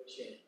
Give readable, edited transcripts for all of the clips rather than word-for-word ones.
Appreciate it.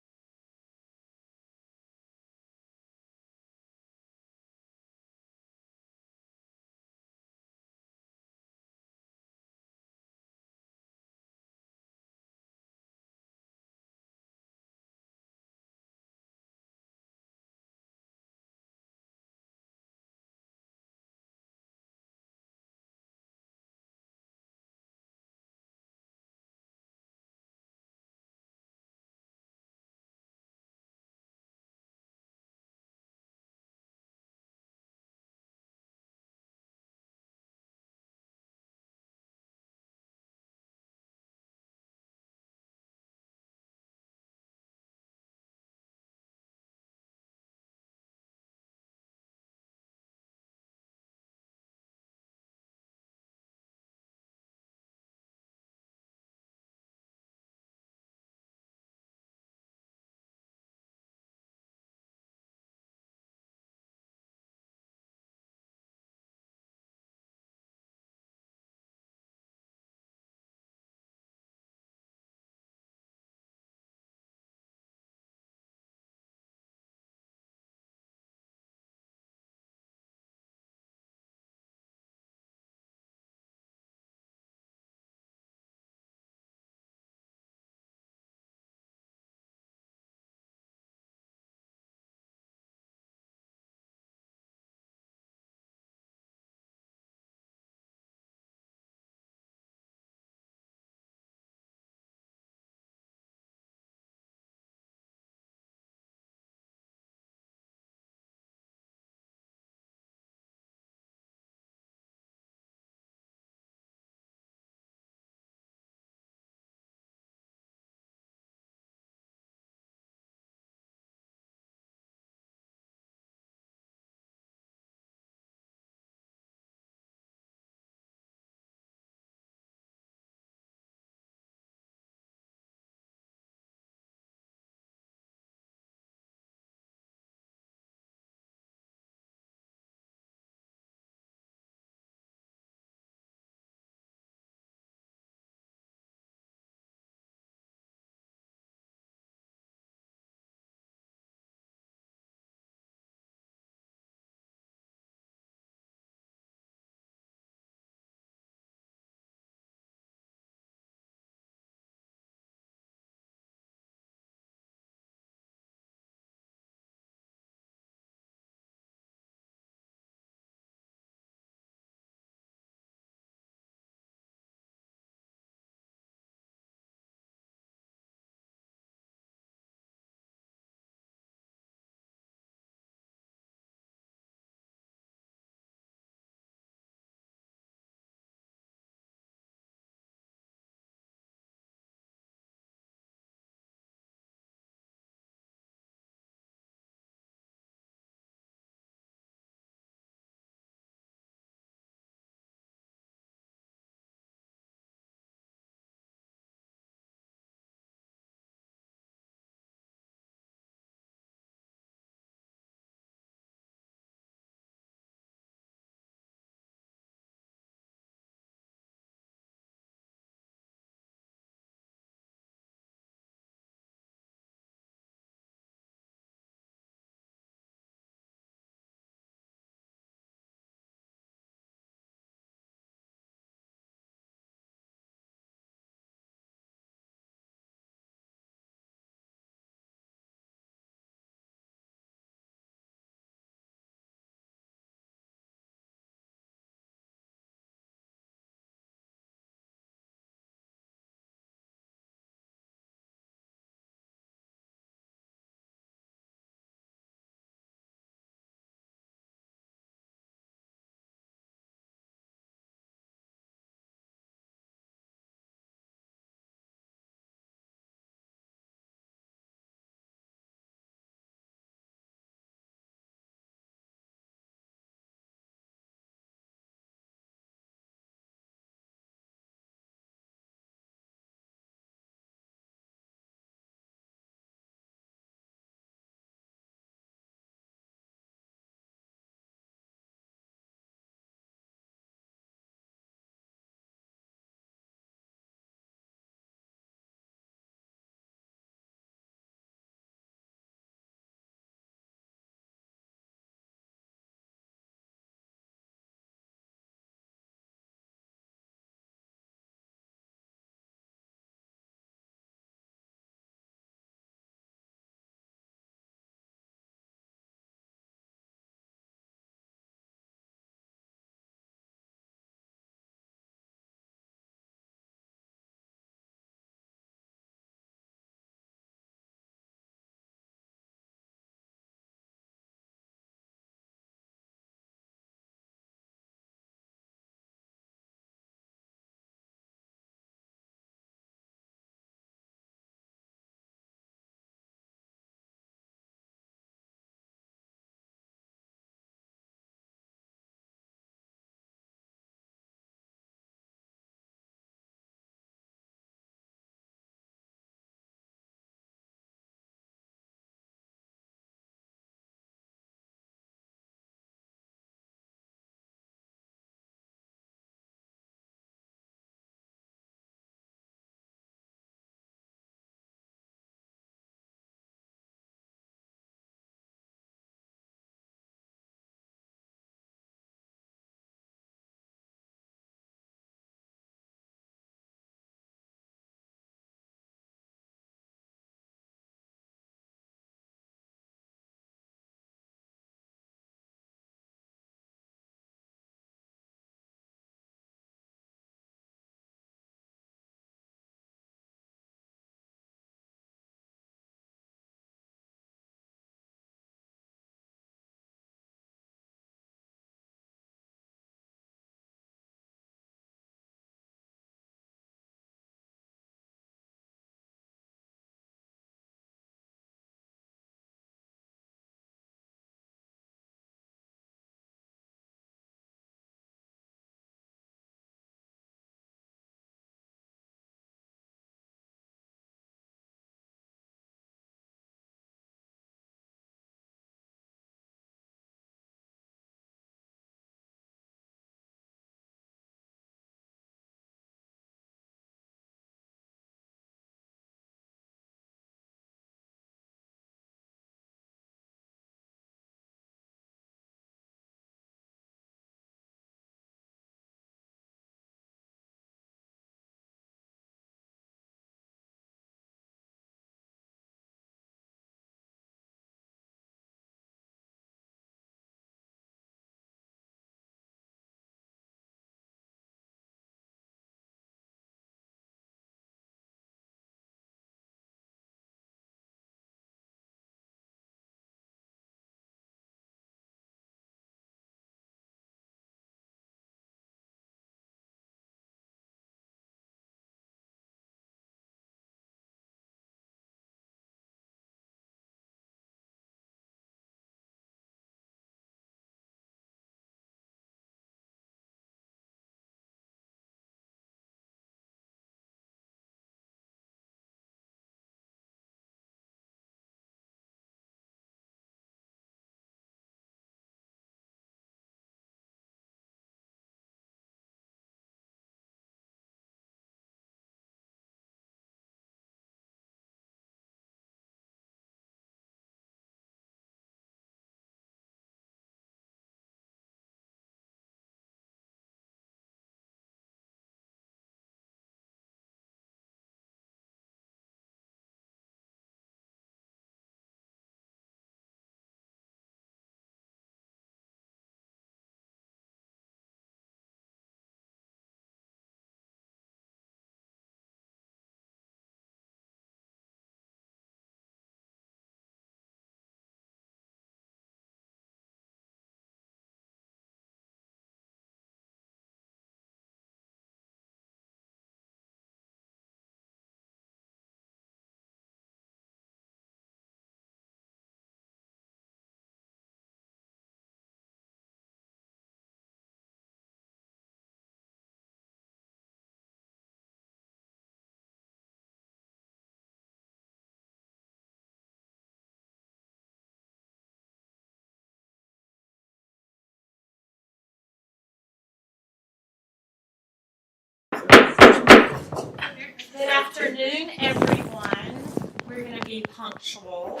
afternoon, everyone. We're going to be punctual.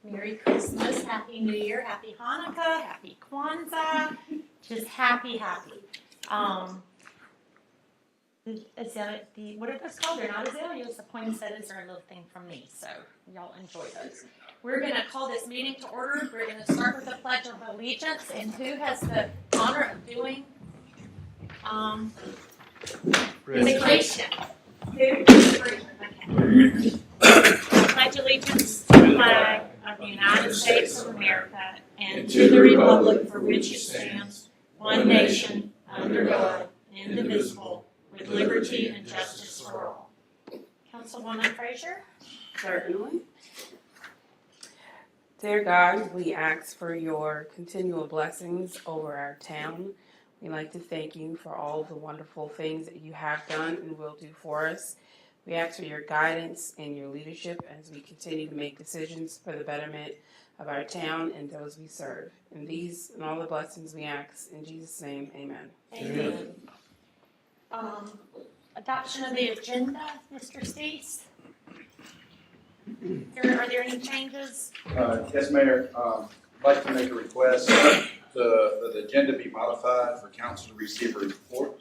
Merry Christmas, Happy New Year, Happy Hanukkah, Happy Kwanzaa, just happy. What are those called? They're not azaleas. The poinsettias are a little thing from me, so y'all enjoy those. We're going to call this meeting to order. We're going to start with the Pledge of Allegiance, and who has the honor of doing Invocation? Who? Okay. Pledge allegiance to the flag of the United States of America and to the republic for which it stands, one nation, under God, indivisible, with liberty and justice for all. Councilwoman Frazier? Certainly. Dear God, we ask for your continual blessings over our town. We'd like to thank you for all the wonderful things that you have done and will do for us. We ask for your guidance and your leadership as we continue to make decisions for the betterment of our town and those we serve. And these and all the blessings we ask in Jesus' name, amen. Amen. Adoption of the agenda, Mr. Stees? Are there any changes? Yes, Mayor. I'd like to make a request that the agenda be modified for council to receive a report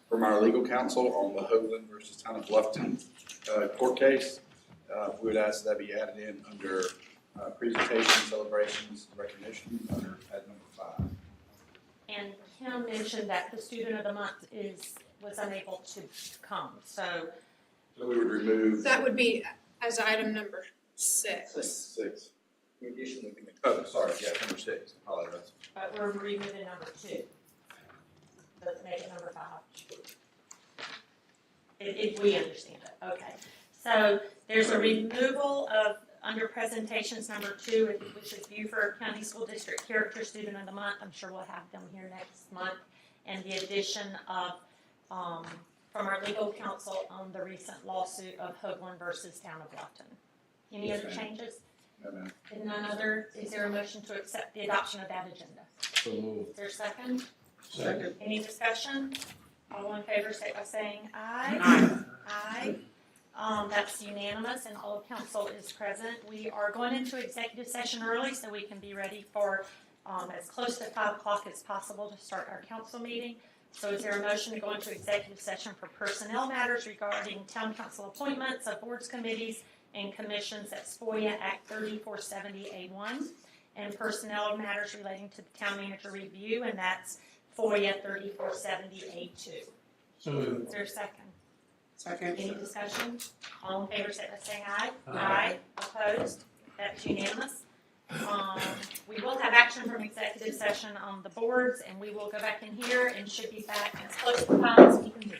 from our legal counsel on the Hoagland versus Town of Bluffton court case. We would ask that be added in under presentation, celebrations, recognition, under at number 5. And Kim mentioned that the student of the month was unable to come, so we would remove. That would be as item number 6. 6. In addition, we can make. Oh, sorry. Yeah, number 6. Apologize. but we're removing number 2. Let's make it number 5. If we understand it, okay. So there's a removal of under presentations number 2, which is Beaufort County School District Character Student of the Month. I'm sure we'll have them here next month, and the addition of from our legal counsel on the recent lawsuit of Hoagland versus Town of Bluffton. Any other changes? No, ma'am. And none other. Is there a motion to accept the adoption of that agenda? So moved. Is there a second? Second. Any discussion? All in favor, say by saying aye. Aye. Aye. That's unanimous, and all of council is present. We are going into executive session early so we can be ready for as close to 5 o'clock as possible to start our council meeting. So is there a motion to go into executive session for personnel matters regarding town council appointments of boards, committees, and commissions? That's FOIA Act 3470A1, and personnel matters relating to the town manager review, and that's FOIA 3470A2. So moved. Is there a second? Second. Any discussion? All in favor, say by saying aye. Aye. Opposed? That's unanimous. We will have action from executive session on the boards, and we will go back in here and should be back as close to 5 as we can do.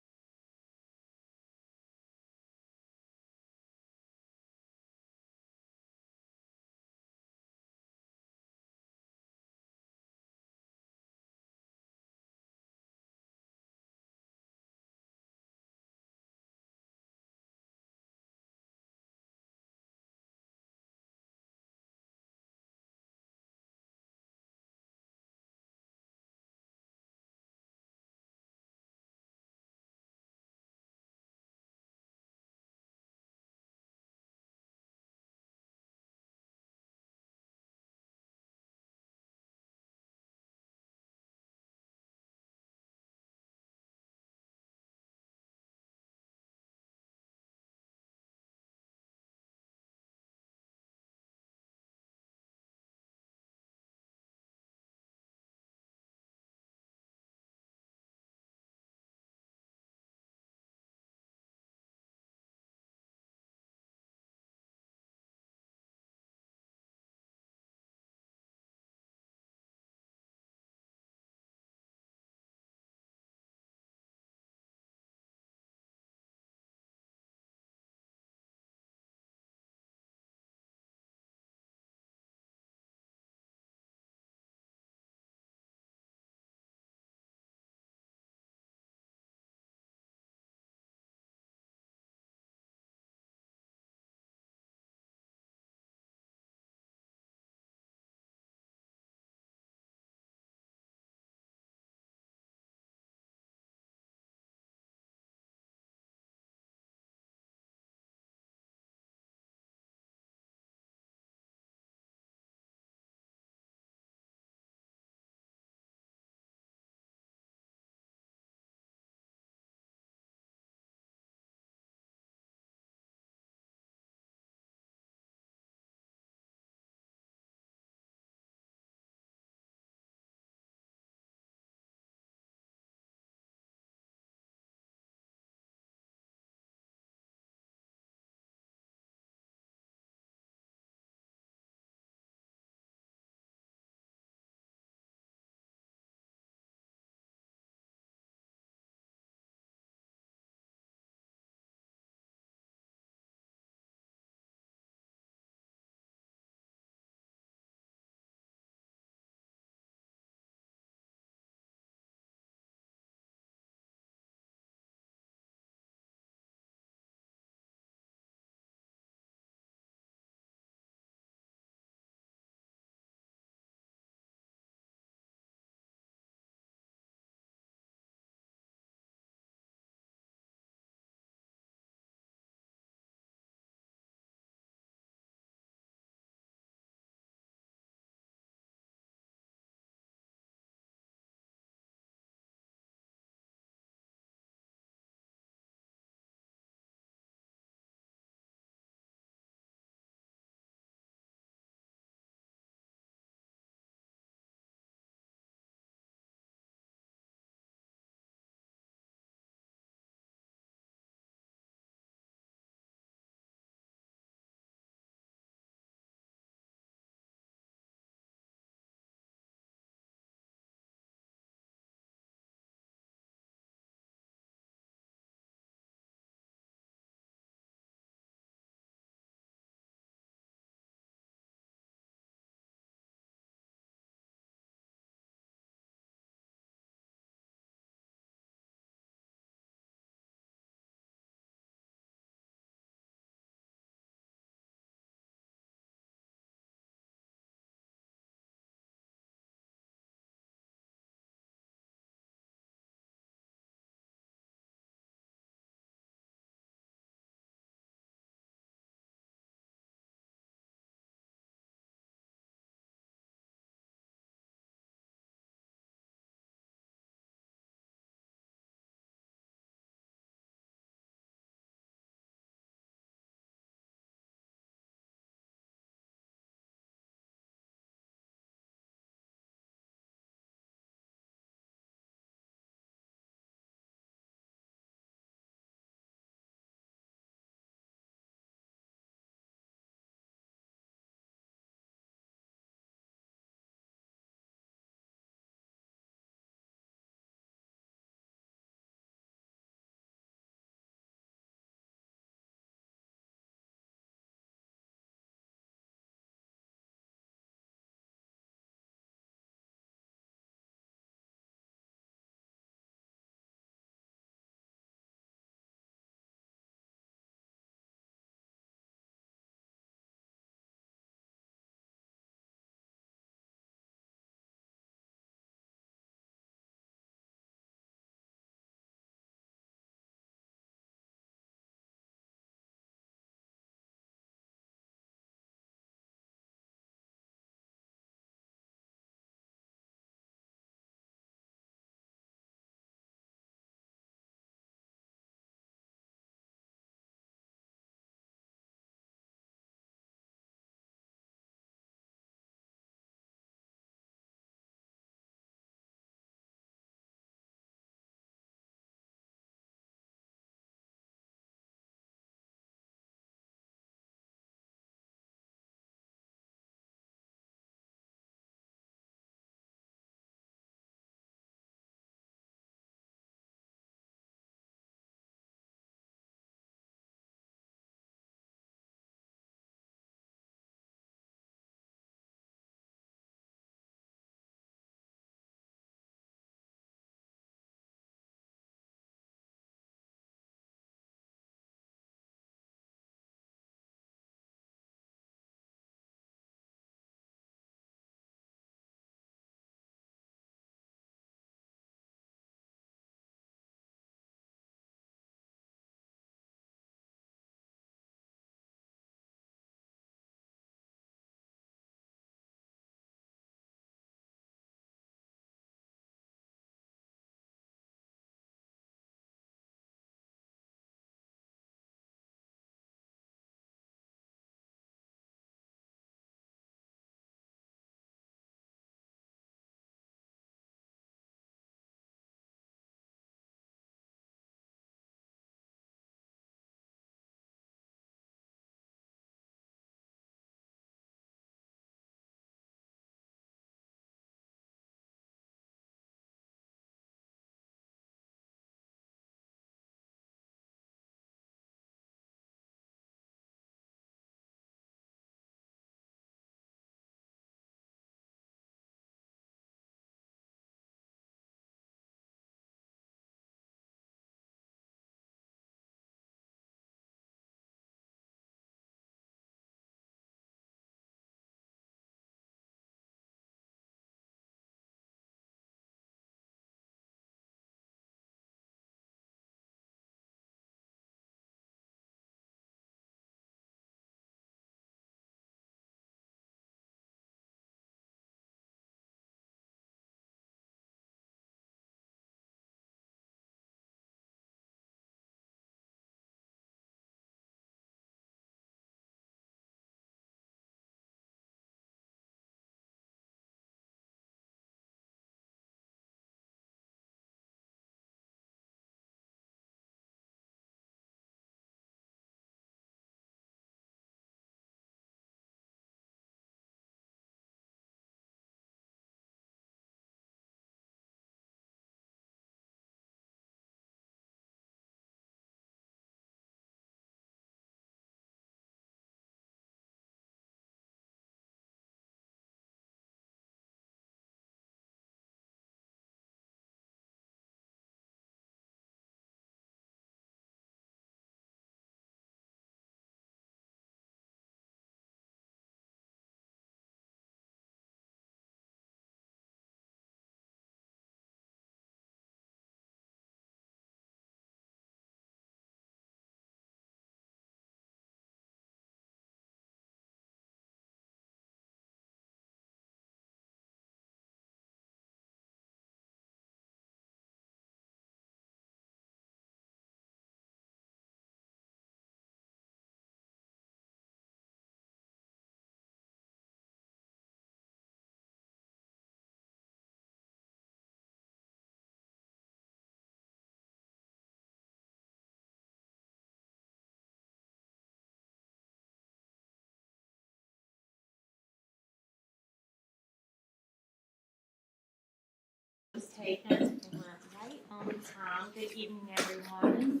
taken, and we're right on time. Good evening, everyone.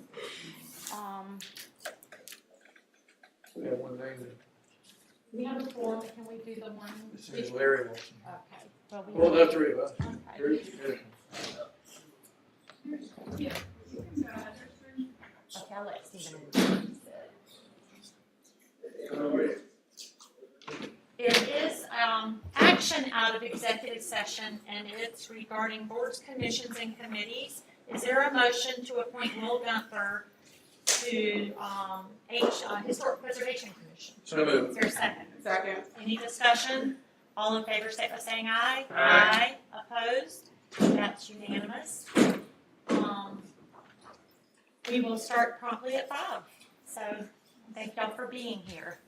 We have one name, We have a form, but can we do the one? it says Larry Wilson. Okay. Well, that's three of us. Okay. Three? Yeah. Okay, I'll let Stephen introduce it. It is, action out of executive session, and it's regarding boards, commissions, and committees. Is there a motion to appoint Will Gunther to, Historic Preservation Commission? So moved. Is there a second? Second. Any discussion? All in favor, state by saying aye. Aye. Opposed? That's unanimous. We will start promptly at 5. So thank y'all for being here.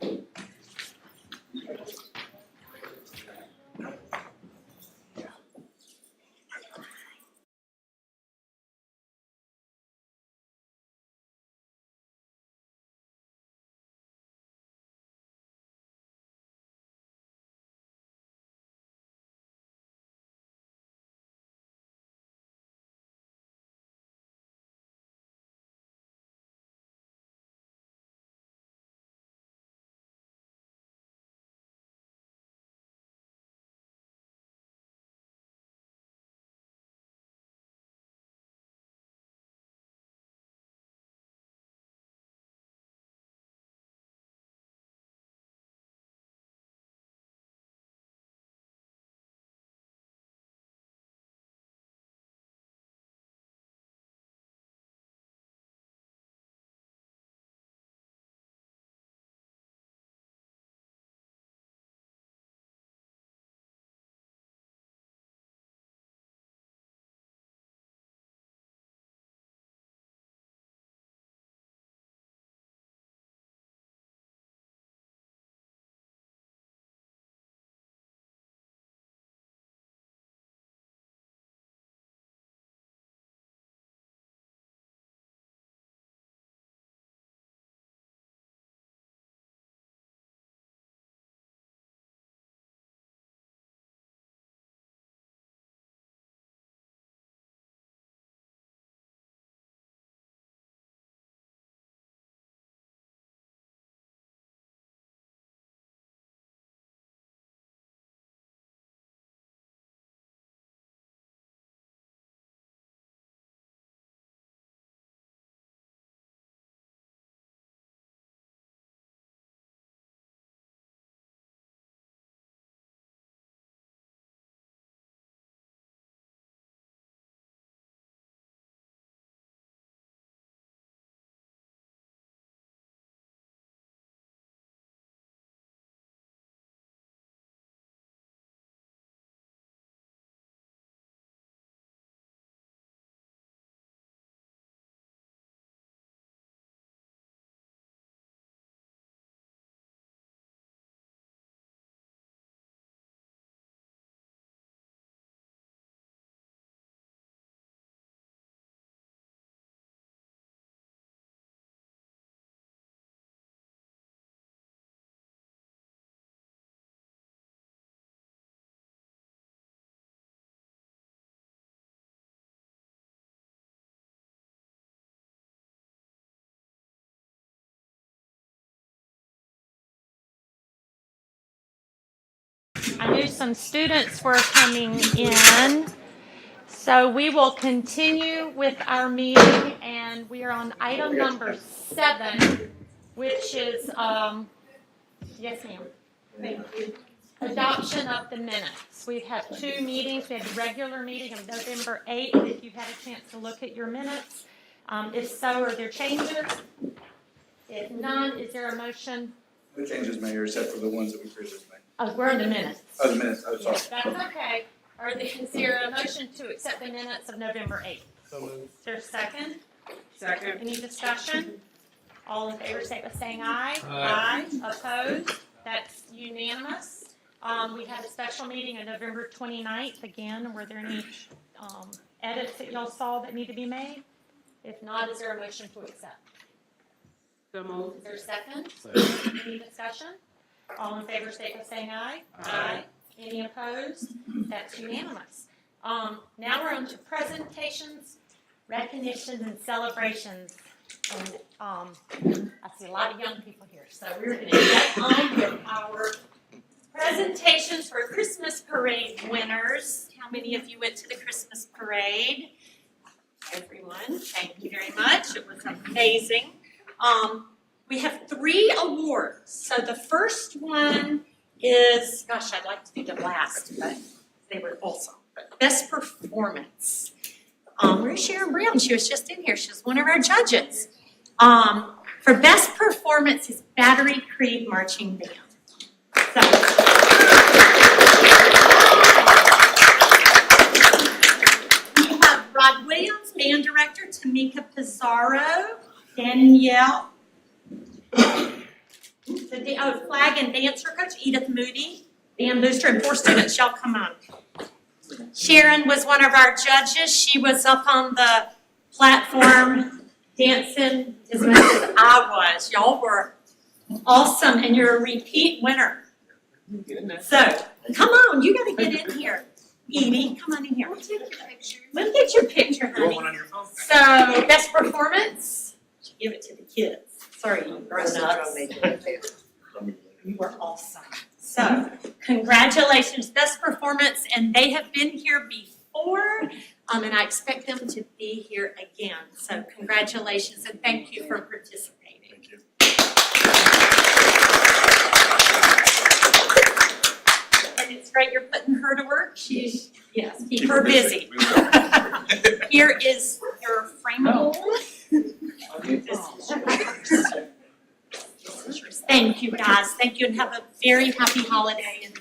I knew some students were coming in, so we will continue with our meeting, and we are on item number 7, which is, yes ma'am. Thank you. Adoption of the minutes. We've had 2 meetings. We had a regular meeting of November 8th, if you've had a chance to look at your minutes. If so, are there changes? If none, is there a motion? No changes, Mayor, except for the ones that we previously made. Oh, we're in the minutes. Oh, the minutes, oh, sorry. Yes, that's okay. Is there a motion to accept the minutes of November 8th? So moved. Is there a second? Second. Any discussion? All in favor, say by saying aye. Aye. Opposed? That's unanimous. We had a special meeting on November 29th. Again, were there any edits that y'all saw that need to be made? If not, is there a motion to accept? So moved. Is there a second? Any discussion? All in favor, state by saying aye. Aye. Any opposed? That's unanimous. Now we're on to presentations, recognitions, and celebrations. And I see a lot of young people here, so we're going to get on with our presentations for Christmas parade winners. How many of you went to the Christmas parade? Everyone, thank you very much. It was amazing. We have 3 awards. So the first one is, gosh, I'd like to do the last, but they were awesome. But best performance. Where's Sharon Brown? She was just in here. She was one of our judges. For best performance is Battery Creek Marching Band. So, we have Rod Williams, band director, Tamika Pizarro, Danielle, flag and dancer coach, Edith Moody, band booster, and 4 students shall come on. Sharon was one of our judges. She was up on the platform dancing as much as I was. Y'all were awesome, and you're a repeat winner. So, come on, you gotta get in here. Edie, come on in here. We'll take your picture. We'll get your picture, honey. on your phone? So, best performance, give it to the kids. Sorry, you grown-ups. You were awesome. So, congratulations, best performance, and they have been here before, and I expect them to be here again. So, congratulations, and thank you for participating. Thank you. And it's great you're putting her to work. She's, yes, keep her busy. Here is your frameable. Thank you, guys. Thank you, and have a very happy holiday, and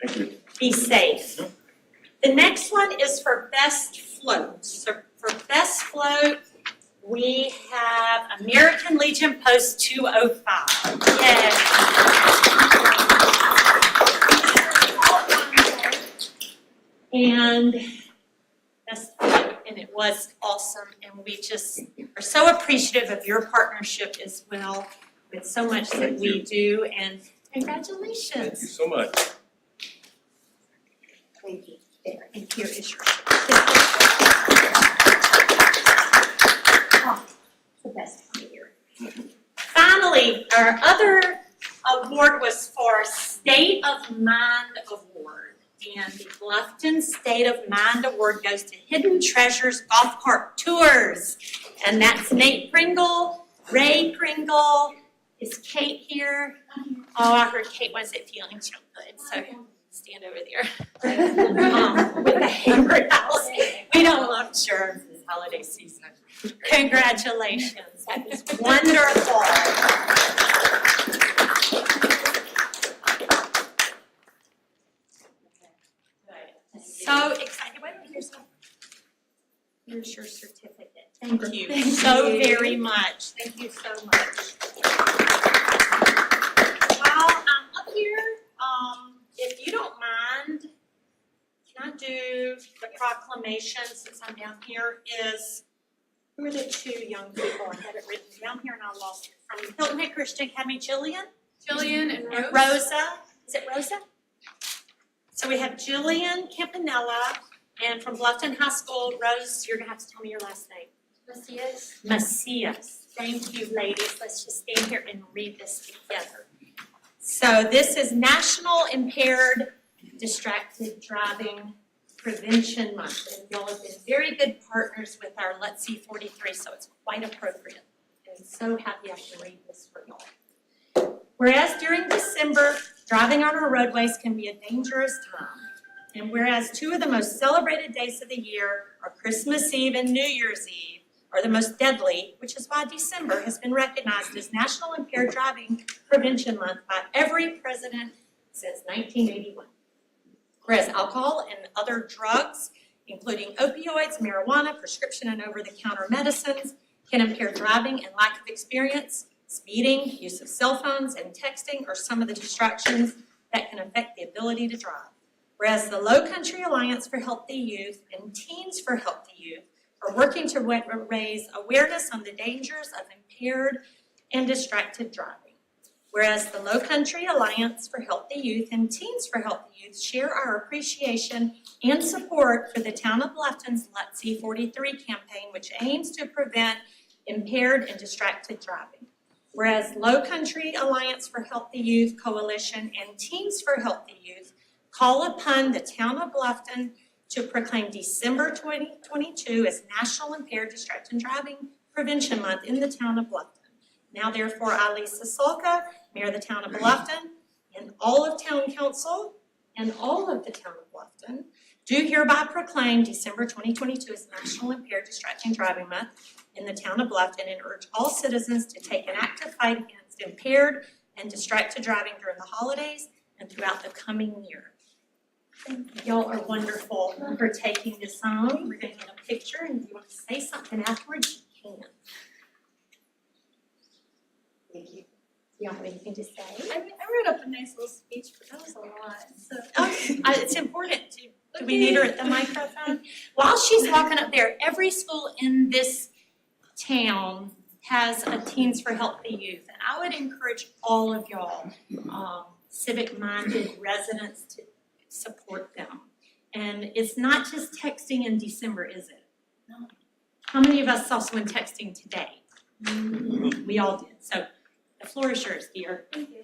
Thank you. be safe. The next one is for best float. So for best float, we have American Legion Post 205. Yay. And best float, and it was awesome, and we just are so appreciative of your partnership as well with so much that we do, and congratulations. Thank you so much. Thank you. There, and here is your. Oh, the best one here. Finally, our other award was for State of Mind Award. And the Bluffton State of Mind Award goes to Hidden Treasures Golf Cart Tours. And that's Nate Pringle, Ray Pringle. Is Kate here? Oh, I heard Kate wasn't feeling too good, so stand over there. With the hammer house. We don't love germs this holiday season. Congratulations. That is wonderful. So excited. Wait, here's your certificate. Thank you so very much. Thank you so much. While I'm up here, if you don't mind, can I do the proclamation since I'm down here? Who are the 2 young people? I have it written down here and I lost it. From Hilton Head Christian Academy, Jillian Jillian and and Rose. Rosa. Is it Rosa? So we have Jillian Campanella, and from Bluffton High School, Rose, you're gonna have to tell me your last name. Macias. Macias. Thank you, ladies. Let's just stand here and read this together. So this is National Impaired Distracted Driving Prevention Month, and y'all have been very good partners with our Let's See 43, so it's quite appropriate. And I'm so happy I can read this for y'all. Whereas during December, driving on our roadways can be a dangerous time. And whereas 2 of the most celebrated days of the year are Christmas Eve and New Year's Eve, are the most deadly, which is why December has been recognized as National Impaired Driving Prevention Month by every president since 1981. Whereas alcohol and other drugs, including opioids, marijuana, prescription and over-the-counter medicines, can impair driving and lack of experience. Speeding, use of cell phones, and texting are some of the distractions that can affect the ability to drive. Whereas the Low Country Alliance for Healthy Youth and Teens for Healthy Youth are working to raise awareness on the dangers of impaired and distracted driving. Whereas the Low Country Alliance for Healthy Youth and Teens for Healthy Youth share our appreciation and support for the Town of Bluffton's Let's See 43 campaign, which aims to prevent impaired and distracted driving. Whereas Low Country Alliance for Healthy Youth Coalition and Teens for Healthy Youth call upon the Town of Bluffton to proclaim December 2022 as National Impaired Distracted Driving Prevention Month in the Town of Bluffton. Now therefore, I, Lisa Sulka, Mayor of the Town of Bluffton, and all of Town Council, and all of the Town of Bluffton, do hereby proclaim December 2022 as National Impaired Distracting Driving Month in the Town of Bluffton and urge all citizens to take an active fight against impaired and distracted driving during the holidays and throughout the coming year. Y'all are wonderful for taking this on. We're going to get a picture, and if you want to say something afterwards, you can. Thank you. You have anything to say? I wrote up a nice little speech, but that was a lot, so. It's important. Do we need her at the microphone? While she's walking up there, every school in this town has a Teens for Healthy Youth, and I would encourage all of y'all, civic-minded residents, to support them. And it's not just texting in December, is it? No. How many of us saw someone texting today? We all did. So the floor is yours, dear. Thank you.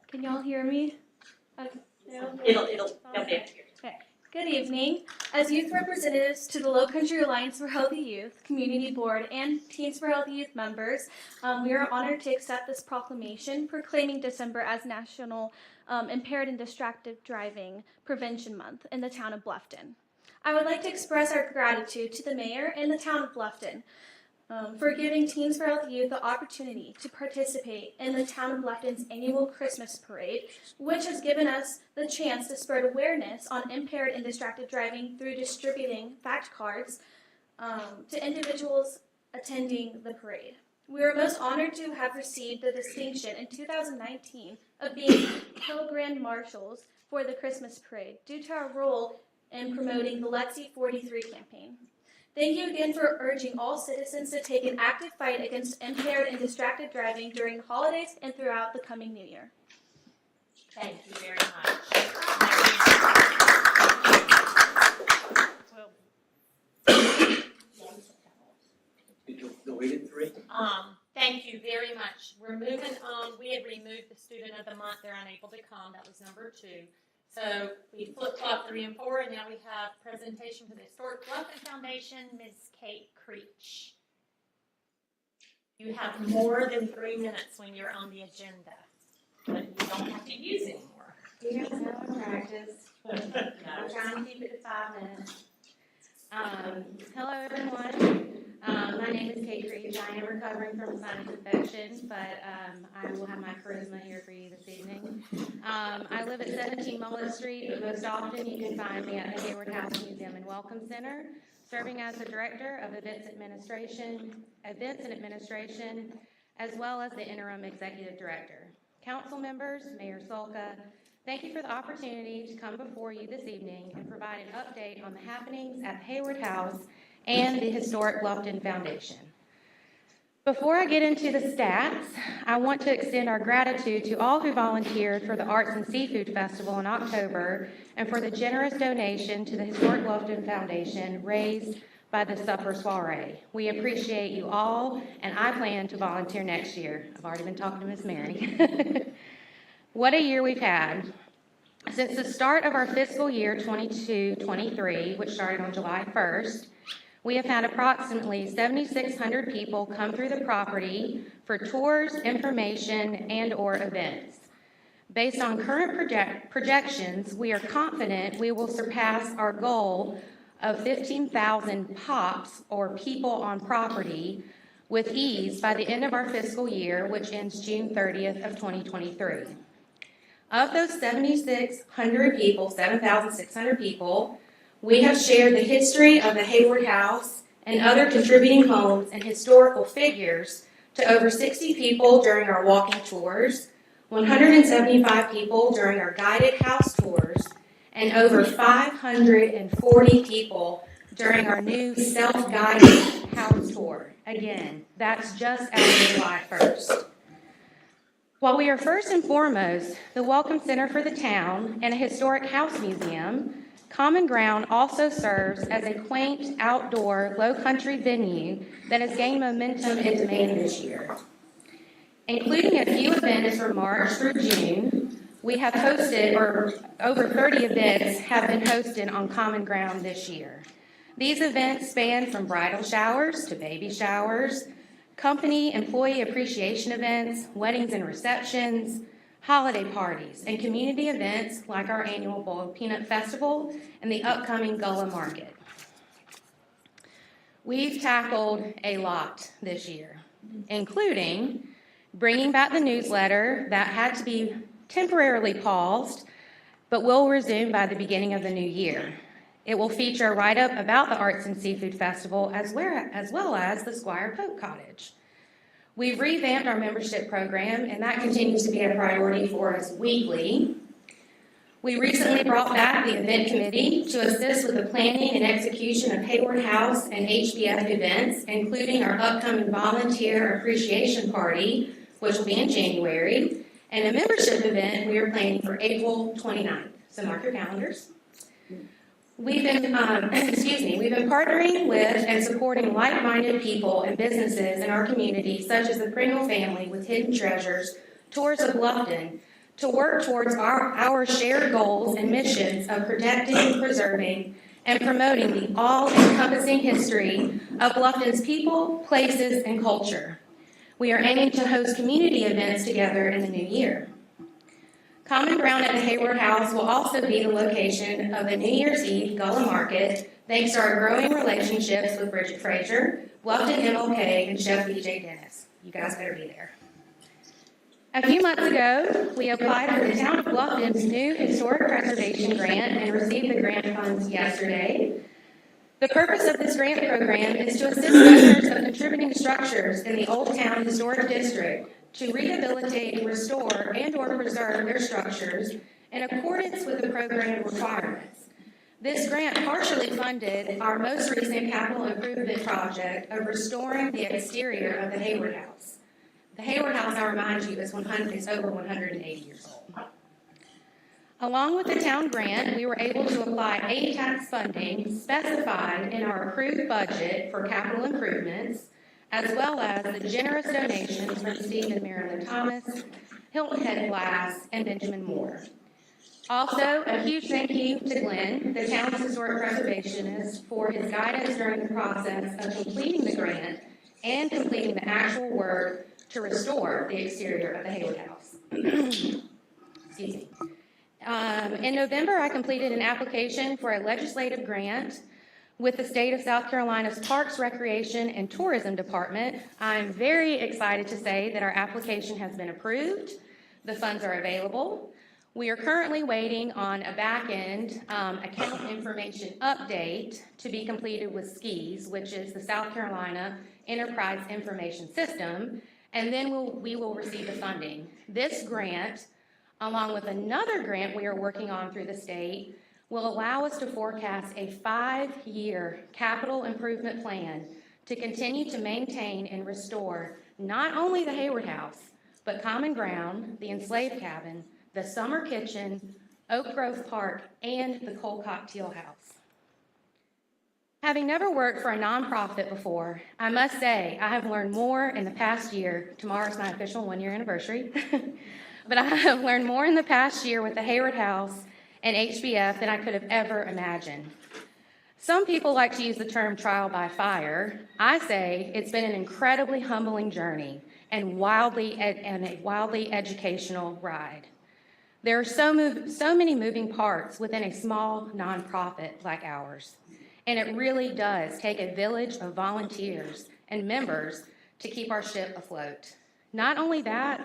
Can y'all hear me? They'll be able to hear you. Good evening. As youth representatives to the Low Country Alliance for Healthy Youth, Community Board, and Teens for Healthy Youth members, we are honored to accept this proclamation proclaiming December as National Impaired and Distracted Driving Prevention Month in the town of Bluffton. I would like to express our gratitude to the mayor and the town of Bluffton for giving Teens for Healthy Youth the opportunity to participate in the town of Bluffton's annual Christmas parade, which has given us the chance to spread awareness on impaired and distracted driving through distributing fact cards to individuals attending the parade. We are most honored to have received the distinction in 2019 of being co-grand marshals for the Christmas parade due to our role in promoting the Let's See 43 campaign. Thank you again for urging all citizens to take an active fight against impaired and distracted driving during the holidays and throughout the coming new year. Thank you very much. The weighted three? Thank you very much. We're moving on. We had removed the student of the month. They're unable to come. That was number 2. So we flip-flopped 3 and 4, and now we have presentation for the Historic Bluffton Foundation, Ms. Kate Creech. You have more than 3 minutes when you're on the agenda, but you don't have to use anymore. Here's another practice. I'm trying to keep it to 5 minutes. Hello, everyone. My name is Kate Creech. I am recovering from a sinus infection, but I will have my charisma here for you this evening. I live at 17 Mullet Street, but most often you can find me at the Hayward House Museum and Welcome Center, serving as the Director of Events and Administration, as well as the Interim Executive Director. Council members, Mayor Sulka, thank you for the opportunity to come before you this evening and provide an update on the happenings at the Hayward House and the Historic Bluffton Foundation. Before I get into the stats, I want to extend our gratitude to all who volunteered for the Arts and Seafood Festival in October and for the generous donation to the Historic Bluffton Foundation raised by the supper soiree. We appreciate you all, and I plan to volunteer next year. I've already been talking to Miss Mary. What a year we've had. Since the start of our fiscal year 22-23, which started on July 1st, we have had approximately 7,600 people come through the property for tours, information, and/or events. Based on current projections, we are confident we will surpass our goal of 15,000 POPs, or people on property, with ease by the end of our fiscal year, which ends June 30th of 2023. Of those 7,600 people, we have shared the history of the Hayward House and other contributing homes and historical figures to over 60 people during our walking tours, 175 people during our guided house tours, and over 540 people during our new self-guided house tour. Again, that's just as of July 1st. While we are first and foremost the welcome center for the town and a historic house museum, Common Ground also serves as a quaint, outdoor, low-country venue that has gained momentum and demand this year. Including a few events from March through June, we have hosted, or over 30 events have been hosted on Common Ground this year. These events span from bridal showers to baby showers, company employee appreciation events, weddings and receptions, holiday parties, and community events like our annual Boiled Peanut Festival and the upcoming Gullah Market. We've tackled a lot this year, including bringing back the newsletter that had to be temporarily paused, but will resume by the beginning of the new year. It will feature a write-up about the Arts and Seafood Festival as well as the Squire Pope Cottage. We've revamped our membership program, and that continues to be a priority for us weekly. We recently brought back the event committee to assist with the planning and execution of Hayward House and HBF events, including our upcoming volunteer appreciation party, which will be in January, and a membership event we are planning for April 29th. So mark your calendars. We've been partnering with and supporting like-minded people and businesses in our community, such as the Pringle family with Hidden Treasures, Tours of Bluffton, to work towards our shared goals and missions of protecting, preserving, and promoting the all-encompassing history of Bluffton's people, places, and culture. We are aiming to host community events together in the new year. Common Ground at the Hayward House will also be the location of the New Year's Eve Gullah Market, thanks to our growing relationships with Bridget Frazier, Bluffton MLK, and Chef BJ Dennis. You guys better be there. A few months ago, we applied for the Town of Bluffton's new Historic Preservation Grant and received the grant funds yesterday. The purpose of this grant program is to assist owners of contributing structures in the Old Town Historic District to rehabilitate, restore, and/or preserve their structures in accordance with the program requirements. This grant partially funded our most recent capital improvement project of restoring the exterior of the Hayward House. The Hayward House, I remind you, is over 180 years old. Along with the town grant, we were able to apply ATAX funding specified in our approved budget for capital improvements, as well as the generous donations from Steve and Marilyn Thomas, Hilton Head Glass, and Benjamin Moore. Also, a huge thank you to Glenn, the town's historic preservationist, for his guidance during the process of completing the grant and completing the actual work to restore the exterior of the Hayward House. Excuse me. In November, I completed an application for a legislative grant with the state of South Carolina's Parks, Recreation, and Tourism Department. I'm very excited to say that our application has been approved. The funds are available. We are currently waiting on a back-end account information update to be completed with SKIS, which is the South Carolina Enterprise Information System, and then we will receive the funding. This grant, along with another grant we are working on through the state, will allow us to forecast a 5-year capital improvement plan to continue to maintain and restore not only the Hayward House, but Common Ground, the Enslaved Cabin, the Summer Kitchen, Oak Grove Park, and the Colcott Teal House. Having never worked for a nonprofit before, I must say I have learned more in the past year. Tomorrow's my official 1-year anniversary. But I have learned more in the past year with the Hayward House and HBF than I could have ever imagined. Some people like to use the term trial by fire. I say it's been an incredibly humbling journey and a wildly educational ride. There are so many moving parts within a small nonprofit like ours, and it really does take a village of volunteers and members to keep our ship afloat. Not only that,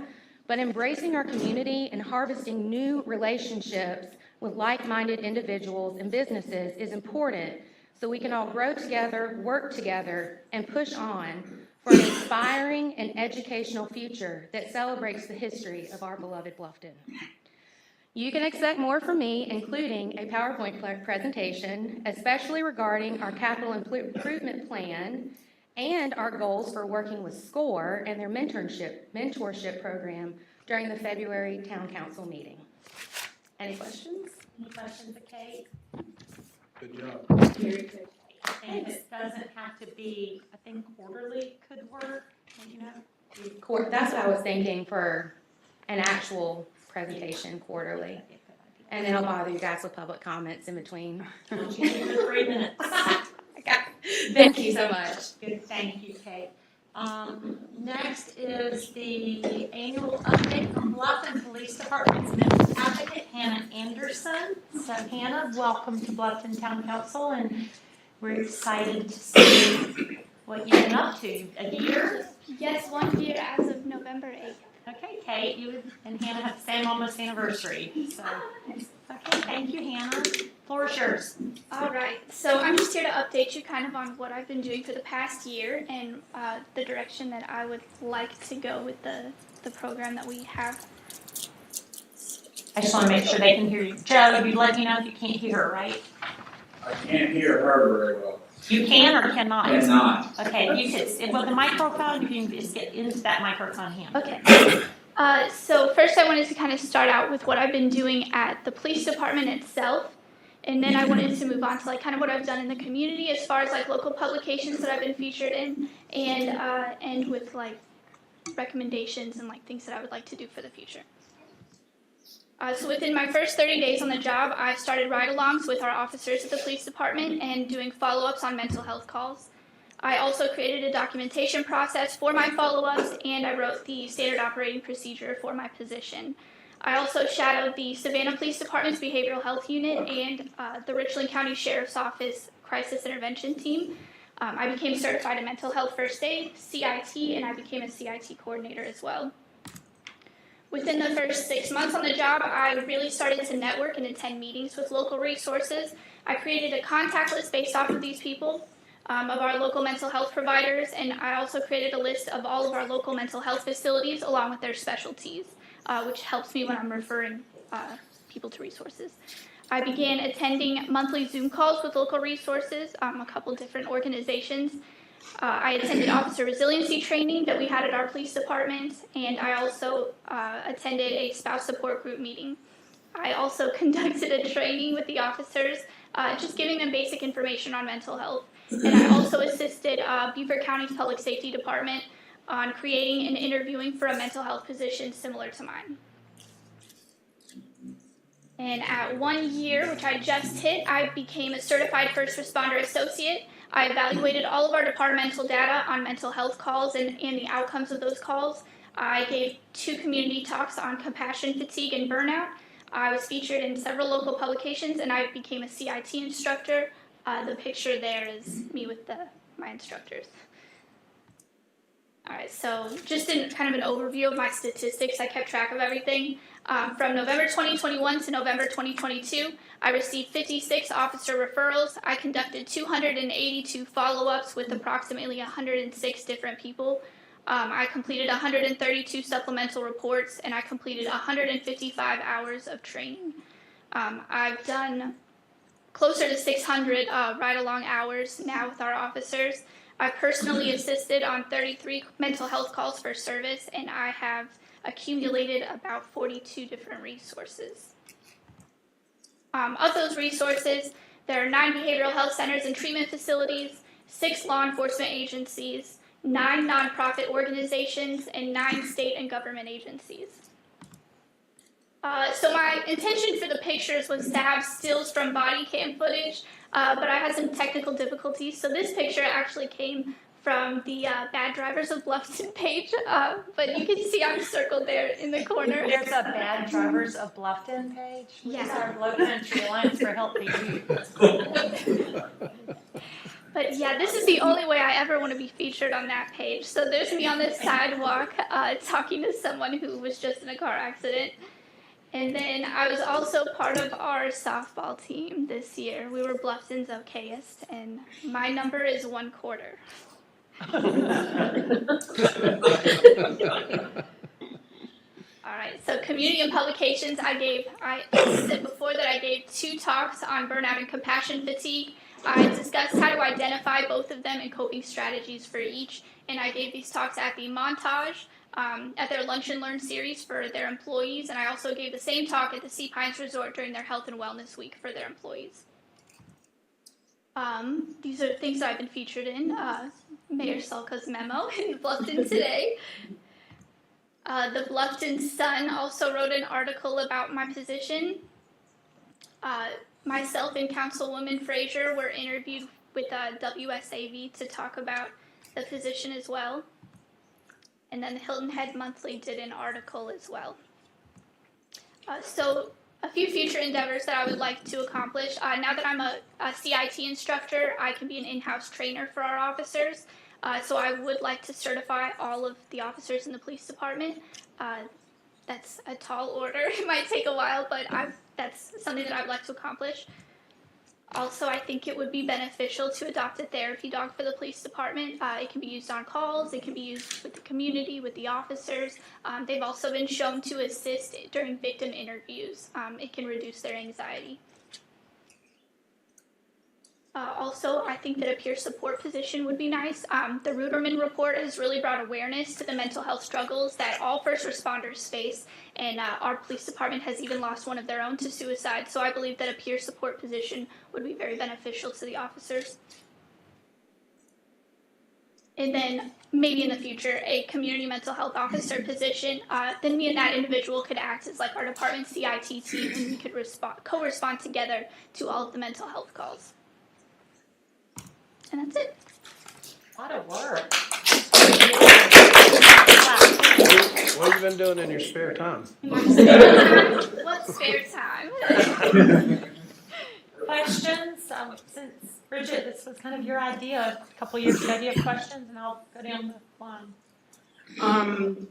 but embracing our community and harvesting new relationships with like-minded individuals and businesses is important so we can all grow together, work together, and push on for an inspiring and educational future that celebrates the history of our beloved Bluffton. You can expect more from me, including a PowerPoint presentation, especially regarding our capital improvement plan and our goals for working with SCORE and their mentorship program during the February Town Council meeting. Any questions? Any questions of Kate? Good job. Very good. And it doesn't have to be, I think quarterly could work, you know? That's what I was thinking for an actual presentation quarterly. And then I'll bother you guys with public comments in between. We'll give you the 3 minutes. Thank you so much. Good, thank you, Kate. Next is the annual update from Bluffton Police Department's mental advocate, Hannah Anderson. So Hannah, welcome to Bluffton Town Council, and we're excited to see what you've been up to. A year? Yes, 1 year as of November 8th. Okay, Kate, you and Hannah have the same almost anniversary. So, okay, thank you, Hannah. Floor is yours. All right, so I'm just here to update you kind of on what I've been doing for the past year and the direction that I would like to go with the program that we have. I just want to make sure they can hear you. Joe, you'd let me know if you can't hear her, right? I can't hear her very well. You can or cannot? Cannot. Okay, you could, with the microphone, you can just get into that microphone hand. Okay. So first I wanted to kind of start out with what I've been doing at the police department itself. And then I wanted to move on to like kind of what I've done in the community as far as like local publications that I've been featured in, and end with like recommendations and like things that I would like to do for the future. So within my first 30 days on the job, I started ride-alongs with our officers at the police department and doing follow-ups on mental health calls. I also created a documentation process for my follow-ups, and I wrote the standard operating procedure for my position. I also shadowed the Savannah Police Department's Behavioral Health Unit and the Richland County Sheriff's Office Crisis Intervention Team. I became certified in mental health first aid, CIT, and I became a CIT coordinator as well. Within the first 6 months on the job, I really started to network and attend meetings with local resources. I created a contact list based off of these people, of our local mental health providers, and I also created a list of all of our local mental health facilities along with their specialties, which helps me when I'm referring people to resources. I began attending monthly Zoom calls with local resources, a couple different organizations. I attended officer resiliency training that we had at our police department, and I also attended a spouse support group meeting. I also conducted a training with the officers, just giving them basic information on mental health. And I also assisted Beaufort County's Public Safety Department on creating and interviewing for a mental health position similar to mine. And at 1 year, which I just hit, I became a certified first responder associate. I evaluated all of our departmental data on mental health calls and the outcomes of those calls. I gave 2 community talks on compassion fatigue and burnout. I was featured in several local publications, and I became a CIT instructor. The picture there is me with my instructors. All right, so just in kind of an overview of my statistics, I kept track of everything. From November 2021 to November 2022, I received 56 officer referrals. I conducted 282 follow-ups with approximately 106 different people. I completed 132 supplemental reports, and I completed 155 hours of training. I've done closer to 600 ride-along hours now with our officers. I personally assisted on 33 mental health calls for service, and I have accumulated about 42 different resources. Of those resources, there are 9 behavioral health centers and treatment facilities, 6 law enforcement agencies, 9 nonprofit organizations, and 9 state and government agencies. So my intention for the pictures was to have stills from body cam footage, but I had some technical difficulties. So this picture actually came from the Bad Drivers of Bluffton page, but you can see I'm circled there in the corner. There's a Bad Drivers of Bluffton page. Yeah. It's our Low Country Alliance for Healthy Youth. But yeah, this is the only way I ever want to be featured on that page. So there's me on the sidewalk talking to someone who was just in a car accident. And then I was also part of our softball team this year. We were Bluffton's okayest, and my number is 1/4. All right, so community and publications, I said before that I gave 2 talks on burnout and compassion fatigue. I discussed how to identify both of them and coping strategies for each, and I gave these talks at the Montage, at their Lunch and Learn series for their employees, and I also gave the same talk at the Sea Pines Resort during their Health and Wellness Week for their employees. These are things that I've been featured in. Mayor Sulka's memo in Bluffton today. The Bluffton Sun also wrote an article about my position. Myself and Councilwoman Frazier were interviewed with WSAV to talk about the position as well. And then the Hilton Head Monthly did an article as well. So a few future endeavors that I would like to accomplish. Now that I'm a CIT instructor, I can be an in-house trainer for our officers. So I would like to certify all of the officers in the police department. That's a tall order. It might take a while, but that's something that I would like to accomplish. Also, I think it would be beneficial to adopt a therapy dog for the police department. It can be used on calls. It can be used with the community, with the officers. They've also been shown to assist during victim interviews. It can reduce their anxiety. Also, I think that a peer support position would be nice. The Ruderman report has really brought awareness to the mental health struggles that all first responders face, and our police department has even lost one of their own to suicide, so I believe that a peer support position would be very beneficial to the officers. And then maybe in the future, a community mental health officer position. Then me and that individual could act as like our department CIT team, and we could co-respond together to all of the mental health calls. And that's it. A lot of work. What have you been doing in your spare time? What spare time? Questions? Since Bridget, this was kind of your idea a couple years ago. Do you have questions? And I'll go down the line.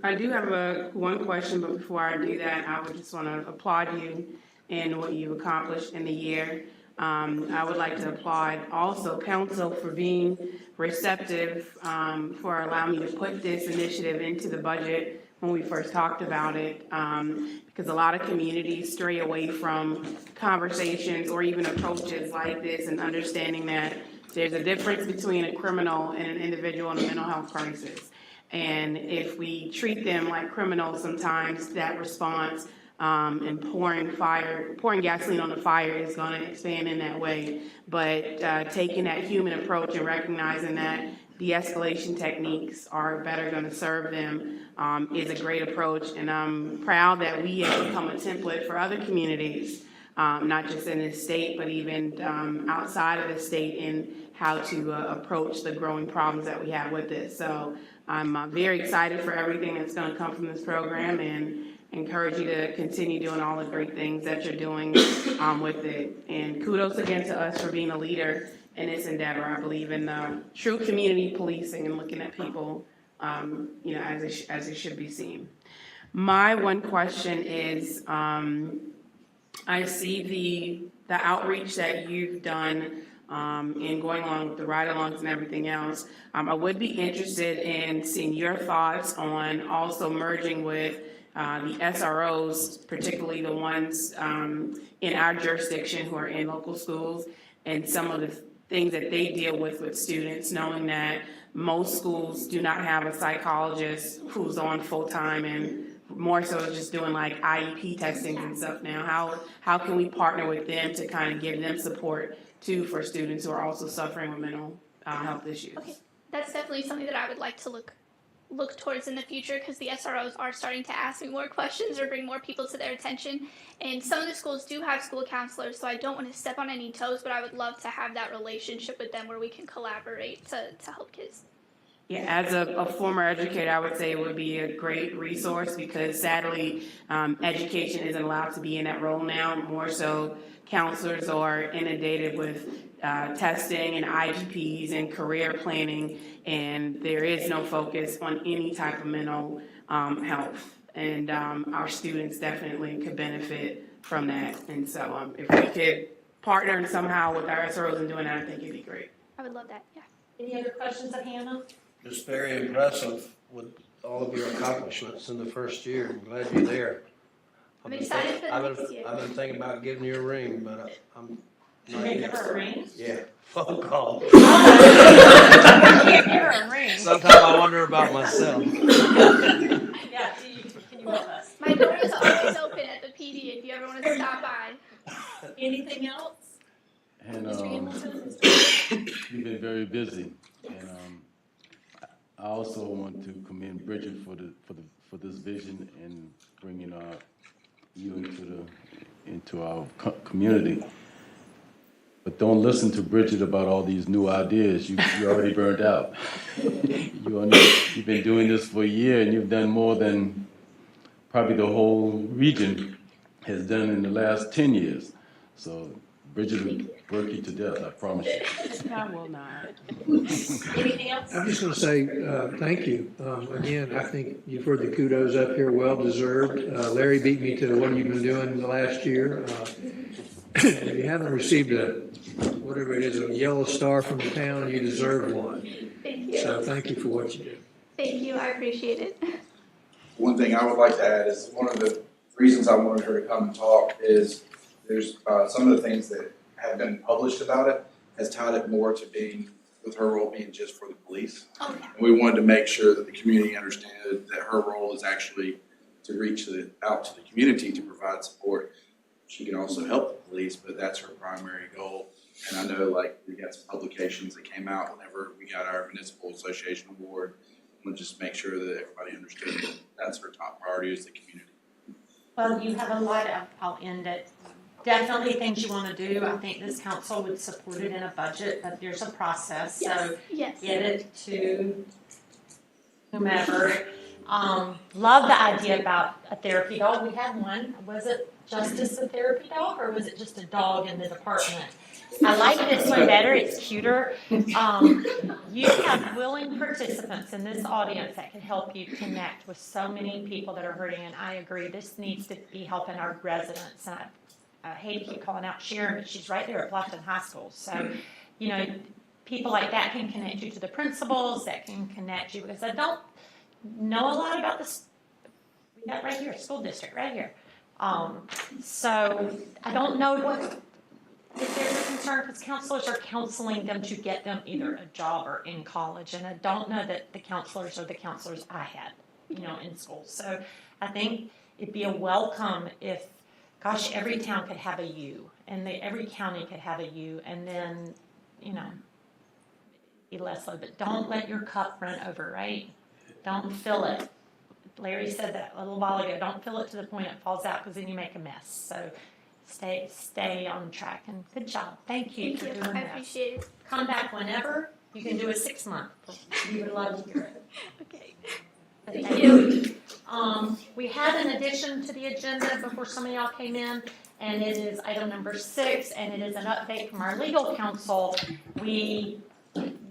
I do have one question, but before I do that, I would just want to applaud you and what you've accomplished in the year. I would like to applaud also council for being receptive, for allowing me to put this initiative into the budget when we first talked about it, because a lot of communities stray away from conversations or even approaches like this, and understanding that there's a difference between a criminal and an individual in a mental health crisis. And if we treat them like criminals, sometimes that response and pouring gasoline on the fire is going to expand in that way. But taking that human approach and recognizing that de-escalation techniques are better going to serve them is a great approach. And I'm proud that we have become a template for other communities, not just in this state, but even outside of the state, in how to approach the growing problems that we have with it. So I'm very excited for everything that's going to come from this program, and encourage you to continue doing all the great things that you're doing with it. And kudos again to us for being a leader in this endeavor. I believe in true community policing and looking at people, as it should be seen. My one question is, I see the outreach that you've done and going along with the ride-alongs and everything else. I would be interested in seeing your thoughts on also merging with the SROs, particularly the ones in our jurisdiction who are in local schools, and some of the things that they deal with students, knowing that most schools do not have a psychologist who's on full-time, and more so just doing like IEP testing and stuff now. How can we partner with them to kind of give them support too for students who are also suffering with mental health issues? Okay, that's definitely something that I would like to look towards in the future, because the SROs are starting to ask me more questions or bring more people to their attention. And some of the schools do have school counselors, so I don't want to step on any toes, but I would love to have that relationship with them where we can collaborate to help kids. Yeah, as a former educator, I would say it would be a great resource, because sadly, education isn't allowed to be in that role now. More so, counselors are inundated with testing and IGPs and career planning, and there is no focus on any type of mental health. And our students definitely could benefit from that. And so if we could partner somehow with our SROs in doing that, I think it'd be great. I would love that, yeah. Any other questions of Hannah? Just very impressive with all of your accomplishments in the first year. I'm glad you're there. I'm excited for the next year. I've been thinking about giving you a ring, but I'm You can give her a ring? Yeah, phone call. You can't give her a ring. Sometimes I wonder about myself. doors are always open at the PD if you ever want to stop by. Anything else? And Mr. Hamilton? you've been very busy, and I also want to commend Bridget for this vision and bringing you into our community. But don't listen to Bridget about all these new ideas. You're already burned out. You've been doing this for a year, and you've done more than probably the whole region has done in the last 10 years. So Bridget will work you to death, I promise you. I will not. Anything else? I'm just going to say thank you. Again, I think you've heard the kudos up here, well deserved. Larry beat me to what you've been doing the last year. If you haven't received whatever it is, a yellow star from the town, you deserve one. Thank you. So thank you for what you do. Thank you. I appreciate it. One thing I would like to add is one of the reasons I wanted her to come and talk is there's some of the things that have been published about it has tied it more to being, with her role being just for the police. Oh, yeah. And we wanted to make sure that the community understood that her role is actually to reach out to the community to provide support. She can also help the police, but that's her primary goal. And I know, like, we got some publications that came out whenever we got our municipal association award. We'll just make sure that everybody understood that that's her top priority is the community. Well, you have a lot of, I'll end it. Definitely things you want to do. I think this council would support it in a budget, but there's a process. So Yes. get it to whomever. Love the idea about a therapy dog. We had one. Was it Justice a therapy dog, or was it just a dog in the department? I like this one better. It's cuter. You have willing participants in this audience that can help you connect with so many people that are hurting, and I agree. This needs to be helping our residents. And I hate to keep calling out Sharon, but she's right there at Bluffton High School. So, you know, people like that can connect you to the principals, that can connect you, because I don't know a lot about this. We got right here, school district, right here. So I don't know what, if there's a concern, because counselors are counseling them to get them either a job or in college. And I don't know that the counselors are the counselors I had, you know, in school. So I think it'd be a welcome if, gosh, every town could have a U, and every county could have a U, and then, you know, be less low. But don't let your cup run over, right? Don't fill it. Larry said that a little while ago. Don't fill it to the point it falls out, because then you make a mess. So stay on track. And good job. Thank you for doing I that. appreciate it. Come back whenever. You can do a 6-month. We would love to hear it. Okay. Thank you. We had an addition to the agenda before some of y'all came in, and it is item number 6, and it is an update from our legal counsel.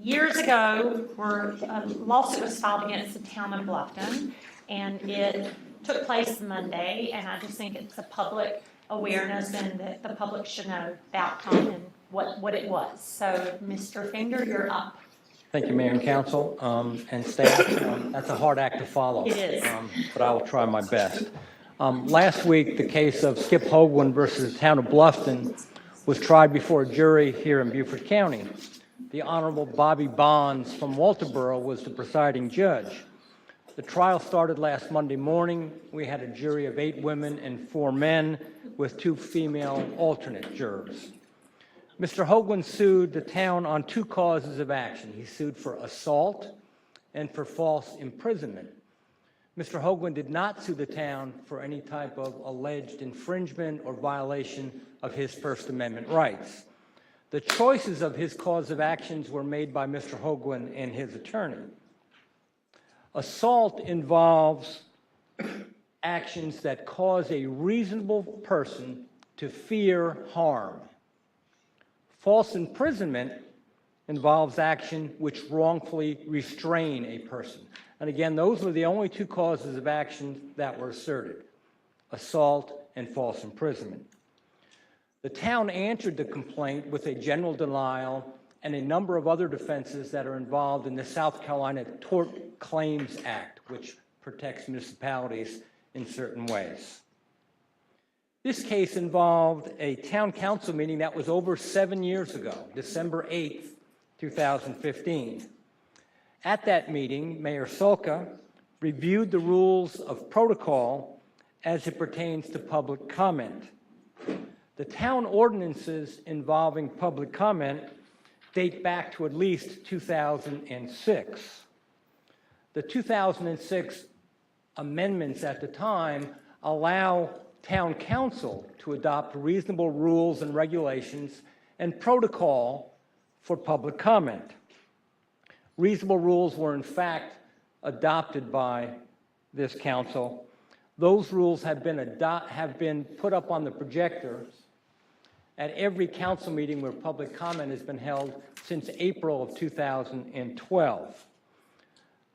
Years ago, a lawsuit was filed against the town of Bluffton, and it took place Monday, and I just think it's a public awareness and that the public should know the outcome and what it was. So, Mr. Finger, you're up. Thank you, Mayor and Council, and staff. That's a hard act to follow. It is. But I will try my best. Last week, the case of Skip Hoagland versus the town of Bluffton was tried before a jury here in Beaufort County. The Honorable Bobby Bonds from Walterboro was the presiding judge. The trial started last Monday morning. We had a jury of 8 women and 4 men with 2 female alternate jurors. Mr. Hoagland sued the town on 2 causes of action. He sued for assault and for false imprisonment. Mr. Hoagland did not sue the town for any type of alleged infringement or violation of his First Amendment rights. The choices of his cause of actions were made by Mr. Hoagland and his attorney. Assault involves actions that cause a reasonable person to fear harm. False imprisonment involves action which wrongfully restrain a person. And again, those were the only 2 causes of action that were asserted: assault and false imprisonment. The town answered the complaint with a general denial and a number of other defenses that are involved in the South Carolina Tort Claims Act, which protects municipalities in certain ways. This case involved a town council meeting that was over 7 years ago, December 8th, 2015. At that meeting, Mayor Sulka reviewed the rules of protocol as it pertains to public comment. The town ordinances involving public comment date back to at least 2006. The 2006 amendments at the time allow town council to adopt reasonable rules and regulations and protocol for public comment. Reasonable rules were in fact adopted by this council. Those rules have been put up on the projectors at every council meeting where public comment has been held since April of 2012.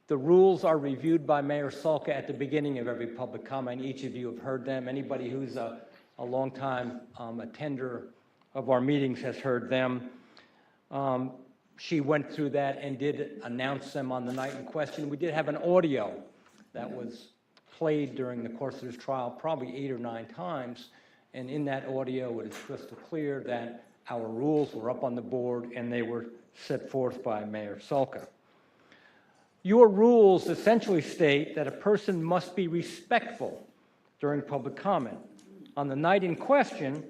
The rules are reviewed by Mayor Sulka at the beginning of every public comment. Each of you have heard them. Anybody who's a long-time attender of our meetings has heard them. She went through that and did announce them on the night in question. We did have an audio that was played during the course of this trial, probably 8 or 9 times, and in that audio it is crystal clear that our rules were up on the board and they were set forth by Mayor Sulka. Your rules essentially state that a person must be respectful during public comment. On the night in question,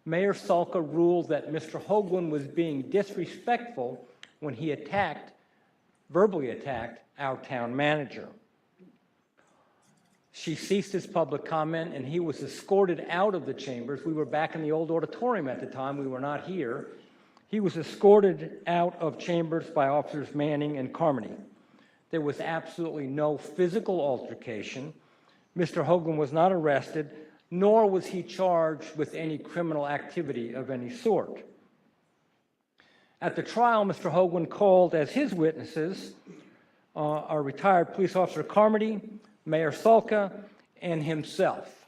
Mayor Sulka ruled that Mr. Hoagland was being disrespectful when he verbally attacked our town manager. She ceased his public comment and he was escorted out of the chambers. We were back in the old auditorium at the time. We were not here. He was escorted out of chambers by Officers Manning and Carmody. There was absolutely no physical altercation. Mr. Hoagland was not arrested, nor was he charged with any criminal activity of any sort. At the trial, Mr. Hoagland called as his witnesses our retired police officer Carmody, Mayor Sulka, and himself.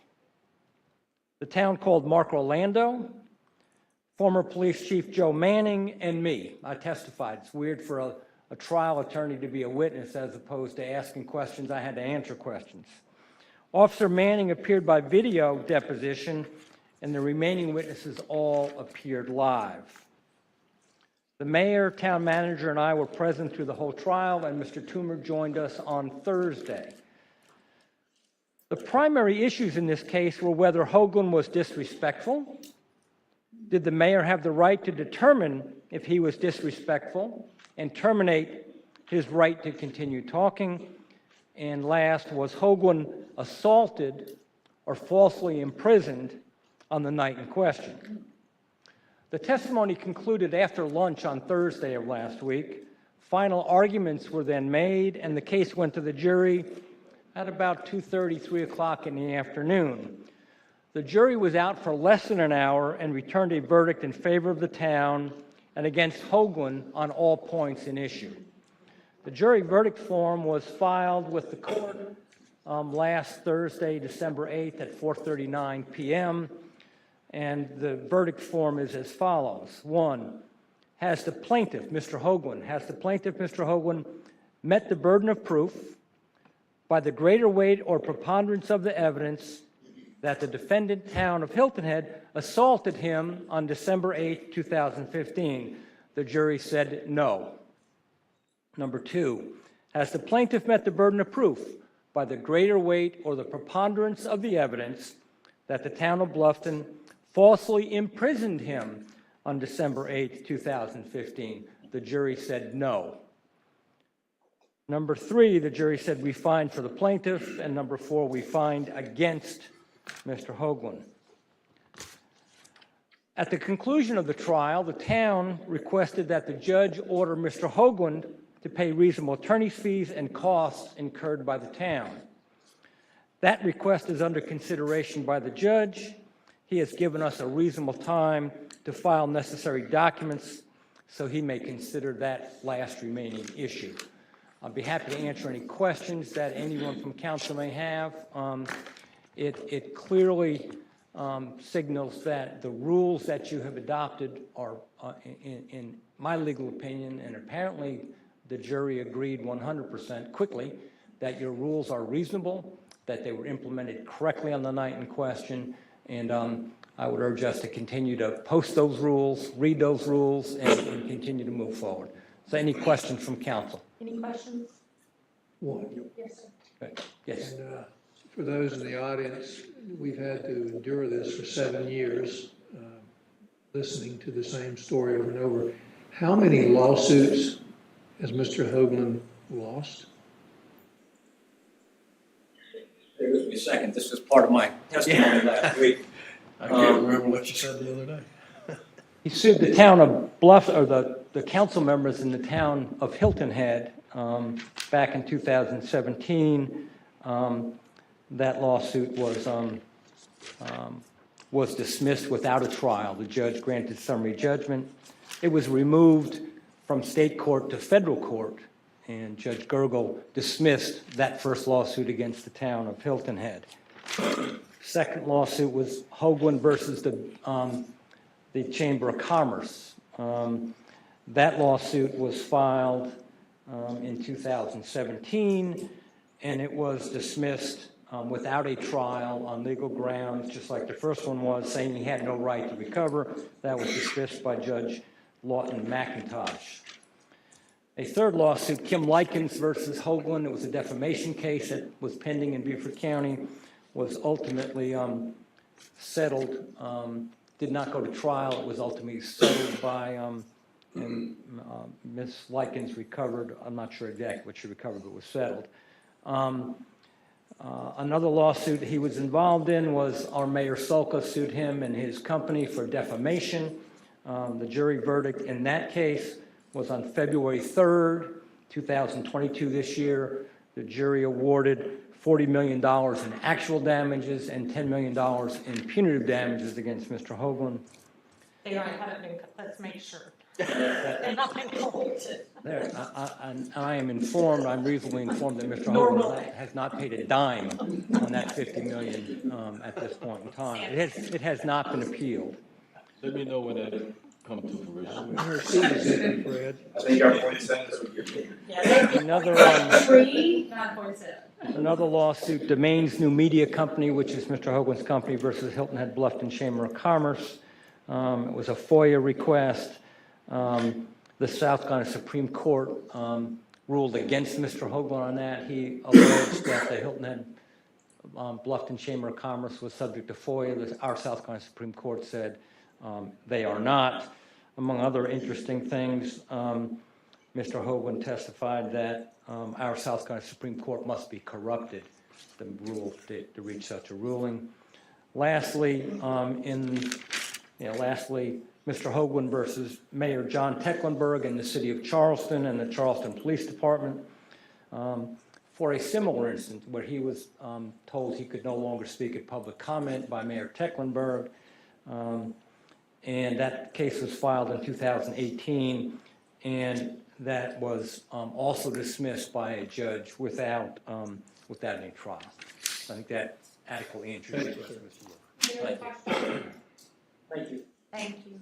The town called Mark Orlando, former police chief Joe Manning, and me. I testified. It's weird for a trial attorney to be a witness as opposed to asking questions. I had to answer questions. Officer Manning appeared by video deposition, and the remaining witnesses all appeared live. The mayor, town manager, and I were present through the whole trial, and Mr. Toomer joined us on Thursday. The primary issues in this case were whether Hoagland was disrespectful. Did the mayor have the right to determine if he was disrespectful and terminate his right to continue talking? And last, was Hoagland assaulted or falsely imprisoned on the night in question? The testimony concluded after lunch on Thursday of last week. Final arguments were then made, and the case went to the jury at about 2:30, 3 o'clock in the afternoon. The jury was out for less than an hour and returned a verdict in favor of the town and against Hoagland on all points in issue. The jury verdict form was filed with the court last Thursday, December 8th at 4:39 p.m., and the verdict form is as follows. 1, has the plaintiff, Mr. Hoagland, met the burden of proof by the greater weight or preponderance of the evidence that the defendant, town of Hilton Head, assaulted him on December 8, 2015? The jury said no. Number 2, has the plaintiff met the burden of proof by the greater weight or the preponderance of the evidence that the town of Bluffton falsely imprisoned him on December 8, 2015? The jury said no. Number 3, the jury said we find for the plaintiff, and number 4, we find against Mr. Hoagland. At the conclusion of the trial, the town requested that the judge order Mr. Hoagland to pay reasonable attorney's fees and costs incurred by the town. That request is under consideration by the judge. He has given us a reasonable time to file necessary documents, so he may consider that last remaining issue. I'll be happy to answer any questions that anyone from council may have. It clearly signals that the rules that you have adopted are, in my legal opinion, and apparently the jury agreed 100% quickly, that your rules are reasonable, that they were implemented correctly on the night in question, and I would urge us to continue to post those rules, read those rules, and continue to move forward. So any questions from council? Any questions? One. Yes, sir. Good. Yes. And for those in the audience, we've had to endure this for 7 years, listening to the same story over and over. How many lawsuits has Mr. Hoagland lost? Bear with me a second, this was part of my testimony last week. I can't remember what you said the other day. He sued the town of or the council members in the town of Hilton Head back in 2017. That lawsuit was dismissed without a trial. The judge granted summary judgment. It was removed from state court to federal court, and Judge Gergel dismissed that first lawsuit against the town of Hilton Head. Second lawsuit was Hoagland versus the Chamber of Commerce. That lawsuit was filed in 2017, and it was dismissed without a trial on legal grounds, just like the first one was, saying he had no right to recover. That was dismissed by Judge Lawton McIntosh. A third lawsuit, Kim Likens versus Hoagland, it was a defamation case that was pending in Beaufort County, was ultimately settled, did not go to trial. It was ultimately settled by, and Ms. Likens recovered. I'm not sure exactly what she recovered, but was settled. Another lawsuit he was involved in was our Mayor Sulka sued him and his company for defamation. The jury verdict in that case was on February 3rd, 2022 this year. The jury awarded $40 million in actual damages and $10 million in punitive damages against Mr. Hoagland. They haven't been, let's make sure. They're not been called. There, I am informed, I'm reasonably informed that Mr. Hoagland has not paid a dime on that $50 million at this point in time. It has not been appealed. Let me know when that comes to fruition. Her seat is empty, Fred. I think our point sentence would be. Another lawsuit, Domains New Media Company, which is Mr. Hoagland's company, versus Hilton Head Bluffton Chamber of Commerce. It was a FOIA request. The South Carolina Supreme Court ruled against Mr. Hoagland on that. He alleged that the Hilton Head Bluffton Chamber of Commerce was subject to FOIA. Our South Carolina Supreme Court said they are not. Among other interesting things, Mr. Hoagland testified that our South Carolina Supreme Court must be corrupted to reach such a ruling. Lastly, Mr. Hoagland versus Mayor John Tecklenburg in the city of Charleston and the Charleston Police Department for a similar instance where he was told he could no longer speak at public comment by Mayor Tecklenburg. And that case was filed in 2018, and that was also dismissed by a judge without any trial. I think that adequately answers your question, Mr. Wood. Thank you. Thank you.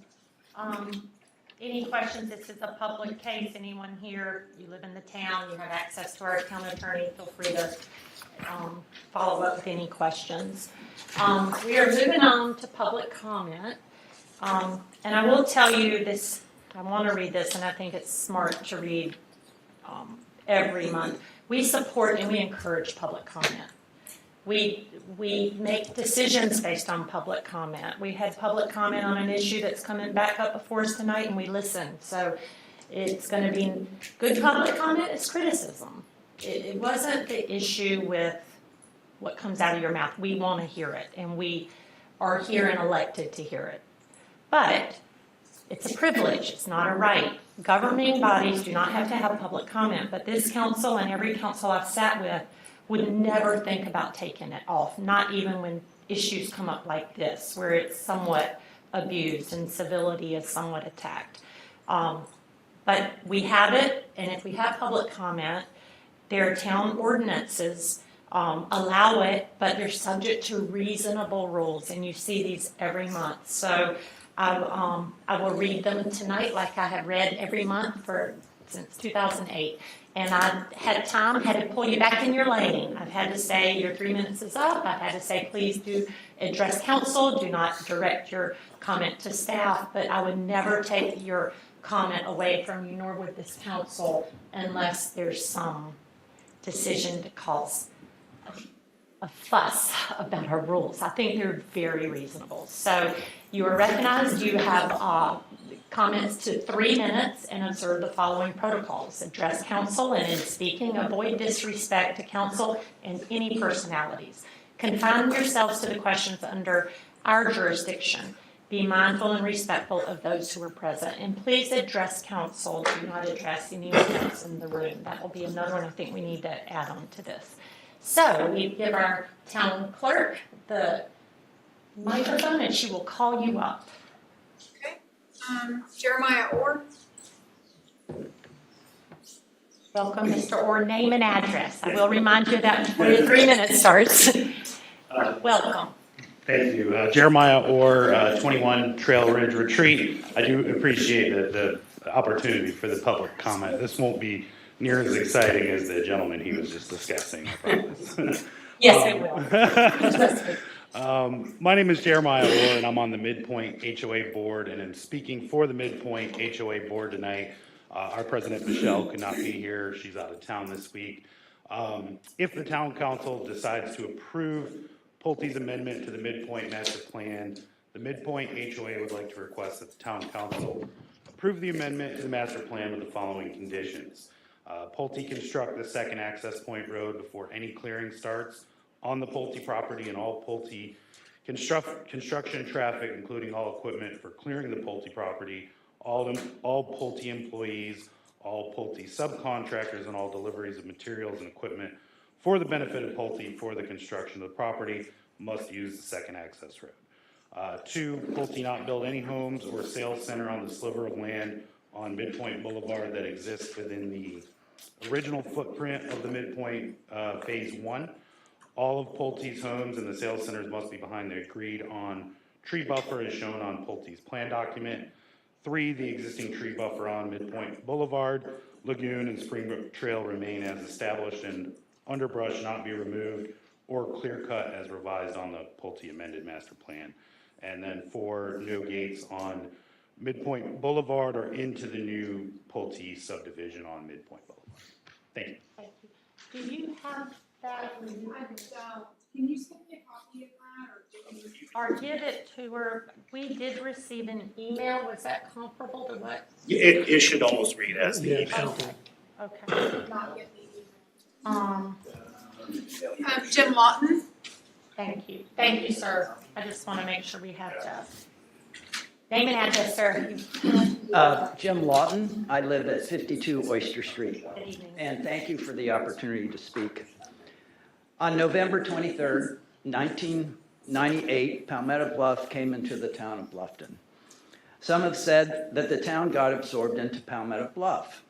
Any questions? This is a public case. Anyone here, you live in the town, you have access to our town attorney, feel free to follow up with any questions. We are moving on to public comment. And I will tell you this, I want to read this, and I think it's smart to read every month. We support and we encourage public comment. We make decisions based on public comment. We had public comment on an issue that's coming back up before us tonight, and we listened. So it's going to be good public comment. It's criticism. It wasn't the issue with what comes out of your mouth. We want to hear it, and we are here and elected to hear it. But it's a privilege. It's not a right. Governing bodies do not have to have public comment, but this council and every council I've sat with would never think about taking it off, not even when issues come up like this, where it's somewhat abused and civility is somewhat attacked. But we have it, and if we have public comment, their town ordinances allow it, but they're subject to reasonable rules, and you see these every month. So I will read them tonight like I have read every month since 2008. And I had to pull you back in your lane. I've had to say your 3 minutes is up. I've had to say please do address council. Do not direct your comment to staff. But I would never take your comment away from you, nor would this council, unless there's some decision to cause a fuss about our rules. I think they're very reasonable. So you are recognized. You have comments to 3 minutes and observe the following protocols. Address council and in speaking, avoid disrespect to council and any personalities. Confine yourselves to the questions under our jurisdiction. Be mindful and respectful of those who are present. And please address council. Do not address anyone else in the room. That will be another one I think we need to add on to this. So we give our town clerk the microphone and she will call you up. Okay. Jeremiah Orr. Welcome, Mr. Orr. Name and address. I will remind you of that before your 3 minutes starts. Welcome. Thank you. Jeremiah Orr, 21 Trail Ridge Retreat. I do appreciate the opportunity for the public comment. This won't be near as exciting as the gentleman he was just discussing, I promise. Yes, it will. My name is Jeremiah Orr, and I'm on the Midpoint HOA board, and I'm speaking for the Midpoint HOA board tonight. Our president, Michelle, could not be here. She's out of town this week. If the town council decides to approve Pulte's amendment to the Midpoint Master Plan, the Midpoint HOA would like to request that the town council approve the amendment to the master plan with the following conditions. Pulte construct the second access point road before any clearing starts on the Pulte property, and all Pulte construction traffic, including all equipment for clearing the Pulte property, all Pulte employees, all Pulte subcontractors, and all deliveries of materials and equipment for the benefit of Pulte for the construction of the property must use the second access road. 2, Pulte not build any homes or sales center on the sliver of land on Midpoint Boulevard that exists within the original footprint of the Midpoint Phase 1. All of Pulte's homes and the sales centers must be behind the agreed on tree buffer as shown on Pulte's plan document. 3, the existing tree buffer on Midpoint Boulevard, Lagoon, and Springbrook Trail remain as established and underbrush not be removed or clear cut as revised on the Pulte amended master plan. And then 4, no gates on Midpoint Boulevard or into the new Pulte subdivision on Midpoint Boulevard. Thank you. Thank you. Do you have that? Can you send me a copy of that Or give it to her. We did receive an email. Was that comparable to what? It should almost read as the email. Okay. not get the Jim Lawton. Thank you. Thank you, sir. I just want to make sure we have that. Name and address, sir. Jim Lawton. I live at 52 Oyster Street. Good evening. And thank you for the opportunity to speak. On November 23rd, 1998, Palmetto Bluff came into the town of Bluffton. Some have said that the town got absorbed into Palmetto Bluff.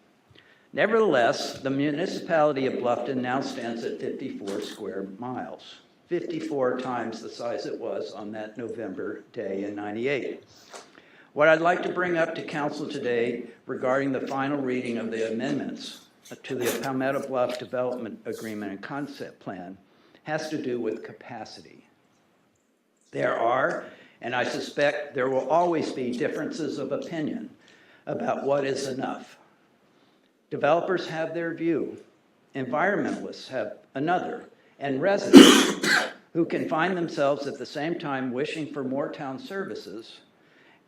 Nevertheless, the municipality of Bluffton now stands at 54 square miles, 54 times the size it was on that November day in 98. What I'd like to bring up to council today regarding the final reading of the amendments to the Palmetto Bluff Development Agreement and Concept Plan has to do with capacity. There are, and I suspect there will always be, differences of opinion about what is enough. Developers have their view, environmentalists have another, and residents who can find themselves at the same time wishing for more town services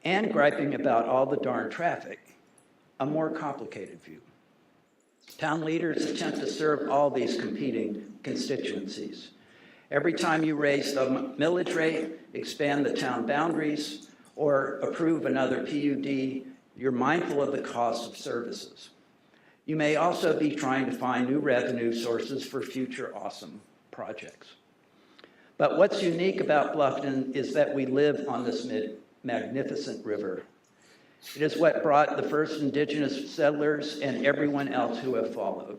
and griping about all the darn traffic, a more complicated view. Town leaders attempt to serve all these competing constituencies. Every time you raise the millage rate, expand the town boundaries, or approve another PUD, you're mindful of the cost of services. You may also be trying to find new revenue sources for future awesome projects. But what's unique about Bluffton is that we live on this magnificent river. It is what brought the first indigenous settlers and everyone else who have followed.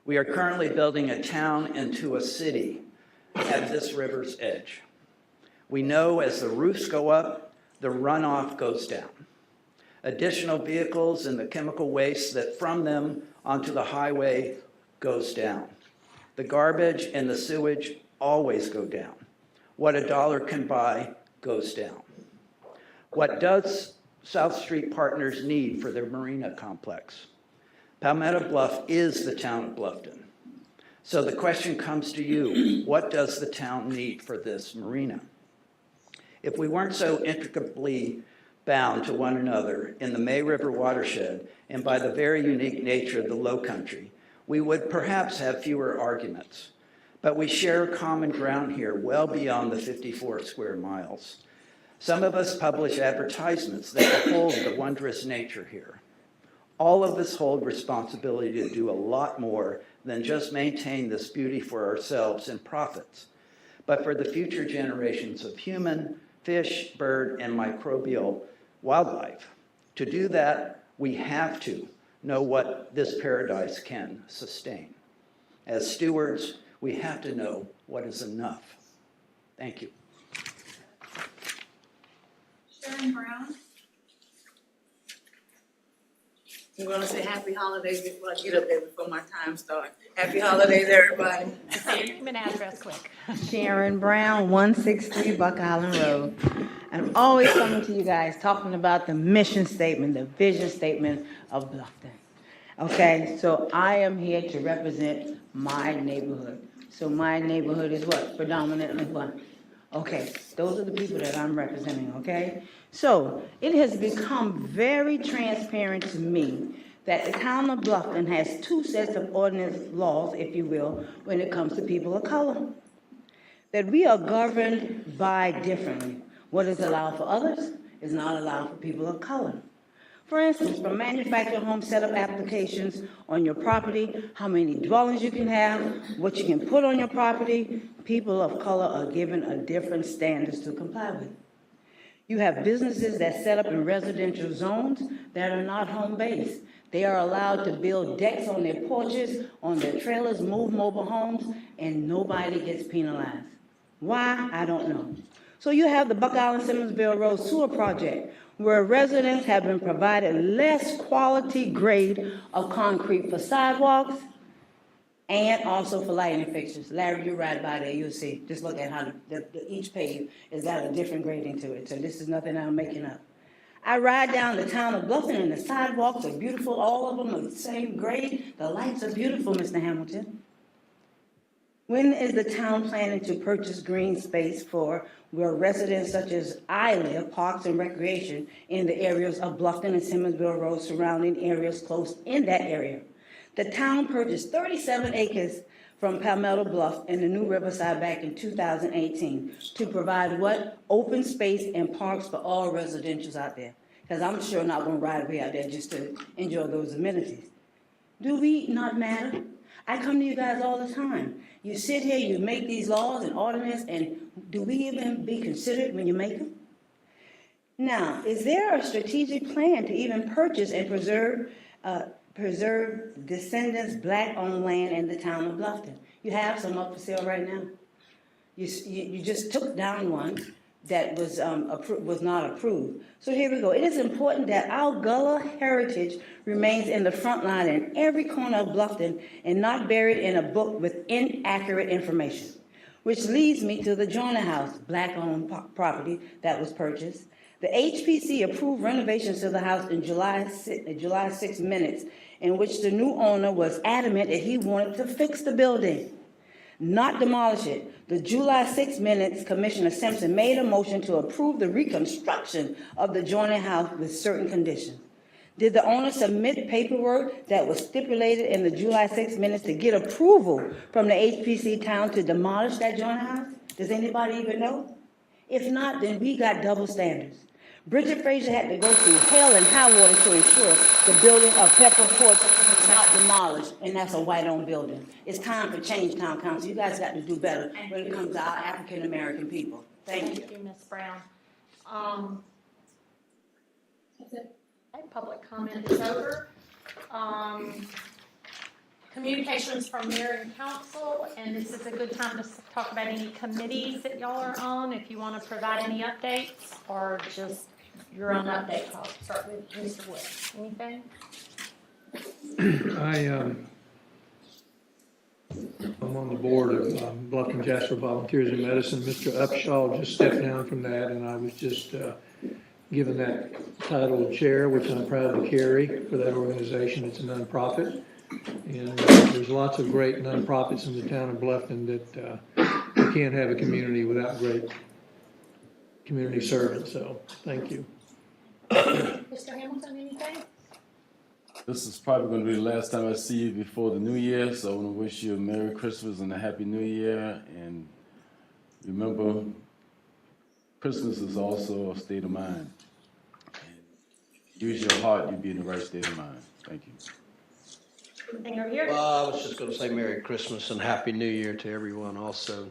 We are currently building a town into a city at this river's edge. We know as the roofs go up, the runoff goes down. Additional vehicles and the chemical waste that from them onto the highway goes down. The garbage and the sewage always go down. What a dollar can buy goes down. What does South Street Partners need for their marina complex? Palmetto Bluff is the town of Bluffton. So the question comes to you, what does the town need for this marina? If we weren't so intricately bound to one another in the May River watershed and by the very unique nature of the Low Country, we would perhaps have fewer arguments. But we share common ground here well beyond the 54 square miles. Some of us publish advertisements that behold the wondrous nature here. All of us hold responsibility to do a lot more than just maintain this beauty for ourselves and profits, but for the future generations of human, fish, bird, and microbial wildlife. To do that, we have to know what this paradise can sustain. As stewards, we have to know what is enough. Thank you. Sharon Brown. I'm going to say happy holidays before I get up there before my time starts. Happy holidays, everybody. Say your name and address quick. Sharon Brown, 163 Buck Island Road. I'm always coming to you guys talking about the mission statement, the vision statement of Bluffton. Okay, so I am here to represent my neighborhood. So my neighborhood is what? Predominantly what? Okay, those are the people that I'm representing, okay? So it has become very transparent to me that the town of Bluffton has two sets of ordinance laws, if you will, when it comes to people of color. That we are governed by differently. What is allowed for others is not allowed for people of color. For instance, for manufactured home setup applications on your property, how many dwellings you can have, what you can put on your property, people of color are given a different standards to comply with. You have businesses that set up in residential zones that are not home-based. They are allowed to build decks on their porches, on their trailers, move mobile homes, and nobody gets penalized. Why? I don't know. So you have the Buck Island Simmonsville Road Sewer Project, where residents have been provided less quality grade of concrete for sidewalks and also for lighting fixtures. Larry, you ride by there, you'll see. Just look at how each pave has got a different grading to it. So this is nothing I'm making up. I ride down the town of Bluffton and the sidewalks are beautiful. All of them are the same grade. The lights are beautiful, Mr. Hamilton. When is the town planning to purchase green space for where residents such as I live, parks and recreation in the areas of Bluffton and Simmonsville Road, surrounding areas close in that area? The town purchased 37 acres from Palmetto Bluff and the New Riverside back in 2018 to provide what? Open space and parks for all residentials out there. Because I'm sure not going to ride way out there just to enjoy those amenities. Do we not matter? I come to you guys all the time. You sit here, you make these laws and ordinances, and do we even be considered when you make them? Now, is there a strategic plan to even purchase and preserve descendants' black-owned land in the town of Bluffton? You have some up for sale right now. You just took down one that was not approved. So here we go. It is important that our Gullah heritage remains in the front line in every corner of Bluffton and not buried in a book with inaccurate information. Which leads me to the Joyner House, black-owned property that was purchased. The HPC approved renovations to the house in July 6 minutes, in which the new owner was adamant that he wanted to fix the building, not demolish it. The July 6 minutes, Commissioner Simpson made a motion to approve the reconstruction of the Joyner House with certain conditions. Did the owner submit paperwork that was stipulated in the July 6 minutes to get approval from the HPC town to demolish that Joyner House? Does anybody even know? If not, then we got double standards. Bridget Frazier had to go through hell and high water to ensure the building of Pepper Porch was not demolished, and that's a white-owned building. It's time for change, Town Council. You guys got to do better when it comes to our African-American people. Thank you. Thank you, Ms. Brown. Public comment is over. Communications from mayor and council, and this is a good time to talk about any committees that y'all are on, if you want to provide any updates, or just your own updates. I'll start with Mr. Wood. Anything? I'm on the board of Bluffton Jasper Volunteers in Medicine. Mr. Upshaw just stepped down from that, and I was just given that title of chair, which I'm proud to carry for that organization. It's a nonprofit. And there's lots of great nonprofits in the town of Bluffton that you can't have a community without great community servants, so thank you. Mr. Hamilton, anything? This is probably going to be the last time I see you before the new year, so I want to wish you a Merry Christmas and a Happy New Year. And remember, Christmas is also a state of mind. Use your heart, you'll be in the right state of mind. Thank you. Anything over here? Well, I was just going to say Merry Christmas and Happy New Year to everyone also.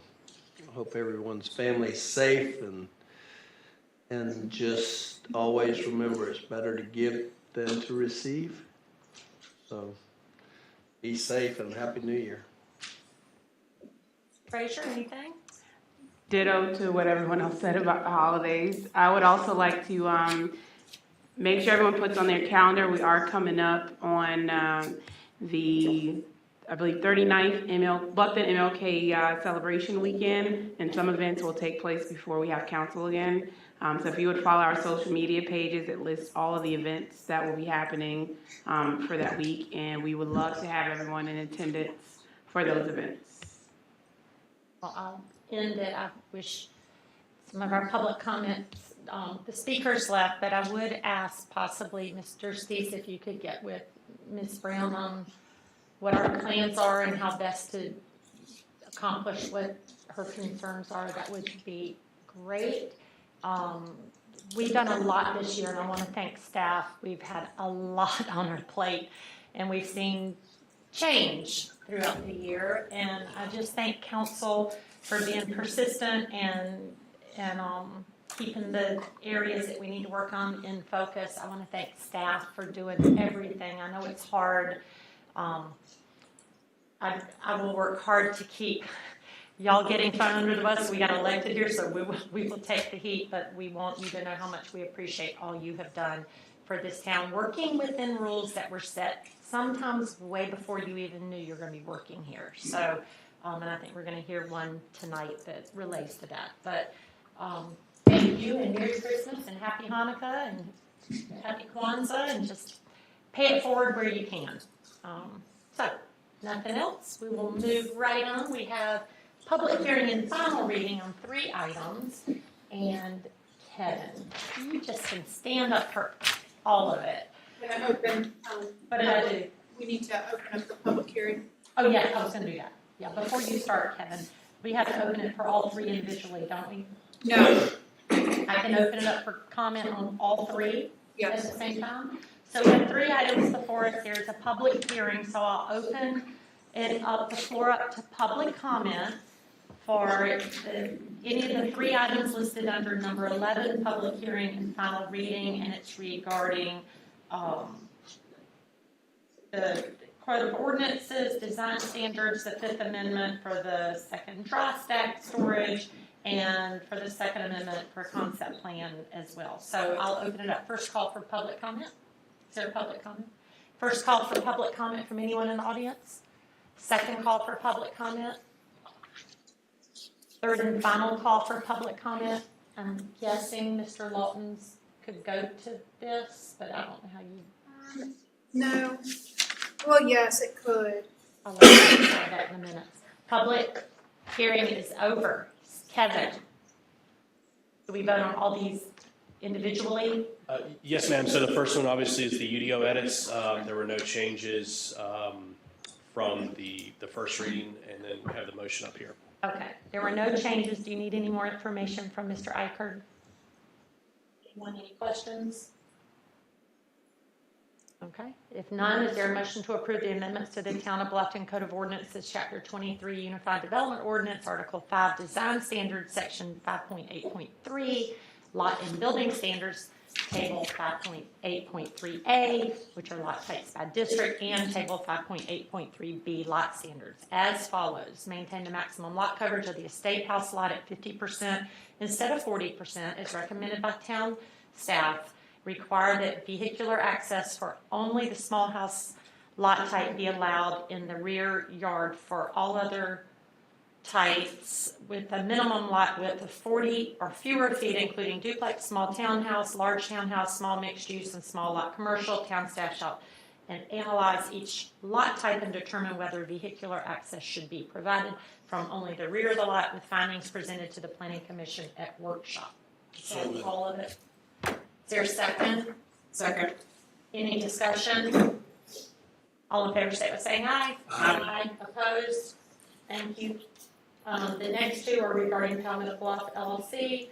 I hope everyone's family's safe and just always remember it's better to give than to receive. So be safe and Happy New Year. Frazier, anything? Ditto to what everyone else said about the holidays. I would also like to make sure everyone puts on their calendar. We are coming up on the, I believe, 39th Bluffton MLK celebration weekend, and some events will take place before we have council again. So if you would follow our social media pages, it lists all of the events that will be happening for that week, and we would love to have everyone in attendance for those events. Well, I'll end it. I wish some of our public comments, the speakers left, but I would ask possibly Mr. Stees if you could get with Ms. Brown on what our plans are and how best to accomplish what her concerns are. That would be great. We've done a lot this year, and I want to thank staff. We've had a lot on our plate, and we've seen change throughout the year. And I just thank council for being persistent and keeping the areas that we need to work on in focus. I want to thank staff for doing everything. I know it's hard. I will work hard to keep y'all getting thrown under the bus. We got elected here, so we will take the heat, but we want you to know how much we appreciate all you have done for this town, working within rules that were set sometimes way before you even knew you're going to be working here. So, and I think we're going to hear one tonight that relates to that. But thank you, and Merry Christmas, and Happy Hanukkah, and Happy Kwanzaa, and just pay it forward where you can. So, nothing else. We will move right on. We have public hearing and final reading on 3 items. And Kevin, you just can stand up for all of it. Can I open, What did I do? we need to open up the public hearing. Oh, yeah, I was going to do that. Yeah, before you start, Kevin, we have to open it for all 3 individually, don't we? No. I can open it up for comment on all 3 Yes. at the same time? So we have 3 items before us. There's a public hearing, so I'll open it up, the floor up to public comment for any of the 3 items listed under number 11, public hearing and final reading, and it's regarding the Code of Ordinances, design standards, the 5th Amendment for the second dry stack storage, and for the 2nd Amendment for concept plan as well. So I'll open it up. First call for public comment. Is there a public comment? First call for public comment from anyone in the audience. Second call for public comment. Third and final call for public comment. I'm guessing Mr. Lawton's could go to this, but I don't know how you. No. Well, yes, it could. I'll let you say that in a minute. Public hearing is over. Kevin, do we vote on all these individually? Yes, ma'am. So the first one obviously is the UDO edits. There were no changes from the first reading, and then we have the motion up here. Okay, there were no changes. Do you need any more information from Mr. Eichard? Anyone, any questions? Okay, if none, is there a motion to approve the amendments to the Town of Bluffton Code of Ordinances, Chapter 23, Unified Development Ordinance, Article 5, Design Standards, Section 5.8.3, Lot and Building Standards, Table 5.8.3A, which are lot types by district, and Table 5.8.3B, lot standards, as follows. Maintain the maximum lot coverage of the estate house lot at 50% instead of 40%, as recommended by town staff. Require that vehicular access for only the small house lot type be allowed in the rear yard for all other types with a minimum lot width of 40 or fewer feet, including duplex, small townhouse, large townhouse, small mixed use, and small lot commercial. Town staff shall and analyze each lot type and determine whether vehicular access should be provided from only the rear of the lot, with findings presented to the planning commission at workshop. So all of it. Is there a second? Second. Any discussion? All in favor, say by saying aye. Aye. Opposed? Thank you. The next two are regarding Palmetto Bluff LLC.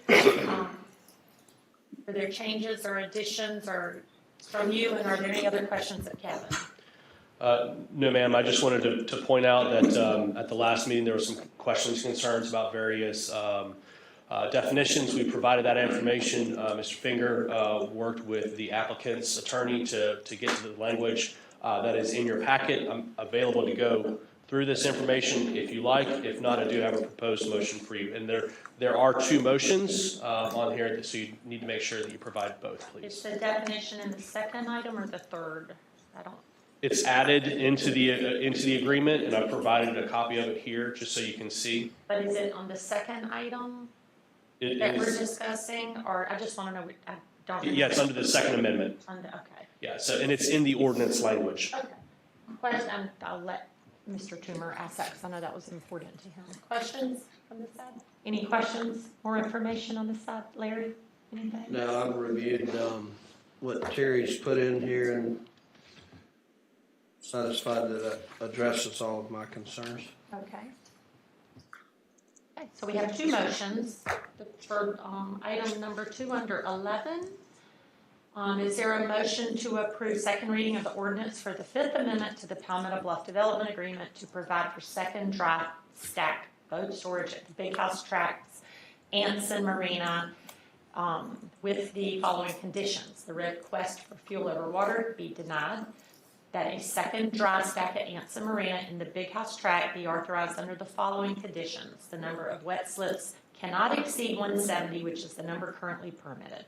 Are there changes or additions or from you, and are there any other questions of Kevin? No, ma'am. I just wanted to point out that at the last meeting, there were some questions, concerns about various definitions. We provided that information. Mr. Finger worked with the applicant's attorney to get to the language that is in your packet. I'm available to go through this information if you like. If not, I do have a proposed motion for you. And there are two motions on here, so you need to make sure that you provide both, please. Is the definition in the second item or the third? It's added into the agreement, and I've provided a copy of it here just so you can see. But is it on the second item that we're discussing, or I just want to know? I don't remember. Yeah, it's under the Second Amendment. Okay. Yeah, so and it's in the ordinance language. Okay. Question. I'll let Mr. Toomer ask that because I know that was important to him. Questions from this side? Any questions? More information on this side, Larry? Anything? No, I've reviewed what Terry's put in here and satisfied that it addresses all of my concerns. Okay. Okay, so we have two motions for item number 2 under 11. Is there a motion to approve second reading of the ordinance for the Fifth Amendment to the Palmetto Bluff Development Agreement to provide for second dry stack boat storage at the Big House Tracks, Anson Marina, with the following conditions? The request for fuel over water be denied. That a second dry stack at Anson Marina in the Big House Track be authorized under the following conditions. The number of wet slips cannot exceed 170, which is the number currently permitted.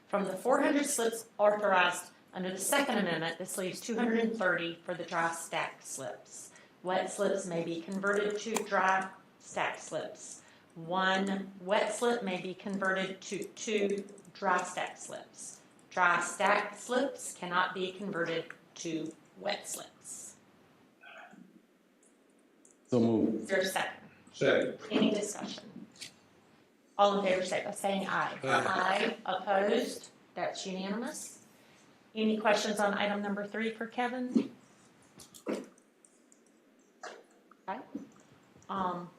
From the 400 slips authorized under the Second Amendment, this leaves 230 for the dry stack slips. Wet slips may be converted to dry stack slips. 1 wet slip may be converted to 2 dry stack slips. Dry stack slips cannot be converted to wet slips. So moved. Is there a second? Second. Any discussion? All in favor, say by saying aye. Aye. Opposed? That's unanimous. Any questions on item number 3 for Kevin? Okay.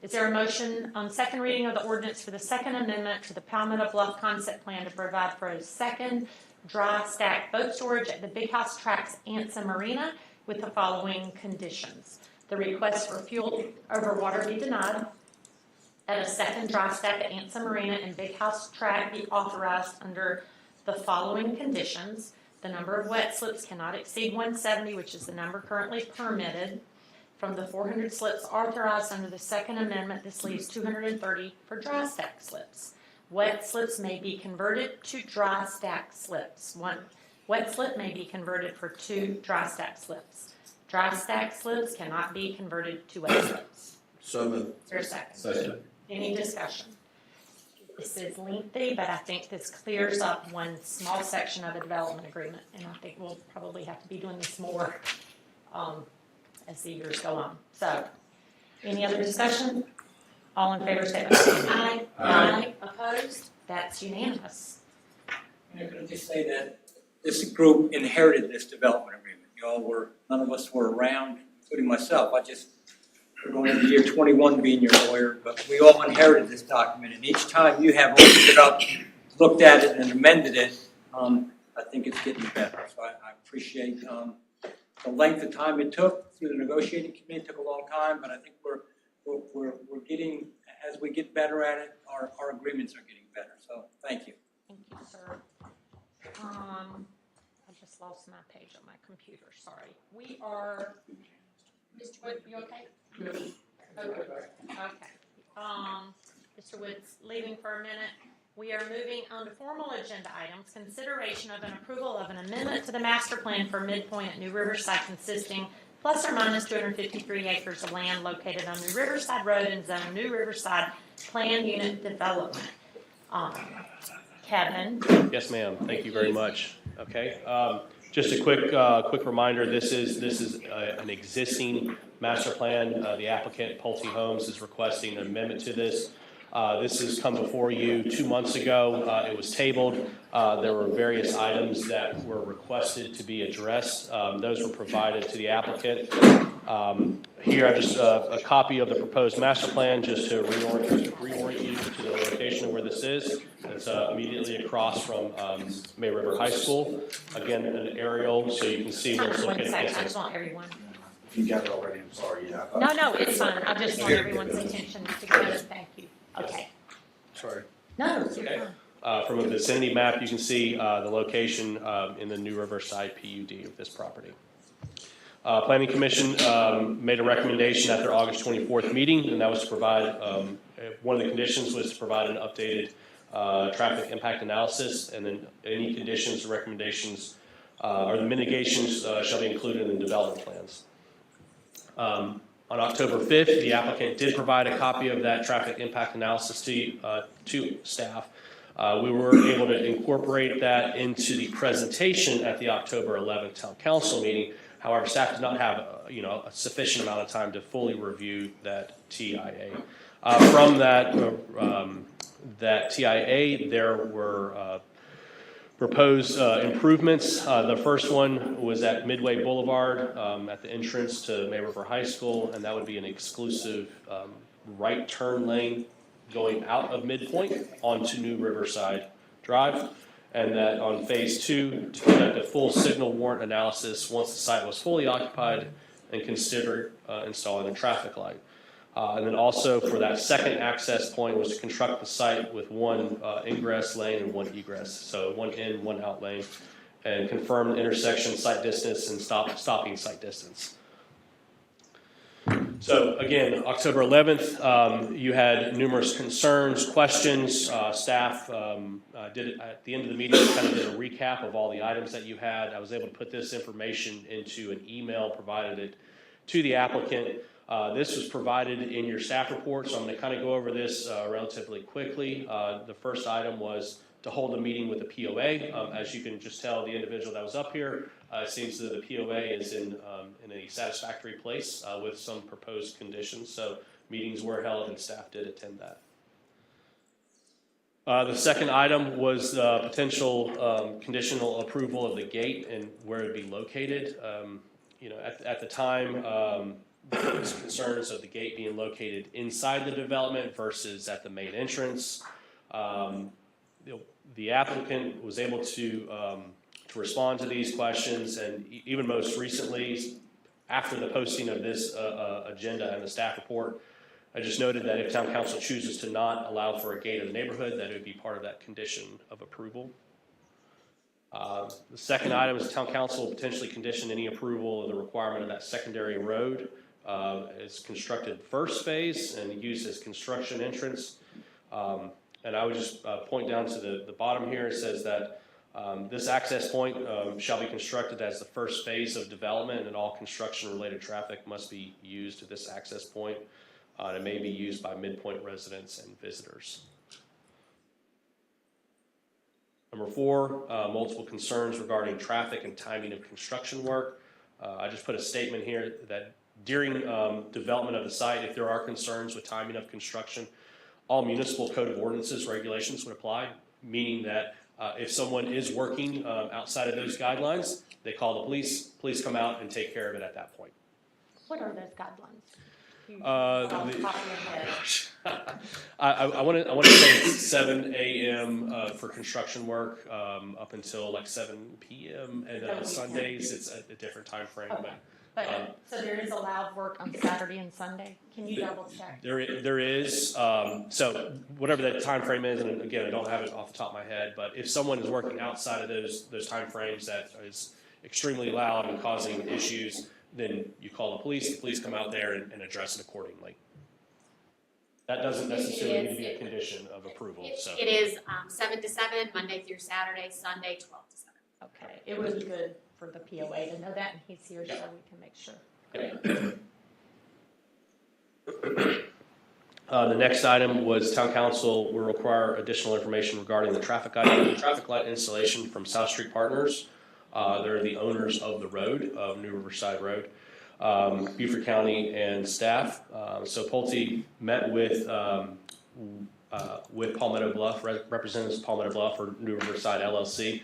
Is there a motion on second reading of the ordinance for the Second Amendment to the Palmetto Bluff Concept Plan to provide for a second dry stack boat storage at the Big House Tracks Anson Marina with the following conditions? The request for fuel over water be denied. That a second dry stack at Anson Marina and Big House Track be authorized under the following conditions. The number of wet slips cannot exceed 170, which is the number currently permitted. From the 400 slips authorized under the Second Amendment, this leaves 230 for dry stack slips. Wet slips may be converted to dry stack slips. 1 wet slip may be converted for 2 dry stack slips. Dry stack slips cannot be converted to wet slips. So moved. Is there a second? Second. Any discussion? This is lengthy, but I think this clears up one small section of the development agreement, and I think we'll probably have to be doing this more as the years go on. So, any other discussion? All in favor, say aye. Aye. Opposed? That's unanimous. I'm going to just say that this group inherited this development agreement. None of us were around, including myself. We're going into year 21 being your lawyer, but we all inherited this document, and each time you have opened it up, looked at it, and amended it, I think it's getting better. So I appreciate the length of time it took through the negotiating committee. It took a long time, but I think we're getting, as we get better at it, our agreements are getting better. So thank you. Thank you, sir. I just lost my page on my computer. Sorry. We are. Mr. Wood, you okay? Okay. Mr. Wood's leaving for a minute. We are moving on to formal agenda items. Consideration of an approval of an amendment to the master plan for Midpoint at New Riverside consisting plus or minus 253 acres of land located on New Riverside Road and zone New Riverside Plan Unit Development. Kevin? Yes, ma'am. Thank you very much. Okay. Just a quick reminder, this is an existing master plan. The applicant, Pulte Homes, is requesting an amendment to this. This has come before you 2 months ago. It was tabled. There were various items that were requested to be addressed. Those were provided to the applicant. Here, I just a copy of the proposed master plan, just to reorient you to the location of where this is. It's immediately across from May River High School. Again, an aerial, so you can see where it's One located. second, I just want everyone. If you got it already, I'm sorry, yeah. No, it's fine. I just want everyone's attention to get it. Thank you. Okay. Sorry. No, it's fine. From a vicinity map, you can see the location in the New Riverside PUD of this property. Planning Commission made a recommendation at their August 24th meeting, and that was to provide, one of the conditions was to provide an updated traffic impact analysis, and then any conditions or recommendations or the mitigations shall be included in the development plans. On October 5th, the applicant did provide a copy of that traffic impact analysis to staff. We were able to incorporate that into the presentation at the October 11th Town Council meeting. However, staff did not have a sufficient amount of time to fully review that TIA. From that TIA, there were proposed improvements. The first one was at Midway Boulevard at the entrance to May River High School, and that would be an exclusive right turn lane going out of Midpoint onto New Riverside Drive. And that on phase 2, to conduct a full signal warrant analysis once the site was fully occupied and consider installing a traffic light. And then also for that second access point was to construct the site with one ingress lane and one egress. So one in, one out lane, and confirm the intersection site distance and stopping site distance. So again, October 11th, you had numerous concerns, questions. Staff did at the end of the meeting, kind of did a recap of all the items that you had. I was able to put this information into an email, provided it to the applicant. This was provided in your staff report, so I'm going to kind of go over this relatively quickly. The first item was to hold a meeting with the POA. As you can just tell, the individual that was up here, it seems that the POA is in a satisfactory place with some proposed conditions. So meetings were held and staff did attend that. The second item was potential conditional approval of the gate and where it would be located. At the time, there was concerns of the gate being located inside the development versus at the main entrance. The applicant was able to respond to these questions, and even most recently, after the posting of this agenda and the staff report, I just noted that if Town Council chooses to not allow for a gate in the neighborhood, that it would be part of that condition of approval. The second item is Town Council potentially condition any approval of the requirement of that secondary road. It's constructed first phase and used as construction entrance. And I would just point down to the bottom here. It says that this access point shall be constructed as the first phase of development, and all construction-related traffic must be used at this access point. It may be used by Midpoint residents and visitors. Number 4, multiple concerns regarding traffic and timing of construction work. I just put a statement here that during development of the site, if there are concerns with timing of construction, all municipal code of ordinances regulations would apply, meaning that if someone is working outside of those guidelines, they call the police. Police come out and take care of it at that point. What are those guidelines? I want to say it's 7 a.m. For construction work up until like 7 p.m. and then on Sundays it's a different time frame. Okay. But so there is allowed work on Saturday and Sunday. Can you double check? There is. So whatever that time frame is, and again I don't have it off the top of my head, but if someone is working outside of those time frames that is extremely loud and causing issues, then you call the police come out there and address it accordingly. That doesn't necessarily need to be a condition of approval. So it is 7 to 7, Monday through Saturday, Sunday 12 to 7. Okay, it would be good for the POA to know that, and he's here so we can make sure. The next item was Town Council will require additional information regarding the traffic light installation from South Street Partners. They're the owners of the road, of New Riverside Road, Beaufort County and staff. So Pulte met with Palmetto Bluff, representatives of Palmetto Bluff or New Riverside LLC.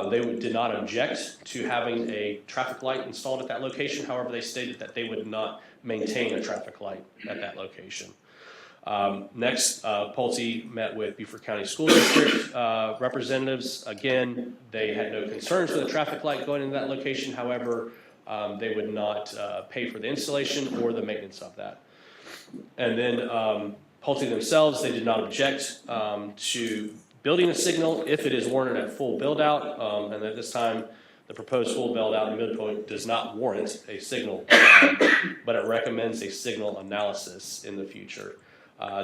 They did not object to having a traffic light installed at that location. However, they stated that they would not maintain a traffic light at that location. Next, Pulte met with Beaufort County School District representatives. Again, they had no concerns with the traffic light going into that location. However, they would not pay for the installation or the maintenance of that. And then Pulte themselves, they did not object to building a signal if it is warranted at full build out. And at this time, the proposed full build out in midpoint does not warrant a signal, but it recommends a signal analysis in the future.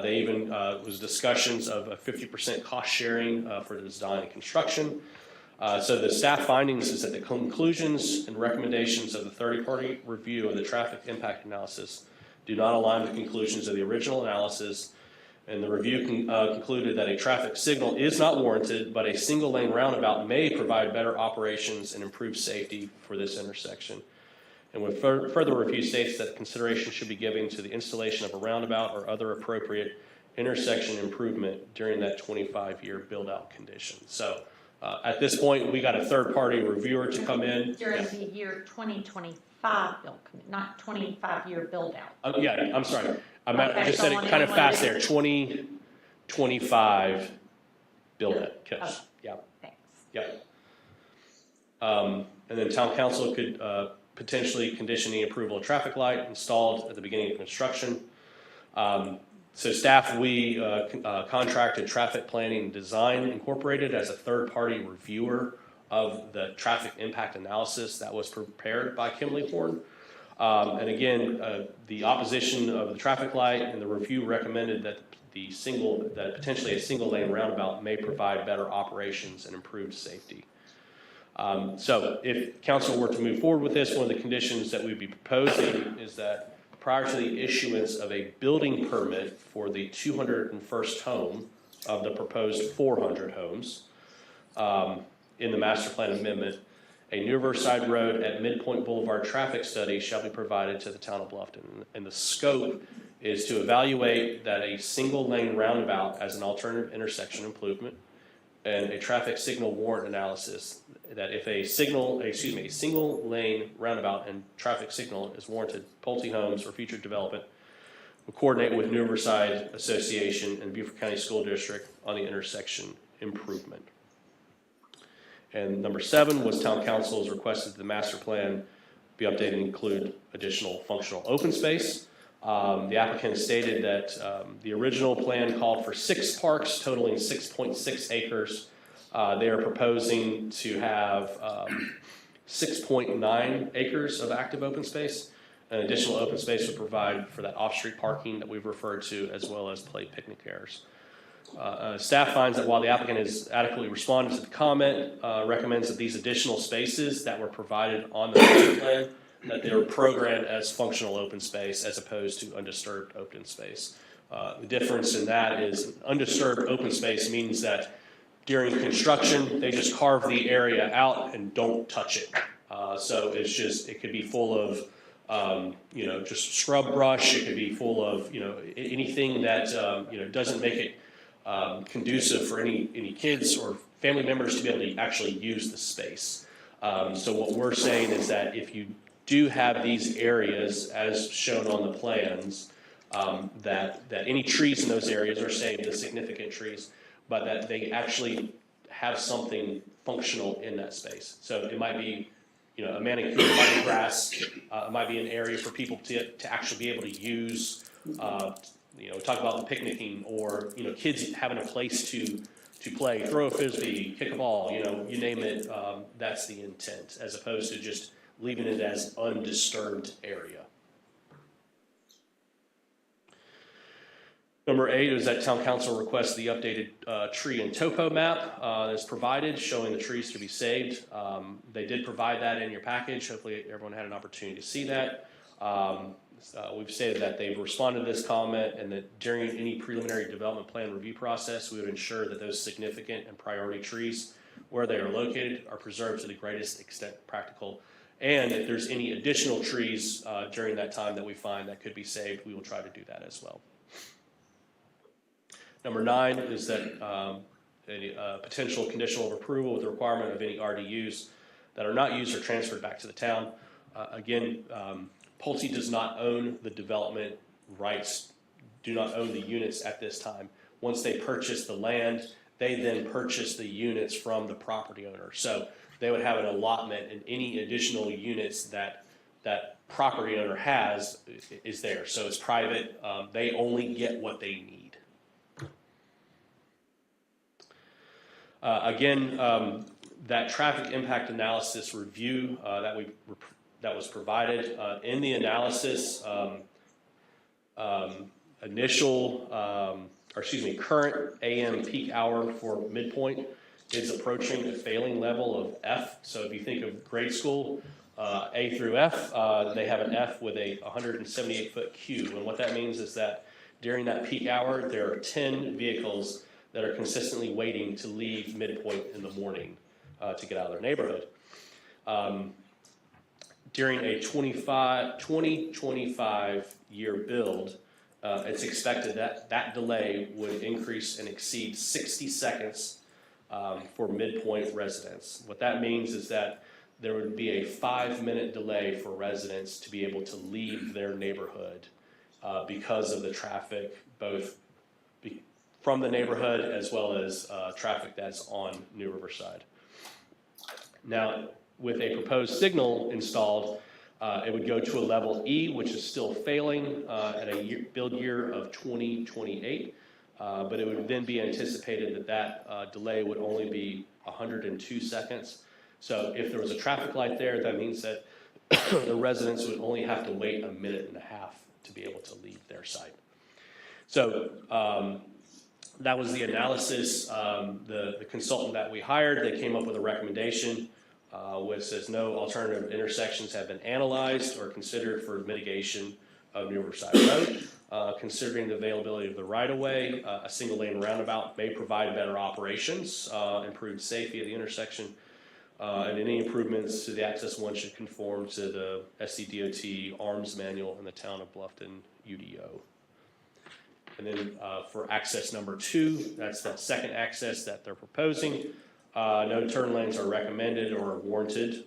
They even was discussions of a 50% cost sharing for the design and construction. So the staff findings is that the conclusions and recommendations of the third-party review of the traffic impact analysis do not align with conclusions of the original analysis, and the review concluded that a traffic signal is not warranted, but a single lane roundabout may provide better operations and improve safety for this intersection. And with further review states that consideration should be given to the installation of a roundabout or other appropriate intersection improvement during that 25-year build-out condition. So at this point, we got a third-party reviewer to come in. During the year 2025 build, not 25-year build-out. Yeah, I'm sorry. I just so said it kind of fast there. 2025 build-out. Oh, Yeah. thanks. Yep. And then town council could potentially condition the approval of traffic light installed at the beginning of construction. So staff, we contracted Traffic Planning and Design Incorporated as a third-party reviewer of the traffic impact analysis that was prepared by Kimley Horn. And again, the opposition of the traffic light and the review recommended that potentially a single lane roundabout may provide better operations and improved safety. So if council were to move forward with this, one of the conditions that we'd be proposing is that prior to the issuance of a building permit for the 201st home of the proposed 400 homes in the master plan amendment, a New Riverside Road at Midpoint Boulevard traffic study shall be provided to the town of Bluffton. And the scope is to evaluate that a single lane roundabout as an alternative intersection improvement and a traffic signal warrant analysis that if a single lane roundabout and traffic signal is warranted, Pulte Homes or future development will coordinate with New Riverside Association and Beaufort County School District on the intersection improvement. And number 7 was town council's requested the master plan be updated and include additional functional open space. The applicant stated that the original plan called for 6 parks totaling 6.6 acres. They are proposing to have 6.9 acres of active open space. An additional open space would provide for that off-street parking that we've referred to, as well as play picnic areas. Staff finds that while the applicant has adequately responded to the comment, recommends that these additional spaces that were provided on the master plan, that they were programmed as functional open space as opposed to undisturbed open space. The difference in that is undisturbed open space means that during construction, they just carve the area out and don't touch it. So it could be full of, just scrub brush. It could be full of, anything that, doesn't make it conducive for any kids or family members to be able to actually use the space. So what we're saying is that if you do have these areas as shown on the plans, that any trees in those areas are saved, the significant trees, but that they actually have something functional in that space. So it might be, a manicure, it might be grass, it might be an area for people to actually be able to use, talk about the picnicking or, kids having a place to play, throw a frisbee, kick a ball, you name it, that's the intent, as opposed to just leaving it as undisturbed area. Number 8 is that town council requests the updated tree and topo map that's provided, showing the trees to be saved. They did provide that in your package. Hopefully everyone had an opportunity to see that. We've stated that they've responded to this comment and that during any preliminary development plan review process, we would ensure that those significant and priority trees where they are located are preserved to the greatest extent practical. And if there's any additional trees during that time that we find that could be saved, we will try to do that as well. Number 9 is that a potential conditional of approval with the requirement of any RDUs that are not used or transferred back to the town. Again, Pulte does not own the development rights, do not own the units at this time. Once they purchase the land, they then purchase the units from the property owner. So they would have an allotment, and any additional units that that property owner has is there. So it's private. They only get what they need. Again, that traffic impact analysis review that was provided in the analysis, current AM peak hour for midpoint is approaching a failing level of F. So if you think of grade school, A through F, they have an F with a 178-foot queue. And what that means is that during that peak hour, there are 10 vehicles that are consistently waiting to leave midpoint in the morning to get out of their neighborhood. During a 2025 year build, it's expected that that delay would increase and exceed 60 seconds for midpoint residents. What that means is that there would be a 5-minute delay for residents to be able to leave their neighborhood because of the traffic, both from the neighborhood as well as traffic that's on New Riverside. Now, with a proposed signal installed, it would go to a level E, which is still failing at a build year of 2028, but it would then be anticipated that that delay would only be 102 seconds. So if there was a traffic light there, that means that the residents would only have to wait a minute and a half to be able to leave their site. So that was the analysis. The consultant that we hired, they came up with a recommendation which says no alternative intersections have been analyzed or considered for mitigation of New Riverside Road. Considering the availability of the right-of-way, a single-lane roundabout may provide better operations, improved safety at the intersection, and any improvements to the access one should conform to the SCDOT ARMS manual in the town of Bluffton UDO. And then for access number 2, that's that second access that they're proposing. No turn lanes are recommended or warranted.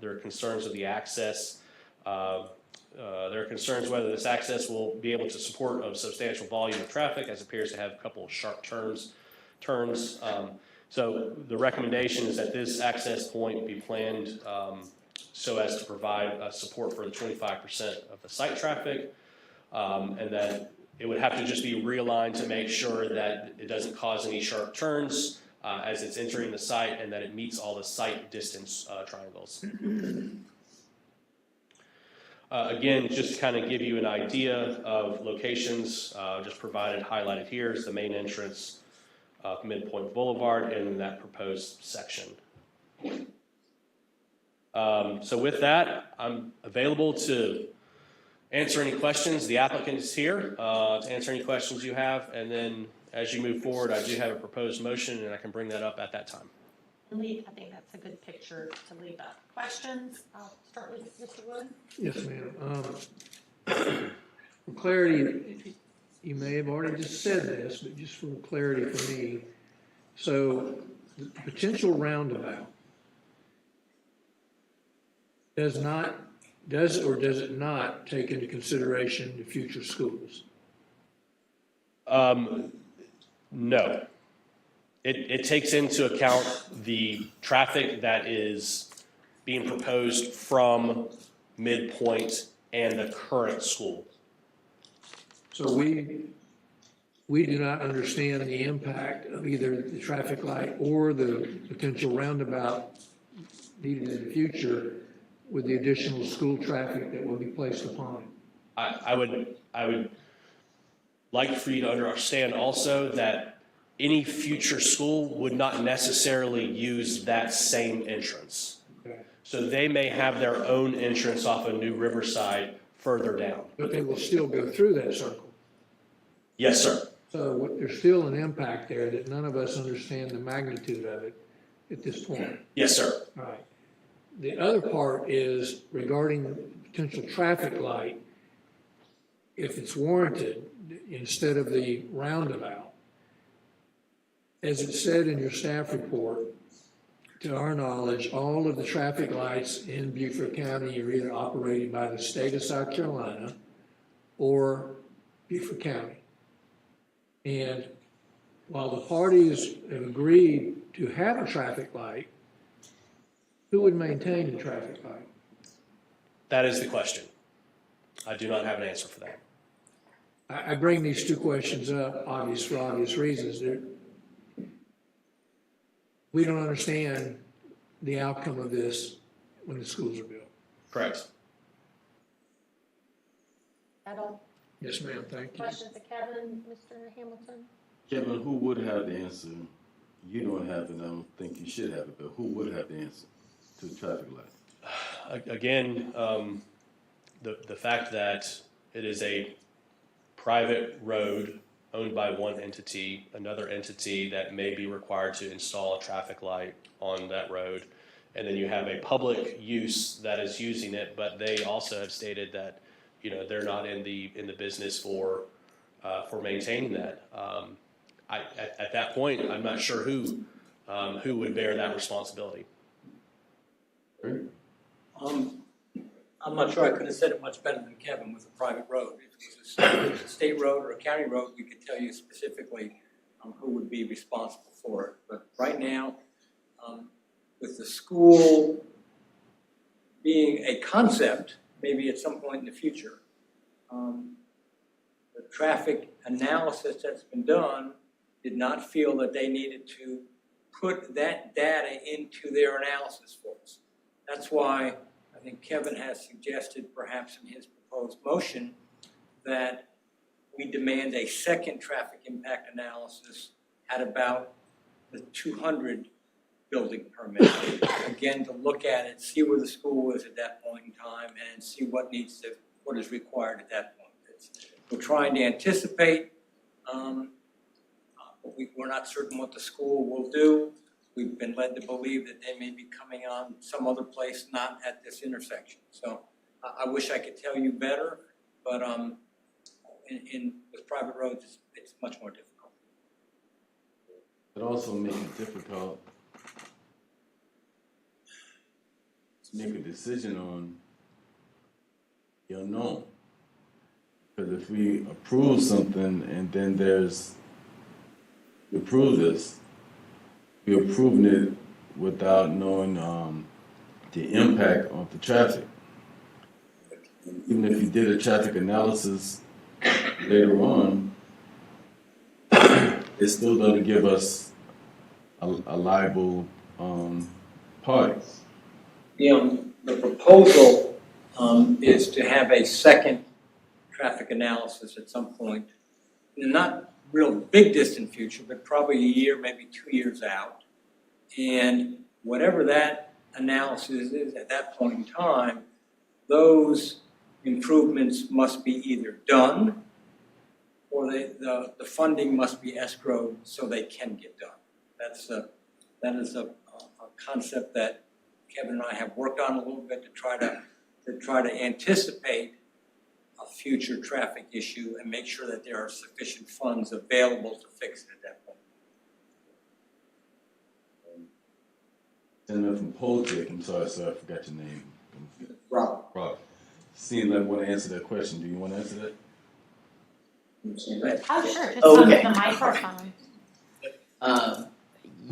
There are concerns with the access. There are concerns whether this access will be able to support a substantial volume of traffic, as it appears to have a couple of sharp turns. So the recommendation is that this access point be planned so as to provide support for the 25% of the site traffic, and that it would have to just be realigned to make sure that it doesn't cause any sharp turns as it's entering the site, and that it meets all the site distance triangles. Again, just to kind of give you an idea of locations, just provided, highlighted here is the main entrance of Midpoint Boulevard and that proposed section. So with that, I'm available to answer any questions. The applicant is here to answer any questions you have, and then as you move forward, I do have a proposed motion, and I can bring that up at that time. I think that's a good picture to leave up. Questions? I'll start with Mr. Wood. Yes, ma'am. For clarity, you may have already just said this, but just for clarity for me. So the potential roundabout does it not take into consideration the future schools? No. It takes into account the traffic that is being proposed from Midpoint and the current school. So we do not understand the impact of either the traffic light or the potential roundabout needed in the future with the additional school traffic that will be placed upon it. I would like for you to understand also that any future school would not necessarily use that same entrance. Okay. So they may have their own entrance off of New Riverside further down. But they will still go through that circle. Yes, sir. So there's still an impact there that none of us understand the magnitude of it. at this point? Yes, sir. All right. The other part is regarding the potential traffic light, if it's warranted, instead of the roundabout. As it said in your staff report, to our knowledge, all of the traffic lights in Beaufort County are either operated by the state of South Carolina or Beaufort County. And while the parties have agreed to have a traffic light, who would maintain the traffic light? That is the question. I do not have an answer for that. I bring these two questions up, for obvious reasons. We don't understand the outcome of this when the schools are built. Correct. At all? Yes, ma'am, thank you. Questions to Kevin, Mr. Hamilton? Kevin, who would have the answer? You don't have it, I don't think you should have it, but who would have the answer to the traffic light? Again, the fact that it is a private road owned by one entity, another entity that may be required to install a traffic light on that road, and then you have a public use that is using it, but they also have stated that, you know, they're not in the business for maintaining that. At that point, I'm not sure who would bear that responsibility. I'm not sure I could have said it much better than Kevin with a private road. If it was a state road or a county road, we could tell you specifically who would be responsible for it. But right now, with the school being a concept, maybe at some point in the future, the traffic analysis that's been done did not feel that they needed to put that data into their analysis for us. That's why I think Kevin has suggested, perhaps in his proposed motion, that we demand a second traffic impact analysis at about the 200 building permit. Again, to look at it, see where the school is at that point in time, and see what is required at that point. We're trying to anticipate, but we're not certain what the school will do. We've been led to believe that they may be coming on some other place, not at this intersection. So I wish I could tell you better, but with private roads, it's much more difficult. It also makes it difficult to make a decision on the unknown. Because if we approve something and then we approve this, we're approving it without knowing the impact on the traffic. Even if you did a traffic analysis later on, it's still going to give us a liable party. The proposal is to have a second traffic analysis at some point, not real big distant future, but probably a year, maybe 2 years out. And whatever that analysis is at that point in time, those improvements must be either done or the funding must be escrowed so they can get done. That is a concept that Kevin and I have worked on a little bit to try to anticipate a future traffic issue and make sure that there are sufficient funds available to fix it at that point. Gentleman from Poltech, I'm sorry, sir, I forgot your name. Rob. Seeing that want to answer that question, do you want to answer that? Oh, sure, just Okay. on the microphone.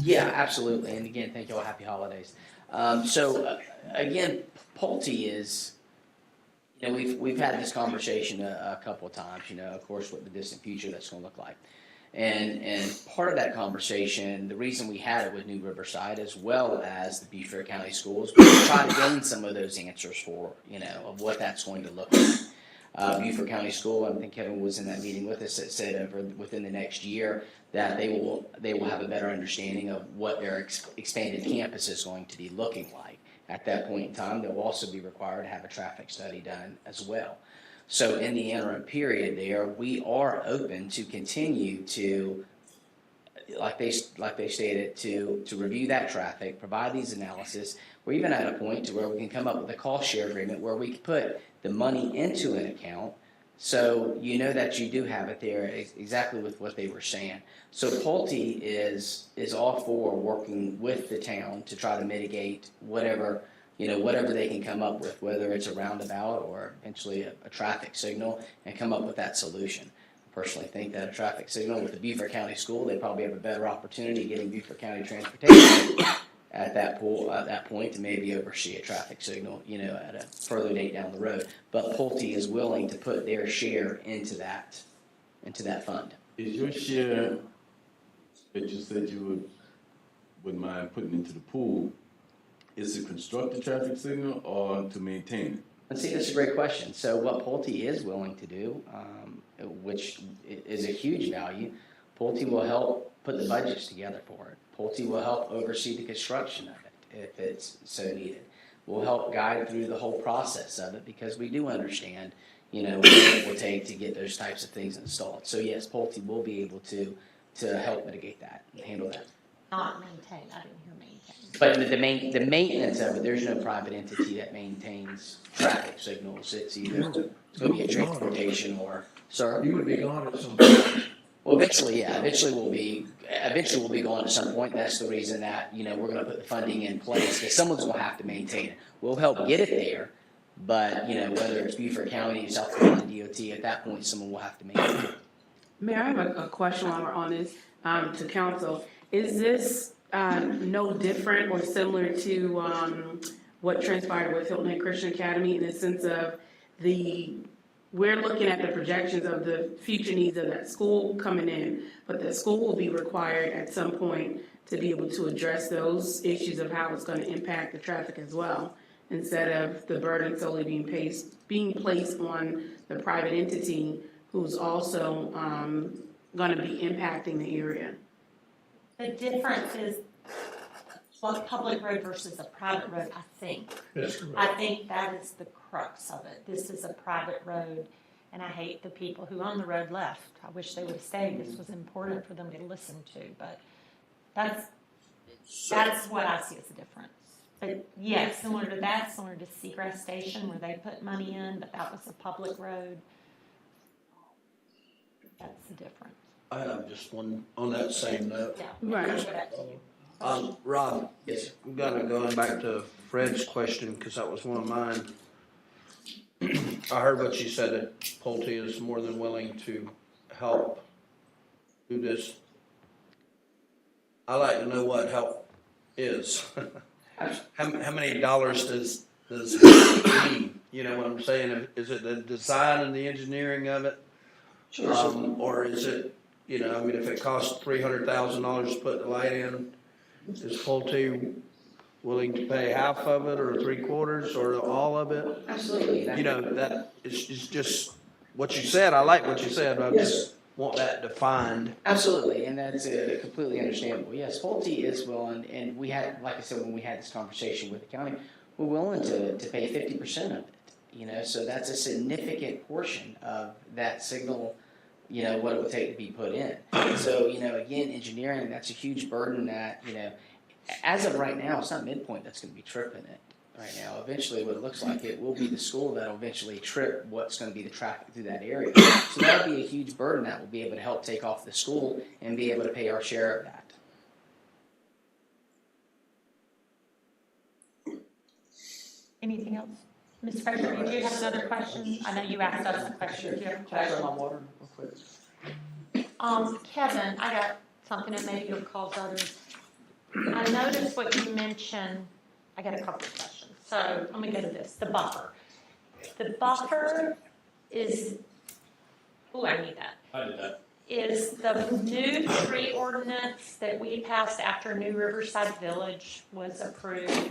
Yeah, absolutely. And again, thank you all. Happy holidays. Again, Pulte is, you know, we've had this conversation a couple of times, you know, of course, what the distant future that's going to look like. And part of that conversation, the reason we had it with New Riverside as well as the Beaufort County Schools, was to try to gain some of those answers for, you know, of what that's going to look like. Beaufort County School, I think Kevin was in that meeting with us, that said within the next year that they will have a better understanding of what their expanded campus is going to be looking like. At that point in time, they'll also be required to have a traffic study done as well. So in the interim period there, we are open to continue to like they stated, to review that traffic, provide these analysis. We're even at a point to where we can come up with a cost share agreement where we can put the money into an account, so you know that you do have it there, exactly with what they were saying. So Pulte is all for working with the town to try to mitigate whatever they can come up with, whether it's a roundabout or eventually a traffic signal, and come up with that solution. I personally think that a traffic signal with the Beaufort County School, they probably have a better opportunity getting Beaufort County transportation at that point to maybe oversee a traffic signal, at a further date down the road. But Pulte is willing to put their share into that fund. Is your share that you said you wouldn't mind putting into the pool, is to construct the traffic signal or to maintain it? Let's see, that's a great question. So what Pulte is willing to do, which is a huge value, Pulte will help put the budgets together for it. Pulte will help oversee the construction of it if it's so needed. We'll help guide through the whole process of it, because we do understand, what it will take to get those types of things installed. So yes, Pulte will be able to help mitigate that and handle that. Not maintain, I didn't hear maintain. But the maintenance of it, there's no private entity that maintains traffic signals. It's either going to be a transportation or, sir? You would be gone at some point. Well, eventually, yeah. Eventually we'll be going to some point. That's the reason that, we're going to put the funding in place, because someone's going to have to maintain it. We'll help get it there, but, whether it's Beaufort County, South Carolina DOT, at that point, someone will have to maintain it. Mayor, I have a question while we're on this, to council. Is this no different or similar to what transpired with Hilton Head Christian Academy, in the sense of we're looking at the projections of the future needs of that school coming in, but the school will be required at some point to be able to address those issues of how it's going to impact the traffic as well, instead of the burden solely being placed on the private entity who's also going to be impacting the area. The difference is public road versus a private road, I think. That's correct. I think that is the crux of it. This is a private road, and I hate the people who own the road left. I wish they would have stayed. This was important for them to listen to, but that's what I see as the difference. But yes, similar to Seagrass Station, where they put money in, but that was a public road. That's the difference. I have just one on that same note. Yeah. Right. I'll go back to you. Rob, Yes, I'm going back to Fred's question, because that was one of mine. I heard what you said, that Pulte is more than willing to help do this. I like to know what help is. How many dollars does it mean? You know what I'm saying? Is it the design and the engineering of it? sure. Or is it, if it costs $300,000 to put the light in, is Pulte willing to pay half of it, or 3/4, or all of it? Absolutely. That is just what you said. I like what you said, but I just want that defined. Absolutely, and that's completely understandable. Yes, Pulte is willing, and we had, like I said, when we had this conversation with the county, we're willing to pay 50% of it. So that's a significant portion of that signal, what it would take to be put in. So, again, engineering, that's a huge burden that, as of right now, it's not Midpoint that's going to be tripping it right now. Eventually, what it looks like, it will be the school that will eventually trip what's going to be the traffic through that area. So that'll be a huge burden that will be able to help take off the school and be able to pay our share of that. Anything else? Ms. Fraser, did you have another question? I know you asked us a question. Do you have a question? my water real quick. Kevin, I got something that maybe you'll call others. I noticed what you mentioned. I got a couple of questions. So let me go to this, the buffer. The buffer is, I need that. I did that. Is the new tree ordinance that we passed after New Riverside Village was approved,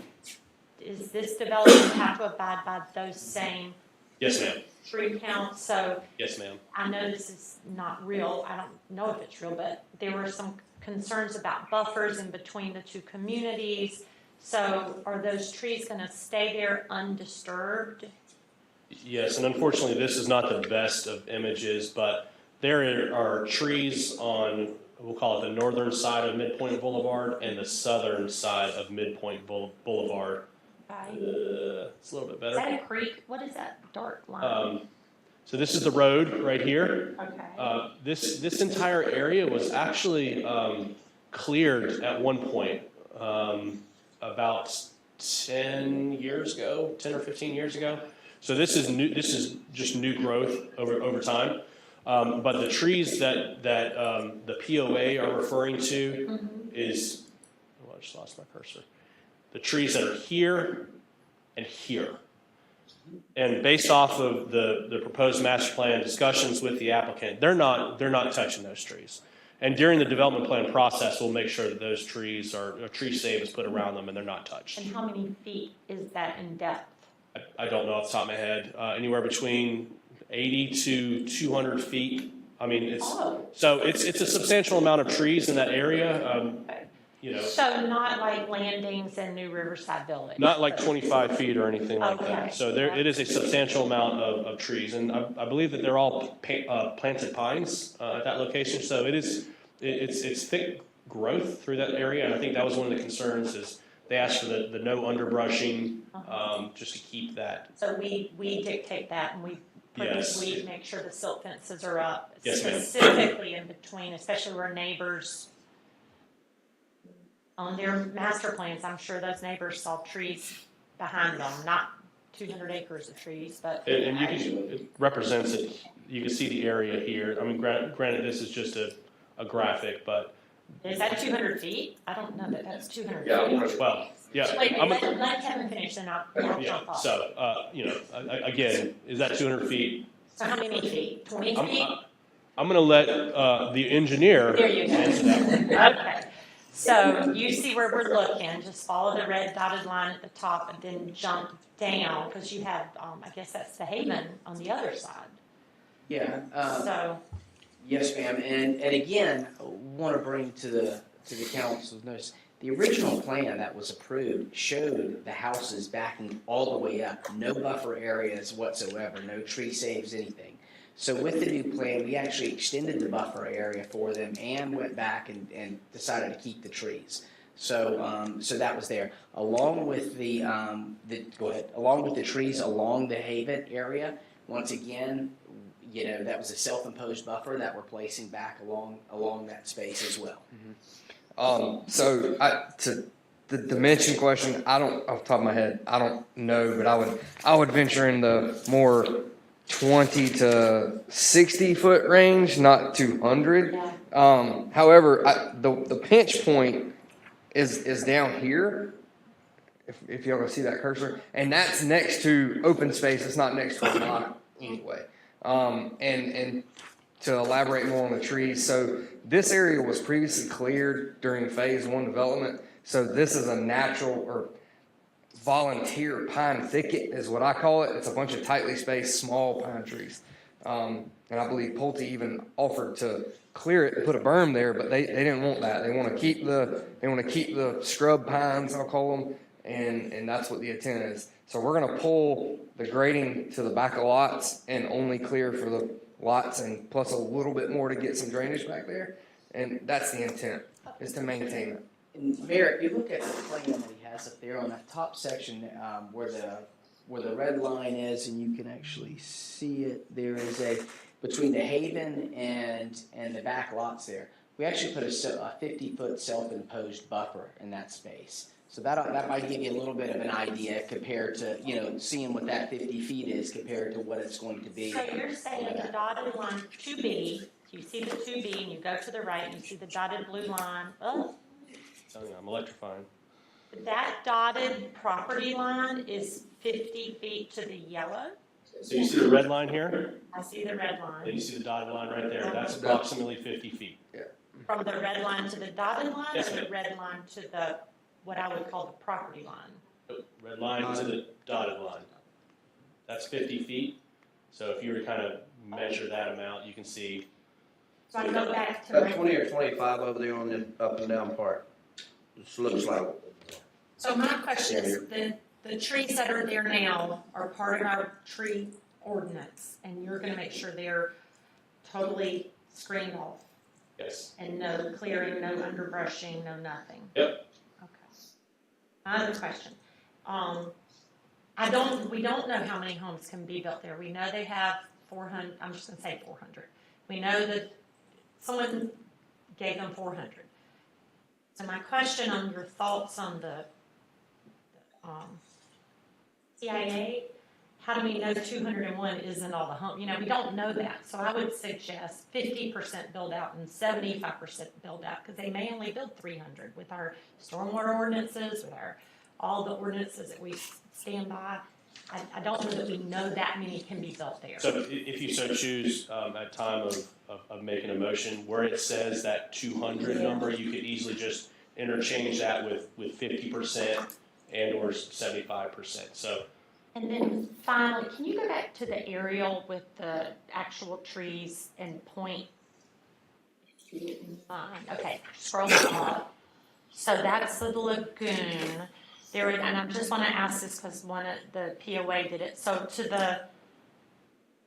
is this development have to abide by those same Yes, ma'am. tree counts? So Yes, ma'am. I know this is not real, I don't know if it's real, but there were some concerns about buffers in between the two communities. So are those trees going to stay there undisturbed? Yes, and unfortunately, this is not the best of images, but There are trees on, we'll call it the northern side of Midpoint Boulevard and the southern side of Midpoint Boulevard. It's a little bit Is better. that a creek? What is that dark line? So this is the road right here. Okay. This entire area was actually cleared at one point about 10 years ago, 10 or 15 years ago. So this is new. This is just new growth over time. But the trees that the POA are referring to is, oh, I just lost my cursor. The trees that are here and here. And based off of the proposed master plan discussions with the applicant, they're not touching those trees. And during the development plan process, we'll make sure that those trees a tree save is put around them and they're not touched. And how many feet is that in depth? I don't know off the top of my head. Anywhere between 80 to 200 feet. I mean, it's a substantial amount of trees in that area. You know, So not like landings in New Riverside Village? not like 25 feet or anything like Okay. that. So it is a substantial amount of trees, and I believe that they're all planted pines at that location. So it's thick growth through that area, and I think that was one of the concerns is they asked for the no underbrushing, just to keep that. So we dictate that, and we Yes. make sure the silt fences are up. Yes, ma'am. Specifically in between, especially where neighbors on their master plans, I'm sure those neighbors saw trees behind them, not 200 acres of trees, but. And it represents it. You can see the area here. I mean, granted, this is just a graphic, but. Is that 200 feet? I don't know that that's 200 feet. Well, yeah. Wait, let Kevin finish, then I'll Yeah, jump off. so, again, is that 200 feet? So how many feet? 20 feet? I'm gonna let, the engineer There you go. answer that one. Okay. So you see where we're looking, just follow the red dotted line at the top and then jump down, because you have, I guess that's the Haven on the other side. Yeah. So, Yes, ma'am. And again, want to bring to the council's notice, the original plan that was approved showed the houses backing all the way up, no buffer areas whatsoever, no tree saves, anything. So with the new plan, we actually extended the buffer area for them and went back and decided to keep the trees. So so that was there, along with along with the trees along the Haven area. Once again, that was a self-imposed buffer that we're placing back along that space as well. So to the dimension question, I don't, off the top of my head, I don't know, but I would venture in the more 20 to 60 foot range, not 200. However, the pinch point is down here. If y'all can see that cursor, and that's next to open space. It's not next to a lot anyway. And to elaborate more on the trees, so this area was previously cleared during phase 1 development. So this is a natural or volunteer pine thicket is what I call it. It's a bunch of tightly spaced small pine trees. And I believe Pulte even offered to clear it and put a berm there, but they didn't want that. They want to keep the scrub pines, I'll call them, and that's what the intent is. So we're going to pull the grading to the back of lots and only clear for the lots and plus a little bit more to get some drainage back there. And that's the intent, is to maintain it. And Mayor, if you look at the plan that he has up there on that top section, where the red line is, and you can actually see it, there is between the Haven and the back lots there, we actually put a 50-foot self-imposed buffer in that space. So that might give you a little bit of an idea compared to, seeing what that 50 feet is compared to what it's going to be. so you're saying the dotted line 2B, you see the 2B and you go to the right and you see the dotted blue line. Oh, I'm electrifying. that dotted property line is 50 feet to the yellow? So you see the red line here? I see the red Then line. you see the dotted line right there. That's approximately 50 feet. From the red line to the dotted line, Yes, or the ma'am. red line to the, what I would call the property line? Red line to the dotted line. That's 50 feet. So if you were to kind of measure that amount, you can see. So I go back to About my, 20 or 25 over there on the up and down part. This looks like. so my question is, the trees that are there now are part of our tree ordinance, and you're gonna make sure they're totally screened off Yes. and no clearing, no underbrushing, no nothing? Yep. Okay. My other question, we don't know how many homes can be built there. We know they have 400, I'm just gonna say 400. We know that someone gave them 400. So my question on your thoughts on the CIA, how do we know 201 isn't all the home? We don't know that. So I would suggest 50% build out and 75% build out, because they may only build 300 with our stormwater ordinances, with all the ordinances that we stand by. I don't know that we know that many can be built there. So if you so choose, at time of making a motion, where it says that 200 number, you could easily just interchange that with 50% and or 75%. So. And then finally, can you go back to the aerial with the actual trees and point? Okay, scroll up. So that's the lagoon. And I just want to ask this because one of the POA did it. So to the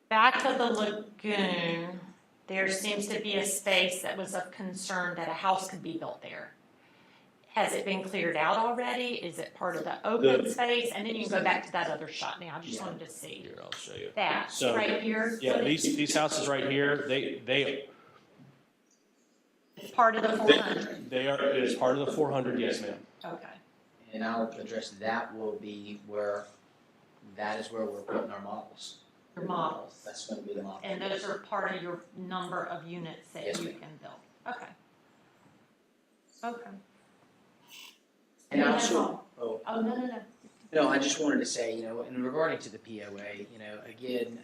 back of the lagoon, there seems to be a space that was of concern that a house could be built there. Has it been cleared out already? Is it part of the open space? And then you can go back to that other shot now. I just wanted to see. Here, I'll show you. That, So, right here? Yeah, these houses right here, they It's part of the 400. They are, it is part of the 400, yes, ma'am. Okay. And I'll address that will be where, that is where we're putting our models. Your models. That's going to be the model. And those are part of your number of units that Yes, you ma'am. can build. Okay. Okay. And that's also, all. Oh, no. No, I just wanted to say, in regarding to the POA, again,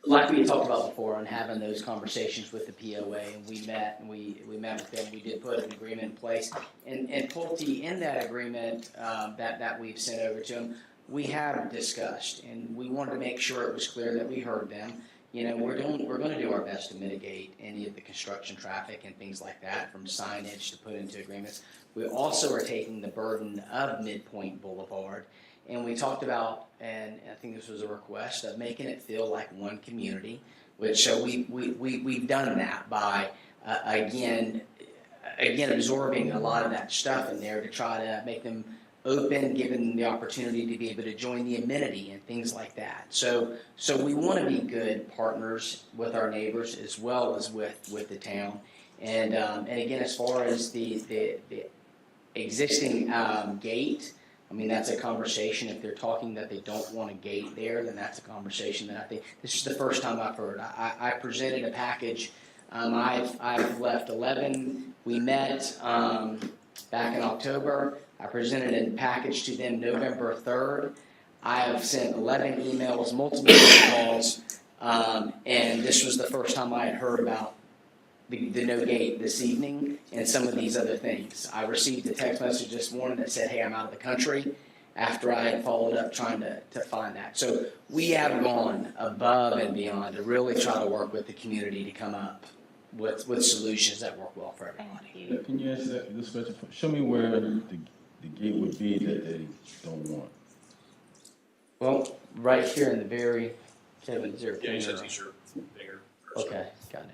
like we had talked about before on having those conversations with the POA, and we met with them, we did put an agreement in place. And Pulte, in that agreement that we've sent over to them, we have discussed, and we wanted to make sure it was clear that we heard them. We're going to do our best to mitigate any of the construction traffic and things like that, from signage to put into agreements. We also are taking the burden of Midpoint Boulevard, and we talked about, and I think this was a request, of making it feel like one community, which so we've done that by, again absorbing a lot of that stuff in there to try to make them open, giving them the opportunity to be able to join the amenity and things like that. So we want to be good partners with our neighbors as well as with the town. And again, as far as the existing gate, I mean, that's a conversation. If they're talking that they don't want a gate there, then that's a conversation that I think, this is the first time I've heard. I presented a package. I've left 11. We met back in October. I presented a package to them November 3rd. I have sent 11 emails, multiple phone calls, and this was the first time I had heard about the no gate this evening and some of these other things. I received a text message this morning that said, hey, I'm out of the country, after I had followed up trying to find that. So we have gone above and beyond to really try to work with the community to come up with solutions that work well for everybody. Can you answer this question? Show me where the gate would be that they don't want. Well, right here in the very, Kevin, is there a Yeah, you finger? said t-shirt, bigger. Okay, got it.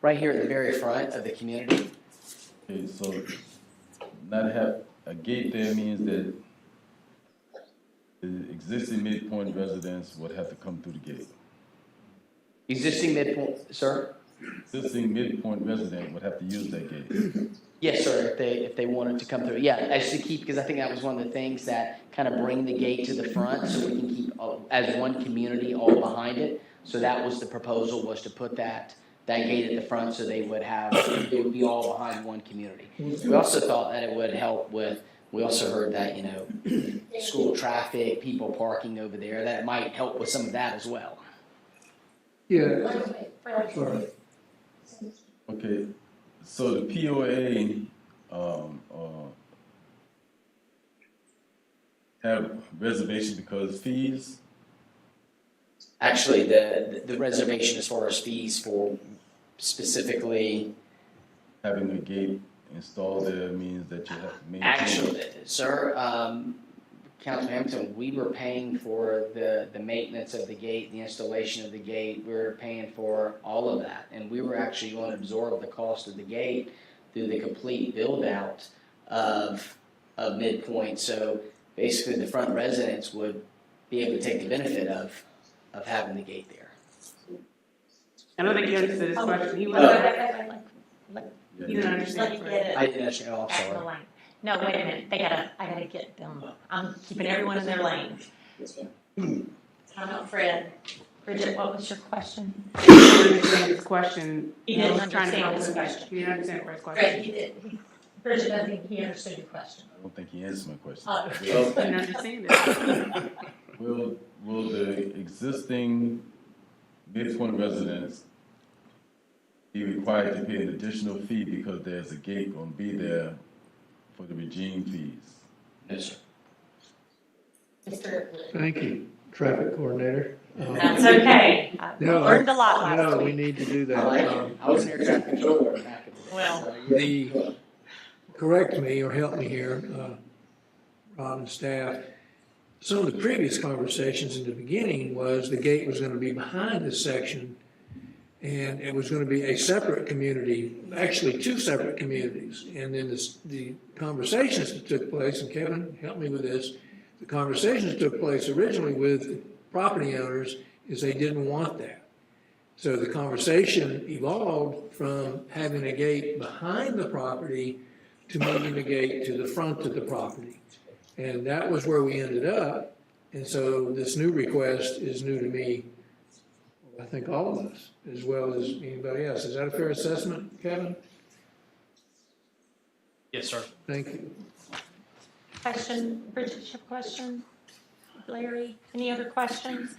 Right here at the very front of the community. Okay, so not have a gate there means that the existing Midpoint residents would have to come through the gate. Existing Midpoint, sir? Existing Midpoint resident would have to use that gate. Yes, sir, if they wanted to come through. Yeah, as to keep, because I think that was one of the things that kind of bring the gate to the front so we can keep as one community all behind it. So that was the proposal, was to put that gate at the front so they would be all behind one community. We also thought that it would help with, we also heard that, school traffic, people parking over there, that it might help with some of that as well. Yeah. Sorry. Okay, so the POA have reservation because fees? Actually, the reservation as far as fees for specifically. Having a gate installed there means that you have to maintain. Actually, sir, Councilman Hamilton, we were paying for the maintenance of the gate, the installation of the gate. We were paying for all of that. And we were actually going to absorb the cost of the gate through the complete build out of Midpoint. So basically the front residents would be able to take the benefit of having the gate there. I don't think you understood his question. He was. You didn't understand. Let me get it. I didn't understand. Oh, I'm Back in the sorry. lane. No, wait a minute, I gotta get them, I'm keeping everyone in their lane. Time out, Fred. Bridget, what was your question? He didn't understand his question. He didn't was trying to understand help his him. question. He didn't understand Fred's Fred, question. he did. Bridget doesn't think he understood your question. I don't think he answered my question. Oh. He didn't understand it. Will the existing Midpoint residents be required to pay an additional fee because there's a gate gonna be there for the regime fees? Yes, sir. Mr. Thank you, traffic coordinator. That's okay. I No, learned a lot last No, we week. need to do I like that. it. I was near traffic controller back in the day. Well, The, correct me or help me here, Rob and staff. Some of the previous conversations in the beginning was the gate was gonna be behind this section, and it was gonna be a separate community, actually two separate communities. And then the conversations that took place, and Kevin, help me with this, the conversations that took place originally with the property owners is they didn't want that. So the conversation evolved from having a gate behind the property to moving the gate to the front of the property. And that was where we ended up. And so this new request is new to me, I think all of us, as well as anybody else. Is that a fair assessment, Kevin? Yes, sir. Thank you. question, Bridget, you have a question? Larry, any other questions?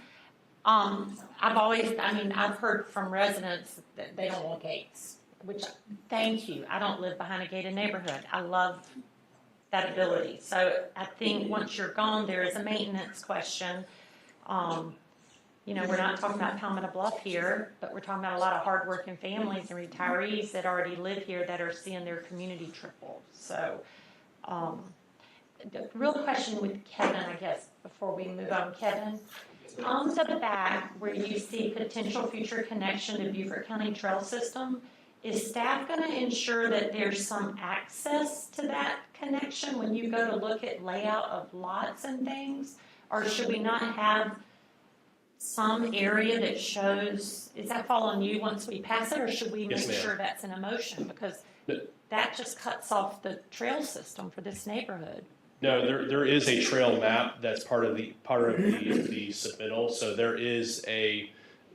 I've heard from residents that they don't want gates, which, thank you. I don't live behind a gated neighborhood. I love that ability. So I think once you're gone, there is a maintenance question. We're not talking about Palmetto Bluff here, but we're talking about a lot of hardworking families and retirees that already live here that are seeing their community triple. So, the real question with Kevin, I guess, before we move on, Kevin, on the back where you see potential future connection to Beaufort County Trail System, is staff going to ensure that there's some access to that connection when you go to look at layout of lots and things? Or should we not have some area that shows, does that fall on you once we pass it, or should we Yes, make ma'am. sure that's an emotion? Because that just cuts off the trail system for this neighborhood. No, there is a trail map that's part of the submittal. So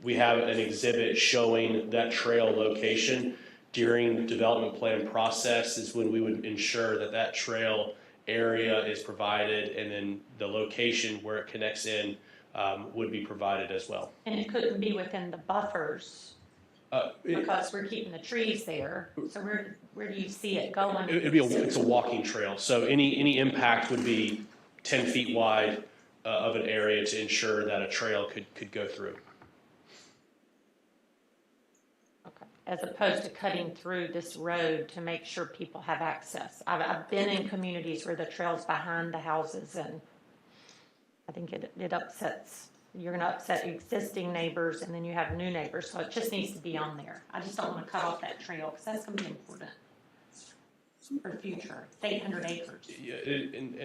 we have an exhibit showing that trail location. During development plan process is when we would ensure that trail area is provided, and then the location where it connects in would be provided as well. And it couldn't be within the buffers because we're keeping the trees there. So where do you see it going? It's a walking trail. So any impact would be 10 feet wide of an area to ensure that a trail could go through. As opposed to cutting through this road to make sure people have access. I've been in communities where the trail's behind the houses, and I think it upsets, you're gonna upset existing neighbors, and then you have new neighbors, so it just needs to be on there. I just don't wanna cut off that trail, because that's gonna be important for the future. It's 800 acres. Yeah,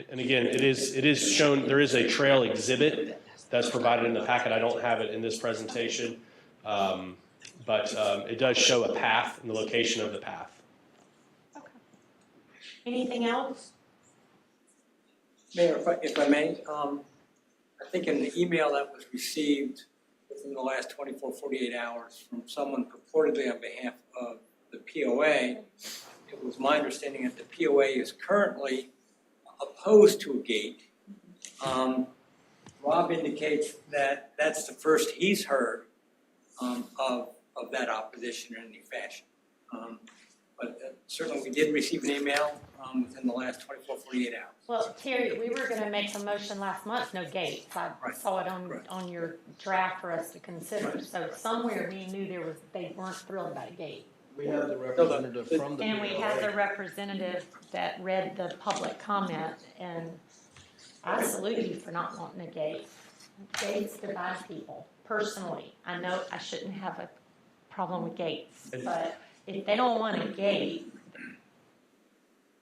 and again, it is shown, there is a trail exhibit that's provided in the packet. I don't have it in this presentation. But it does show a path and the location of the path. Okay. Anything else? Mayor, if I may, I think in the email that was received within the last 24, 48 hours from someone purportedly on behalf of the POA, it was my understanding that the POA is currently opposed to a gate. Rob indicates that that's the first he's heard of that opposition in any fashion. But certainly we did receive an email within the last 24, 48 hours. Well, Terry, we were gonna make a motion last month, no gates. I saw it on your draft for us to consider. So somewhere we knew they weren't thrilled about a gate. We have the representative from the And we had POA. the representative that read the public comment, and I salute you for not wanting a gate. Gates divide people, personally. I know I shouldn't have a problem with gates, but if they don't want a gate.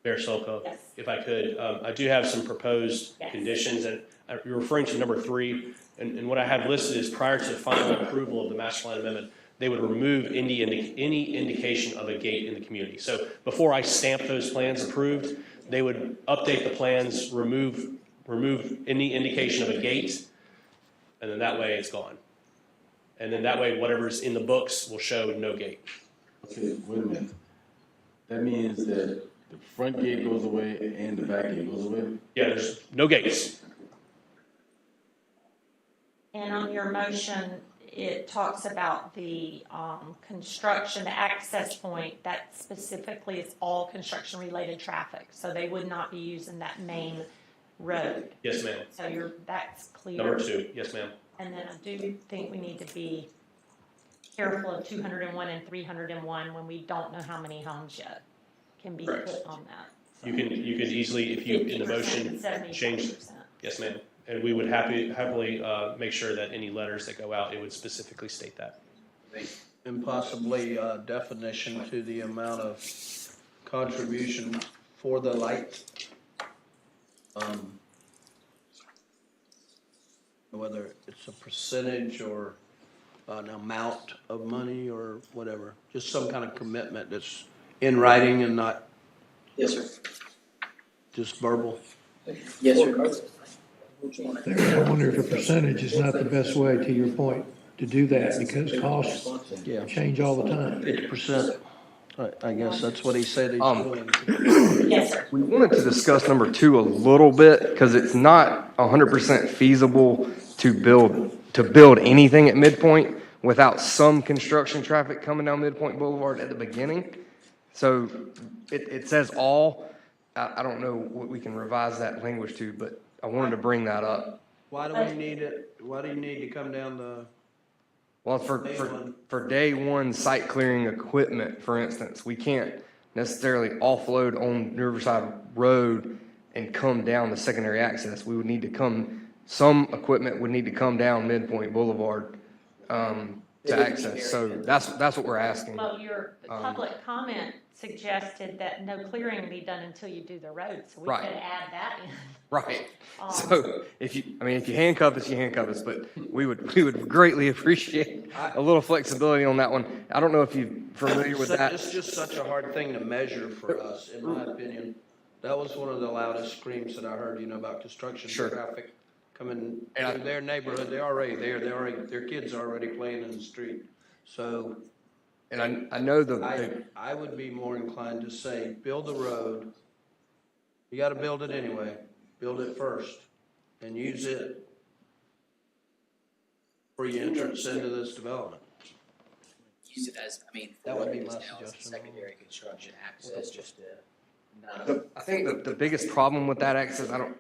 Mayor Sulka, Yes. if I could, I do have some proposed conditions, and you're referring to number 3, and what I have listed is prior to final approval of the master plan amendment, they would remove any indication of a gate in the community. So before I stamp those plans approved, they would update the plans, remove any indication of a gate, and then that way it's gone. And then that way, whatever's in the books will show no gate. Okay, wait a minute. That means that the front gate goes away and the back gate goes away? Yeah, there's no gates. And on your motion, it talks about the construction, the access point, that specifically is all construction-related traffic. So they would not be using that main road. Yes, ma'am. So that's clear. Number 2, yes, ma'am. And then I do think we need to be careful of 201 and 301 when we don't know how many homes yet can be Correct. put on that. So You could easily, if you, in the 50% motion, and 75%. change. Yes, ma'am. And we would happily make sure that any letters that go out, it would specifically state that. And possibly definition to the amount of contribution for the light. Whether it's a percentage or an amount of money or whatever, just some kind of commitment that's in writing and not Yes, sir. just verbal. Yes, sir. I wonder if a percentage is not the best way, to your point, to do that, because costs change all the time. 50%. I guess that's what he said he's willing to. Yes, sir. We wanted to discuss number 2 a little bit because it's not 100% feasible to build anything at Midpoint without some construction traffic coming down Midpoint Boulevard at the beginning. So it says all. I don't know what we can revise that language to, but I wanted to bring that up. Why do we need it? Why do you need to come down the? Well, for day one site clearing equipment, for instance, we can't necessarily offload on Riverside Road and come down the secondary access. We would need to some equipment would need to come down Midpoint Boulevard to access. So that's what we're asking. Well, your public comment suggested that no clearing be done until you do the road, so we Right. could add that in. Right. So if you handcuff us, you handcuff us, but we would greatly appreciate a little flexibility on that one. I don't know if you're familiar with that. It's just such a hard thing to measure for us, in my opinion. That was one of the loudest screams that I heard, about construction traffic coming through their neighborhood. They're already there. Their kids are already playing in the street. So. And I know I would be more inclined to say, build the road. You gotta build it anyway. Build it first and use it for your entrance into this development. Use it as, That would be my now as suggestion. secondary construction access, just to I think the biggest problem with that access, I don't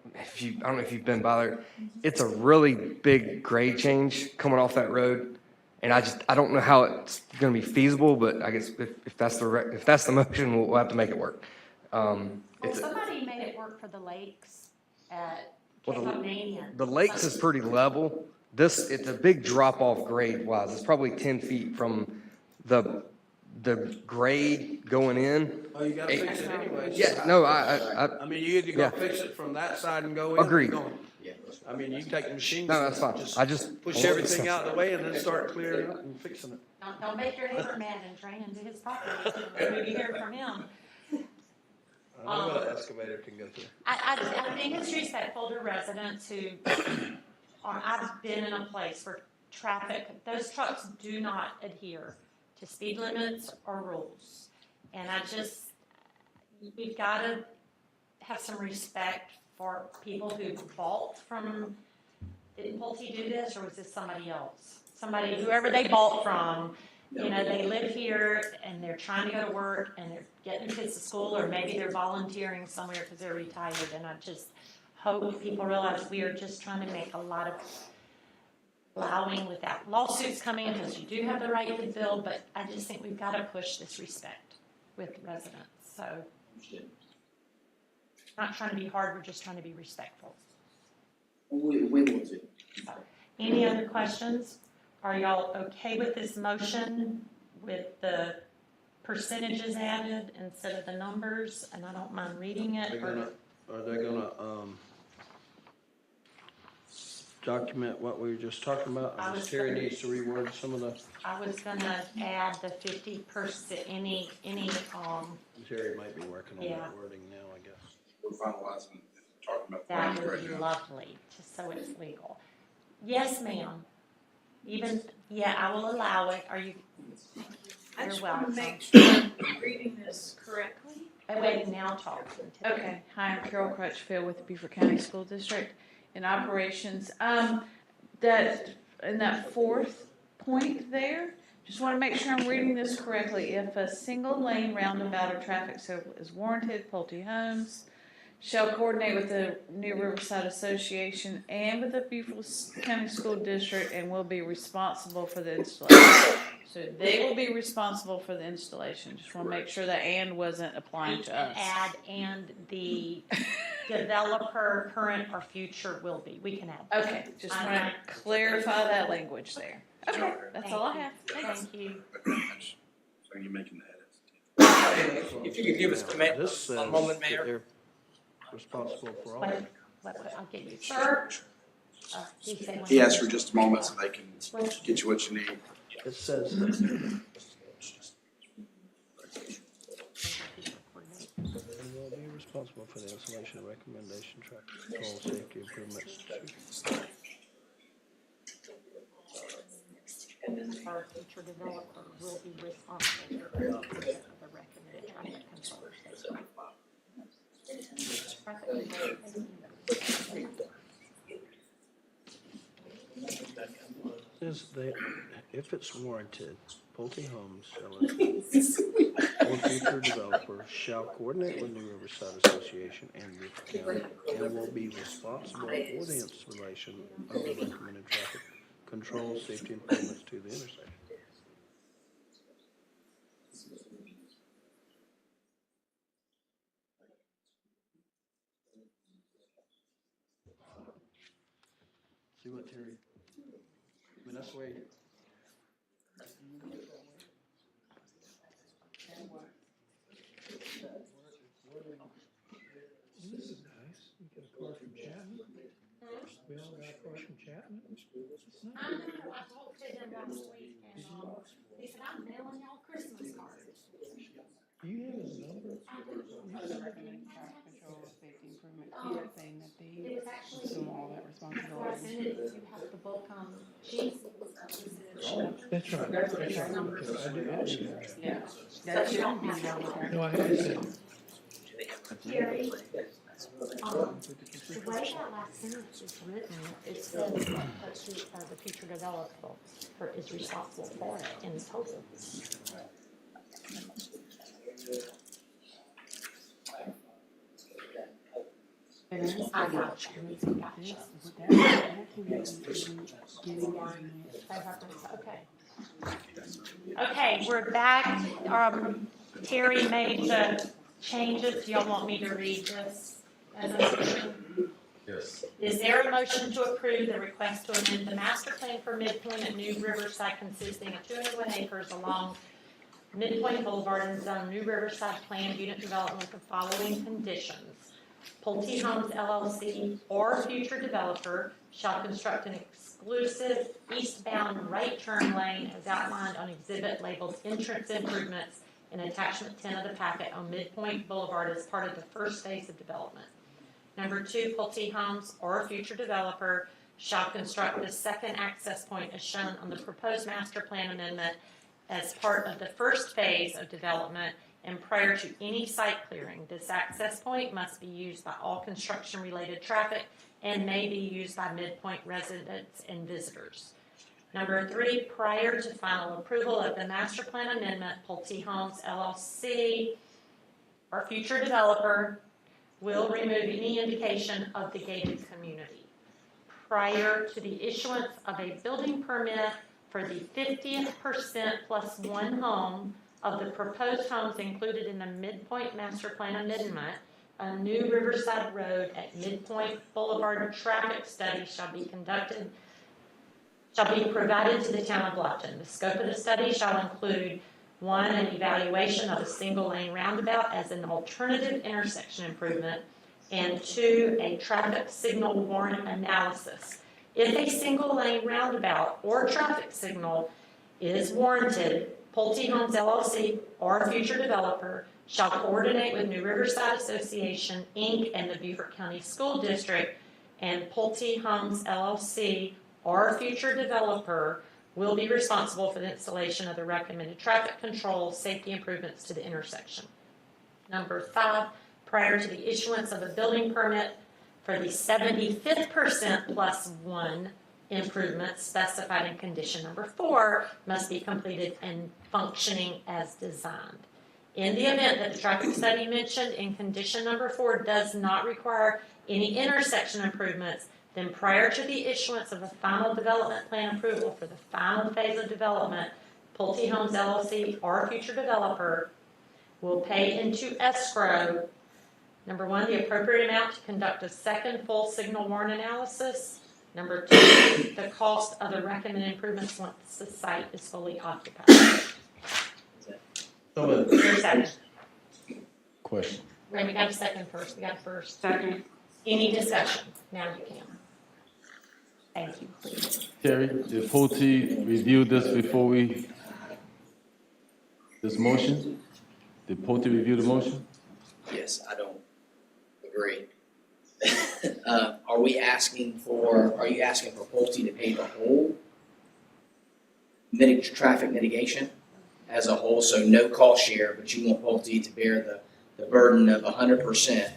know if you've been by there, it's a really big grade change coming off that road. And I don't know how it's going to be feasible, but I guess if that's the motion, we'll have to make it work. Well, somebody made it work for the lakes at Canadian. The lakes is pretty level. It's a big drop off grade wise. It's probably 10 feet from the grade going in. Oh, you gotta fix it anyway. Yeah, no, you either go fix it from that side and go in. Agreed. You take the machines. No, that's fine. I just push everything out of the way and then start clearing up and fixing it. Don't make your neighbor mad and drain into his property. Maybe you hear from him. I know what an excavator can go through. I think it's respectful to residents who I've been in a place where those trucks do not adhere to speed limits or rules. And we've got to have some respect for people who bought from, didn't Pulte do this, or was this somebody else? Whoever they bought from, they live here and they're trying to go to work and they're getting kids to school, or maybe they're volunteering somewhere because they're retired. And I just hope people realize we are just trying to make a lot of allowing without lawsuits coming in, because you do have the right to build, but I just think we've got to push this respect with residents. So not trying to be hard, we're just trying to be respectful. We will do. Any other questions? Are y'all okay with this motion with the percentages added instead of the numbers? And I don't mind reading it. Are they gonna, document what we were just talking about? I guess Terry needs to reword some of the. I was gonna add the 50%, any, Terry might be working on Yeah. that wording now, I guess. We're finalizing, talking about that plans would right be now. lovely, just so it's legal. Yes, ma'am. Even, yeah, I will allow it. Are you? I You're just want welcome. to make sure I'm reading this correctly. Oh, wait, now talk. Okay, hi, I'm Carol Crutchfield with the Beaufort County School District in operations. That, in that fourth point there, just want to make sure I'm reading this correctly. If a single lane roundabout or traffic circle is warranted, Pulte Homes shall coordinate with the New Riverside Association and with the Beaufort County School District and will be responsible for the installation. So they will be responsible for the installation. Just want to make sure that "and" wasn't applying to us. Add, and the developer, current or future, will be. We can add. Okay, just want to clarify that language there. Okay, that's all I have. Thanks. Thank you. So you're making the edits. If you could give us This says a moment, that Mayor. they're responsible for all of it. I'll get you. Sir? He asked for just a moment so they can get you what you need. It says that they're. And will be responsible for the installation of recommendation, traffic control, safety improvements. Our future developer will be responsible for the recommended traffic control. Says they, if it's warranted, Pulte Homes or future developer shall coordinate with New Riverside Association and Beaufort County and will be responsible for the installation of the recommended traffic control, safety improvements to the intersection. See what Terry, I mean, that's the way. This is nice. You get a car from Chapman. We all got a car from Chapman. It's nice. I know, I talked to him last week, and he said, I'm mailing y'all Christmas cards. Do you have his number? Recommended traffic control, safety improvement, yeah, saying that It they was actually, assume all that before I sent responsibility. it, you have the book, she's. That's right. That's right. I do that. Yeah, that shouldn't be done with that. No, I haven't said. Terry, the way that last sentence is written, it says that the future developer is responsible for it in total. I got you. Okay, we're back. Terry made the changes. Do y'all want me to read this as a motion? Yes. Is there a motion to approve the request to amend the master plan for Midpoint at New Riverside consisting of 201 acres along Midpoint Boulevard and zone New Riverside planned unit development with the following conditions? Pulte Homes LLC or future developer shall construct an exclusive eastbound right turn lane as outlined on exhibit labeled entrance improvements in attachment 10 of the packet on Midpoint Boulevard as part of the first phase of development. Number 2, Pulte Homes or future developer shall construct the second access point as shown on the proposed master plan amendment as part of the first phase of development and prior to any site clearing. This access point must be used by all construction-related traffic and may be used by Midpoint residents and visitors. Number 3, prior to final approval of the master plan amendment, Pulte Homes LLC or future developer will remove any indication of the gated community. Prior to the issuance of a building permit for the 50% plus one home of the proposed homes included in the Midpoint Master Plan Amendment, a new Riverside Road at Midpoint Boulevard traffic study shall be provided to the town of Bluffton. The scope of the study shall include 1, an evaluation of a single-lane roundabout as an alternative intersection improvement, and 2, a traffic signal warrant analysis. If a single-lane roundabout or traffic signal is warranted, Pulte Homes LLC or a future developer shall coordinate with New Riverside Association, Inc. and the Beaufort County School District, and Pulte Homes LLC or a future developer will be responsible for the installation of the recommended traffic control safety improvements to the intersection. Number 5, prior to the issuance of a building permit for the 75th percent plus 1 improvements specified in condition number 4 must be completed and functioning as designed. In the event that the traffic study mentioned in condition number 4 does not require any intersection improvements, then prior to the issuance of a final development plan approval for the final phase of development, Pulte Homes LLC or a future developer will pay into escrow, number 1, the appropriate amount to conduct a second full signal warrant analysis. Number 2, the cost of the recommended improvements once the site is fully occupied. Second. Question. Wait, we got a second first. We got a first. Second. Any discussion? Now you can. Thank you, please. Terry, did Pulte review this before this motion? Did Pulte review the motion? Yes, I don't agree. Are you asking for Pulte to pay the whole traffic mitigation as a whole, so no cost share, but you want Pulte to bear the burden of 100%?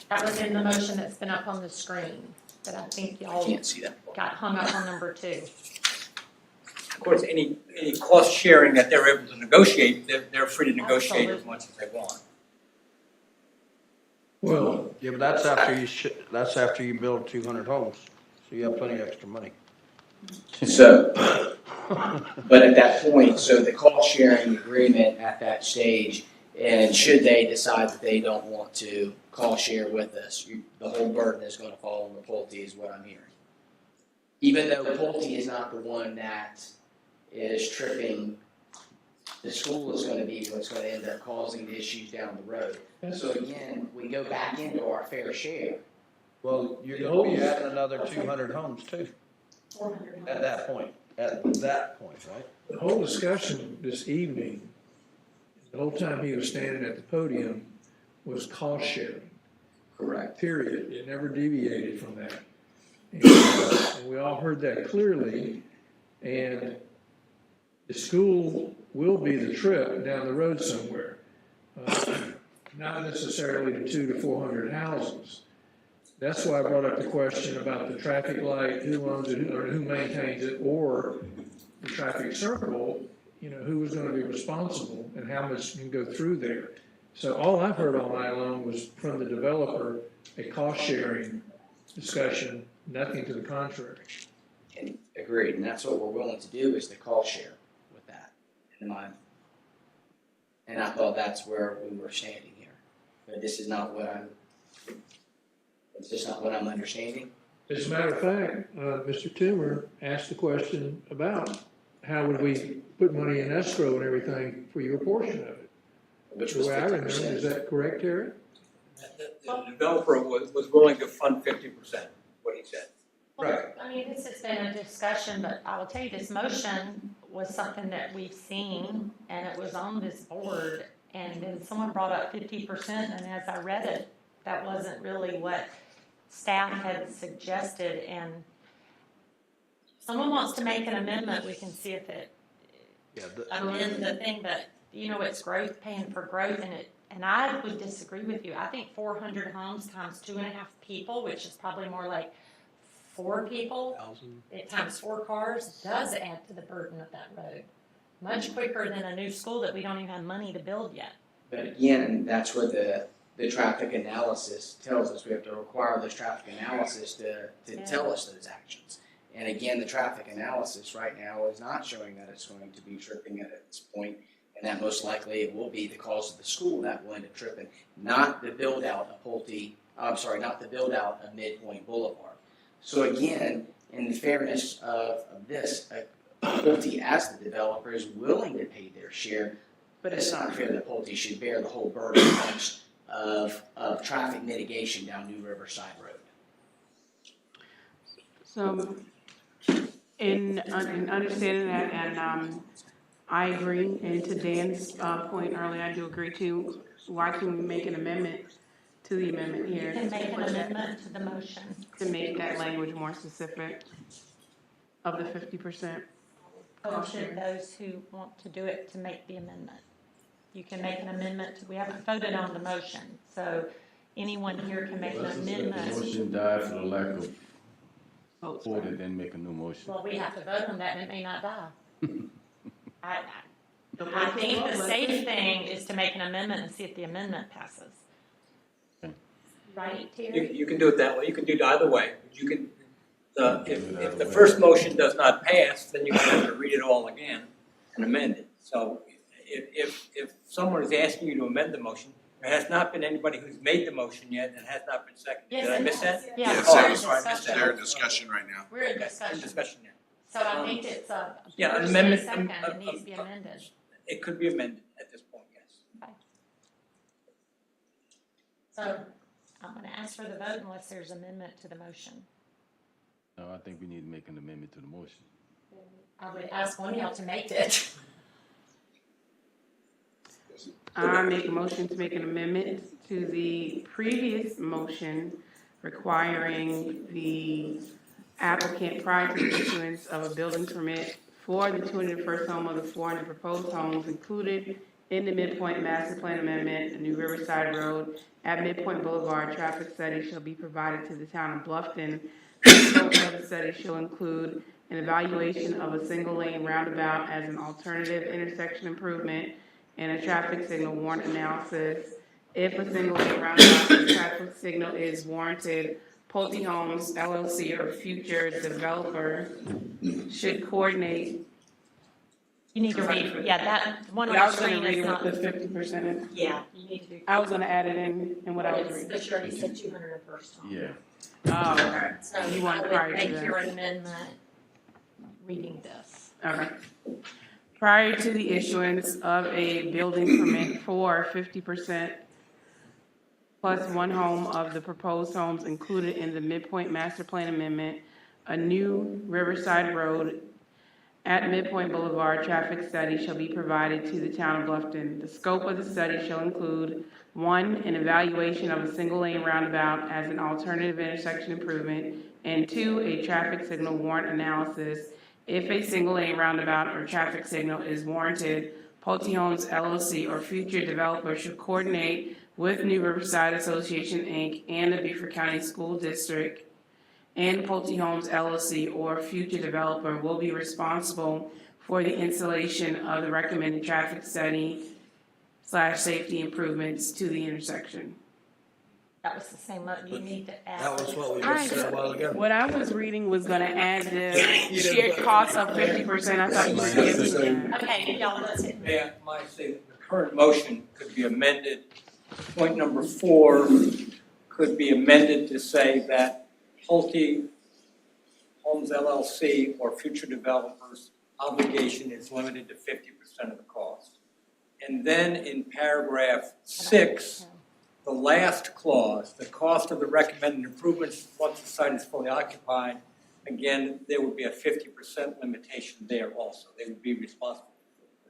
That was in the motion that's been up on the screen, but I think y'all Can't see that. got hung up on number 2. Of course, any cost sharing that they're able to negotiate, they're free to negotiate as much as they want. Well, Yeah, but that's after you build 200 homes, so you have plenty of extra money. So, but at that point, so the cost sharing agreement at that stage, and should they decide that they don't want to cost share with us, the whole burden is going to fall on the Pulte, is what I'm hearing. Even though Pulte is not the one that is tripping, the school is going to be what's going to end up causing the issues down the road. So again, we go back into our fair share. Well, you're going to be adding another 200 homes too, at that point, right? the whole discussion this evening, the whole time he was standing at the podium, was cost sharing. Correct. Period. It never deviated from that. And we all heard that clearly. And the school will be the trip down the road somewhere. Not necessarily the 200 to 400 houses. That's why I brought up the question about the traffic light, who owns it, or who maintains it, or the traffic circle, who was going to be responsible and how much can go through there. So all I've heard all night long was from the developer, a cost-sharing discussion, nothing to the contrary. And agreed, and that's what we're willing to do, is the cost share with that in mind. And I thought that's where we were standing here. But this is not what it's just not what I'm understanding. As a matter of fact, Mr. Toomer asked the question about how would we put money in escrow and everything for your portion of it. Which was the way I remember, 50%. is that correct, Terry? The developer was willing to fund 50%, what he said. Well, I mean, this has been a discussion, but I will tell you, this motion was something that we've seen, and it was on this board, and then someone brought up 50%, and as I read it, that wasn't really what staff had suggested, and someone wants to make an amendment, we can see if it amend the thing, but it's growth paying for growth, and I would disagree with you. I think 400 homes times 2.5 people, which is probably more like 4 people, times 4 cars, does add to the burden of that road. Much quicker than a new school that we don't even have money to build yet. But again, that's where the traffic analysis tells us. We have to require this traffic analysis to tell us those actions. And again, the traffic analysis right now is not showing that it's going to be tripping at this point. and that most likely it will be the cost of the school that will end up tripping, not the build out of not the build out of Midpoint Boulevard. So again, in the fairness of this, Pulte as the developer is willing to pay their share, but it's not fair that Pulte should bear the whole burden of traffic mitigation down New Riverside Road. So, in understanding that, and I agree, and to Dan's point earlier, I do agree too. Why can we make an amendment to the amendment here? You can make an amendment to the motion. To make that language more specific of the 50%. Motion those who want to do it to make the amendment. You can make an amendment. We haven't voted on the motion, so anyone here can make an amendment. The motion died for the lack of support, and then make a new motion. Well, we have to vote on that, and it may not die. I think the safe thing is to make an amendment and see if the amendment passes. Right, Terry? You can do it that way. You can do it either way. You can, if the first motion does not pass, then you can have to read it all again and amend it. So if someone is asking you to amend the motion, there has not been anybody who's made the motion yet and has not been seconded. Yes, Did I miss that? Yeah. Yeah, Oh, so it's I missed discussion. their discussion right now. We're in discussion. Discussion now. So I think it's a Yeah, an first amendment, and a second, it needs to be amended. It could be amended at this point, yes. So I'm gonna ask for the vote unless there's amendment to the motion. No, I think we need to make an amendment to the motion. I would ask one of y'all to make it. I make a motion to make an amendment to the previous motion requiring the applicant prior to the issuance of a building permit for the 201st home of the 400 proposed homes included in the Midpoint Master Plan Amendment, the New Riverside Road at Midpoint Boulevard. Traffic study shall be provided to the town of Bluffton. The scope of the study shall include an evaluation of a single-lane roundabout as an alternative intersection improvement and a traffic signal warrant analysis. If a single-lane roundabout and traffic signal is warranted, Pulte Homes LLC or future developer should coordinate. You need to read, yeah, that one on I the was gonna screen read is it not. with the 50%. Yeah, you need to do. I was gonna add it in what I was But reading. you already said 200 first time. Yeah. Oh, okay. So You I want would prior to make that. your amendment reading this. Okay. Prior to the issuance of a building permit for 50% plus one home of the proposed homes included in the Midpoint Master Plan Amendment, a new Riverside Road at Midpoint Boulevard traffic study shall be provided to the town of Bluffton. The scope of the study shall include, 1, an evaluation of a single-lane roundabout as an alternative intersection improvement, and 2, a traffic signal warrant analysis. If a single-lane roundabout or traffic signal is warranted, Pulte Homes LLC or future developer should coordinate with New Riverside Association, Inc. and the Beaufort County School District, and Pulte Homes LLC or future developer will be responsible for the installation of the recommended traffic study / safety improvements to the intersection. That was the same, you need to add. That was what we All just said a while ago. What I was reading was gonna add the shared cost of 50%. I thought you were giving that. Okay, y'all, let's hit. May I say that the current motion could be amended. Point number 4 could be amended to say that Pulte Homes LLC or future developers' obligation is limited to 50% of the cost. And then in paragraph 6, the last clause, the cost of the recommended improvements once the site is fully occupied, again, there would be a 50% limitation there also. They would be responsible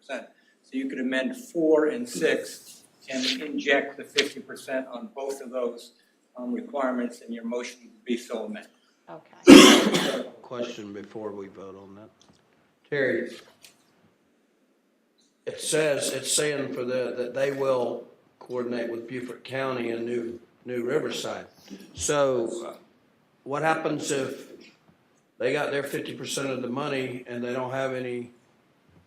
for 50%. So you could amend 4 and 6 and inject the 50% on both of those requirements, and your motion would be so amended. Okay. Question before we vote on that. Terry, it's saying that they will coordinate with Beaufort County and New Riverside. So what happens if they got their 50% of the money and they don't have any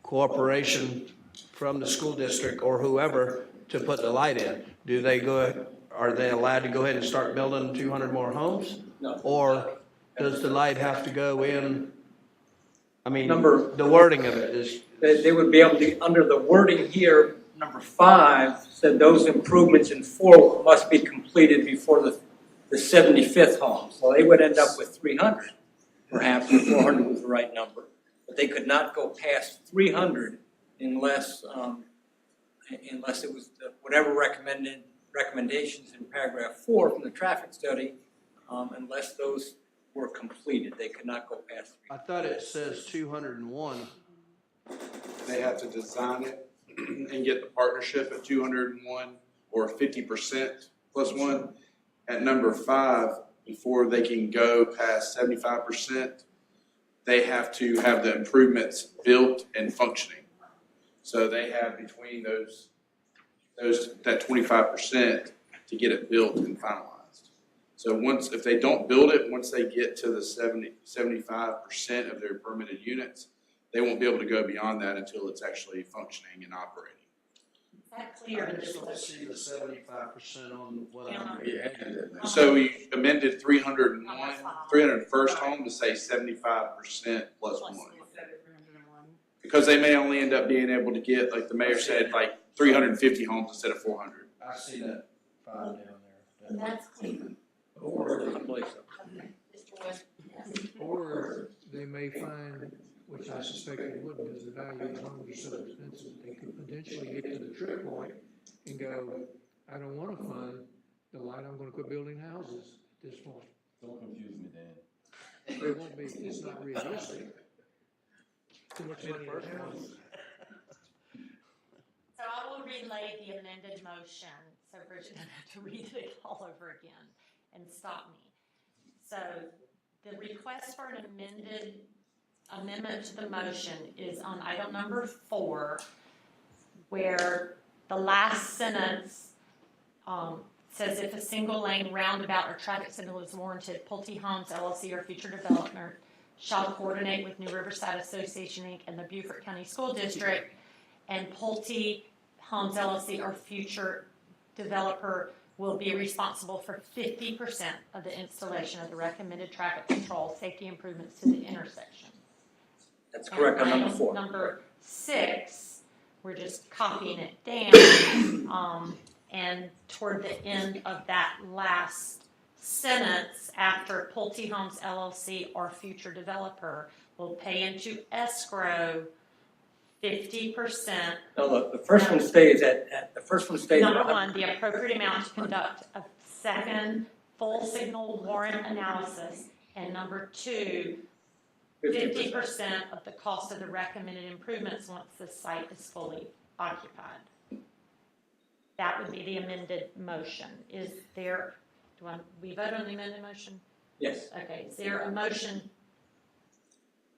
cooperation from the school district or whoever to put the light in? Are they allowed to go ahead and start building 200 more homes? No. Or does the light have to go in? I mean, Number- the wording of it is that they would be able to, under the wording here, number 5, said those improvements in 4 must be completed before the 75th home. So they would end up with 300, perhaps, or 400 was the right number. But they could not go past 300 unless it was whatever recommendations in paragraph 4 from the traffic study, unless those were completed. They could not go past 300. I thought it says 201. They have to design it and get the partnership at 201 or 50% plus 1. At number 5, before they can go past 75%, they have to have the improvements built and functioning. So they have between that 25% to get it built and finalized. So if they don't build it, once they get to the 75% of their permitted units, they won't be able to go beyond that until it's actually functioning and operating. Is that clear? I just don't see the 75% on what I'm reading. So we amended 301st home to say 75% plus 1. Because they may only end up being able to get, like the mayor said, like 350 homes instead of 400. I see that 5 down there. That's clear. Or they may find, which I suspect they wouldn't, because the value of the homes are so expensive, they could potentially get to the trip point and go, I don't want to fund the light, I'm going to quit building houses at this point. Don't confuse me, Dan. It won't be, it's not realistic. Too much money in a house. So I will relay the amended motion, so Bridget doesn't have to read it all over again and stop me. So the request for an amendment to the motion is on item number 4, where the last sentence says if a single lane roundabout or traffic signal is warranted, Pulte Homes LLC or future developer shall coordinate with New Riverside Association Inc. and the Beaufort County School District, and Pulte Homes LLC or future developer will be responsible for 50% of the installation of the recommended traffic control safety improvements to the intersection. That's correct on number 4. Number 6, we're just copying it down, and toward the end of that last sentence, after Pulte Homes LLC or future developer will pay into escrow 50%. No, look, the first one stays at the first one stays. Number 1, the appropriate amount to conduct a second full signal warrant analysis, and number 2, 50% of the cost of the recommended improvements once the site is fully occupied. That would be the amended motion. Is there, we vote on the amended motion? Yes. Okay, is there a motion?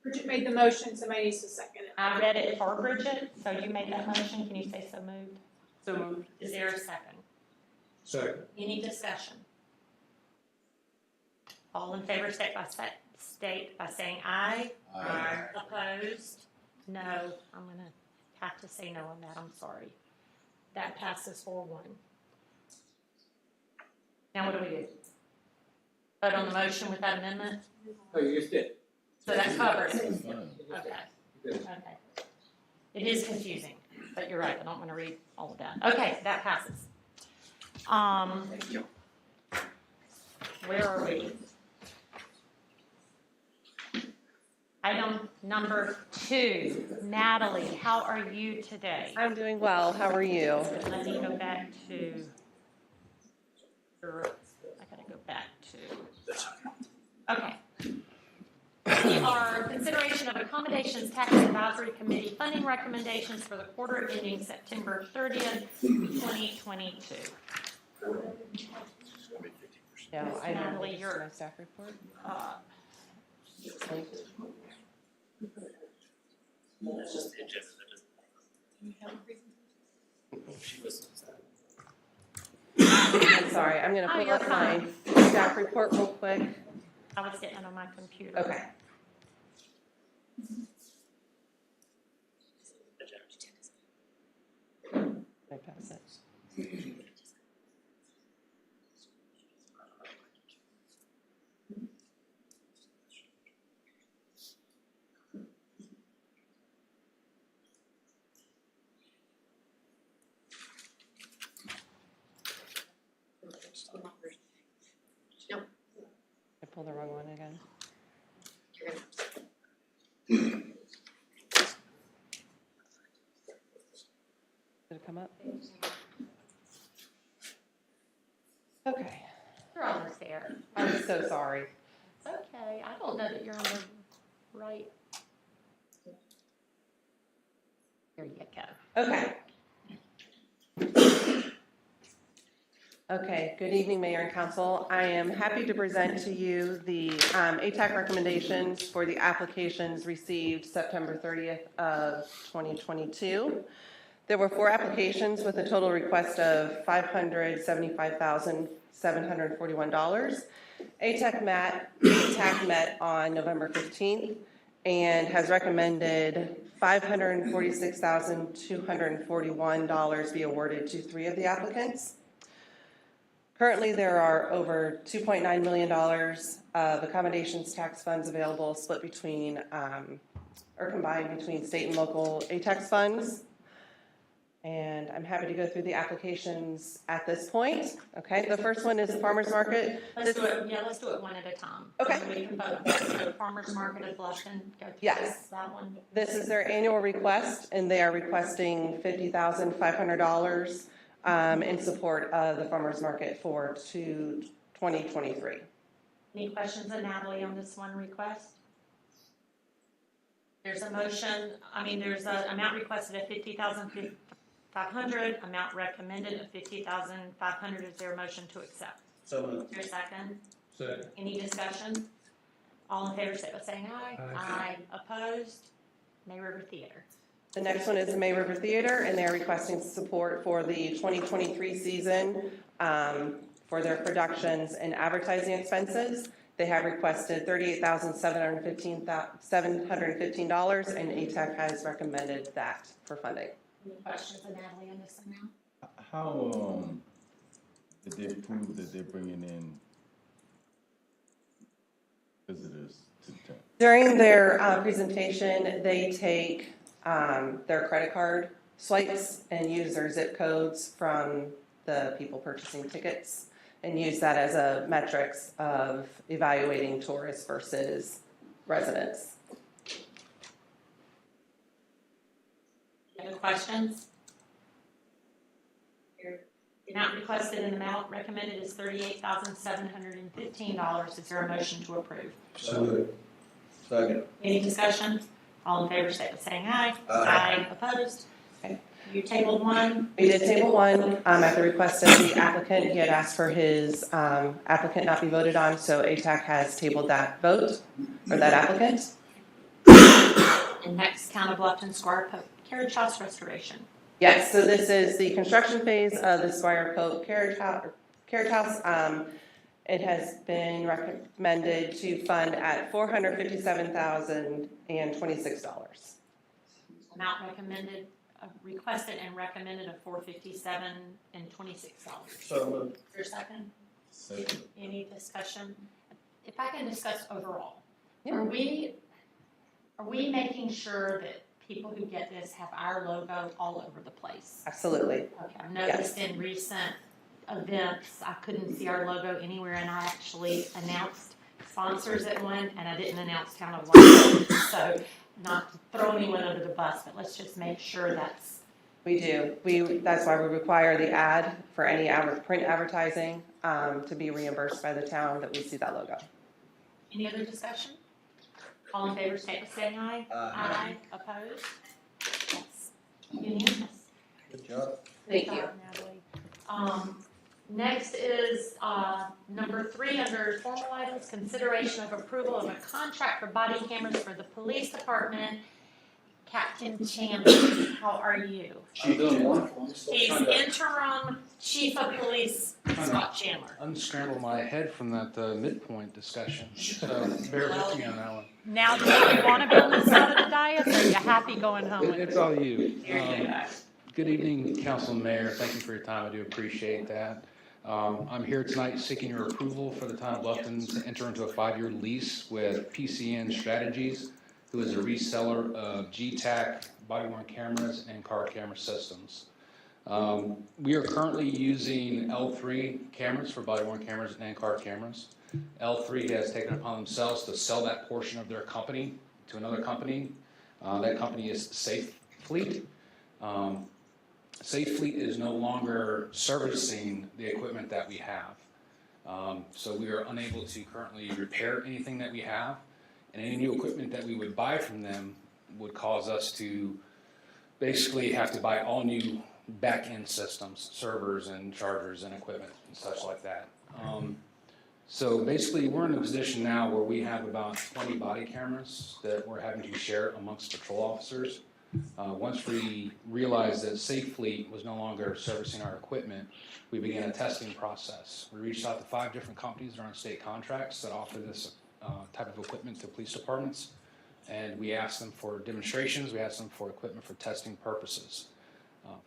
Bridget made the motion, somebody needs to second it. I read it for Bridget, so you made that motion. Can you say so moved? So moved. Is there a second? Second. Any discussion? All in favor state by saying aye. Aye. Opposed? No. I'm going to have to say no on that. I'm sorry. That passes 4-1. Now what do we do? Vote on the motion with that amendment? No, you just did. So that covers it? Okay. Okay. It is confusing, but you're right. I don't want to read all of that. Okay, that passes. Where are we? Item number 2, Natalie, how are you today? I'm doing well. How are you? Let me go back to I gotta go back to, okay. We are consideration of accommodations tax advisory committee funding recommendations for the quarter ending September 30th, 2022. No, I don't. Natalie, your my staff report. That's just the agenda. I'm sorry. I'm going to pull up my staff report real quick. I was getting it on my computer. Okay. Can I pass it? pull the wrong one again. Did it come up? Okay. You're almost there. I'm so sorry. It's okay. I don't know that you're on the right. There you go. Okay. Okay, good evening, Mayor and Council. I am happy to present to you the ATAC recommendations for the applications received September 30th of 2022. There were 4 applications with a total request of $575,741. ATAC met on November 15th and has recommended $546,241 be awarded to 3 of the applicants. Currently, there are over $2.9 million of accommodations tax funds available, split between, or combined between state and local ATAX funds. And I'm happy to go through the applications at this point. Okay, the first one is the farmer's market. Let's do it one at a time. Okay. We can vote. So farmer's market at Bluffton. Go through Yes. that one. This is their annual request, and they are requesting $50,500 in support of the farmer's market for 2023. Any questions of Natalie on this one request? There's a motion, there's an amount requested of $50,500, amount recommended of $50,500. Is there a motion to accept? So moved. Is there a second? Second. Any discussion? All in favor, say by saying aye. Aye. Opposed? May River Theater. The next one is the May River Theater, and they're requesting support for the 2023 season for their productions and advertising expenses. They have requested $38,715, and ATAC has recommended that for funding. Any questions of Natalie on this amount? How did they prove that they're bringing in visitors to town? During their presentation, they take their credit card swipes and use their zip codes from the people purchasing tickets and use that as a metrics of evaluating tourists versus residents. Any other questions? The amount requested and the amount recommended is $38,715. Is there a motion to approve? So moved. Second. Any discussion? All in favor, say by saying aye. Aye. Opposed? Okay. You tabled one. We did table one at the request of the applicant. He had asked for his applicant not be voted on, so ATAC has tabled that vote, or that applicant. And next, Town of Bluffton Squire Pope Carriage House Restoration. Yes, so this is the construction phase of the Squire Pope Carriage House. It has been recommended to fund at $457,026. Amount recommended, requested and recommended of $457,026. So moved. Your second? Second. Any discussion? If I can discuss overall, Yeah. are we making sure that people who get this have our logo all over the place? Absolutely. Okay, I've noticed in recent events, I couldn't see our logo anywhere, and I actually announced sponsors at one, and I didn't announce Town of Bluffton. So, not to throw anyone under the bus, but let's just make sure that's. We do. That's why we require the ad for any print advertising to be reimbursed by the town that we see that logo. Any other discussion? All in favor, state by saying aye. Aye. Opposed? Yes. Unanimous. Good job. Thank Good you. job, Natalie. Next is number 3 under formal items, consideration of approval of a contract for body cameras for the police department. Captain Chandler, how are you? I'm doing wonderful. He's interim chief of police, Scott Chandler. Unscramble my head from that midpoint discussion, so bear with me on that one. Now, do you want to be on this side of the dais, or are you happy going home with It's all you. Here you go. Good evening, Council and Mayor. Thank you for your time. I do appreciate that. I'm here tonight seeking your approval for the Town of Bluffton to enter into a 5-year lease with PCN Strategies, who is a reseller of GTAC body-worn cameras and car camera systems. We are currently using L3 cameras for body-worn cameras and in-car cameras. L3 has taken it upon themselves to sell that portion of their company to another company. That company is Safe Fleet. Safe Fleet is no longer servicing the equipment that we have. So we are unable to currently repair anything that we have, and any new equipment that we would buy from them would cause us to basically have to buy all new back-end systems, servers and chargers and equipment and such like that. So basically we're in a position now where we have about 20 body cameras that we're having to share amongst patrol officers. Once we realized that Safe Fleet was no longer servicing our equipment, we began a testing process. We reached out to 5 different companies that are on state contracts that offer this type of equipment to police departments. And we asked them for demonstrations, we asked them for equipment for testing purposes.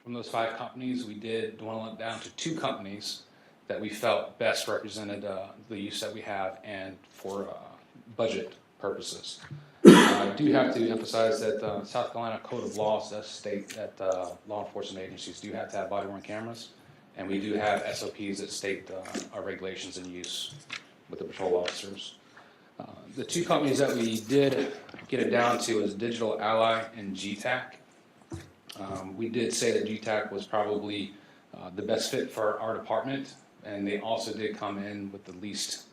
From those 5 companies, we did dwindle it down to 2 companies that we felt best represented the use that we have and for budget purposes. I do have to emphasize that South Carolina Code of Laws does state that law enforcement agencies do have to have body-worn cameras, and we do have SOPs that state our regulations in use with the patrol officers. The 2 companies that we did get it down to is Digital Ally and GTAC. We did say that GTAC was probably the best fit for our department, and they also did come in with the least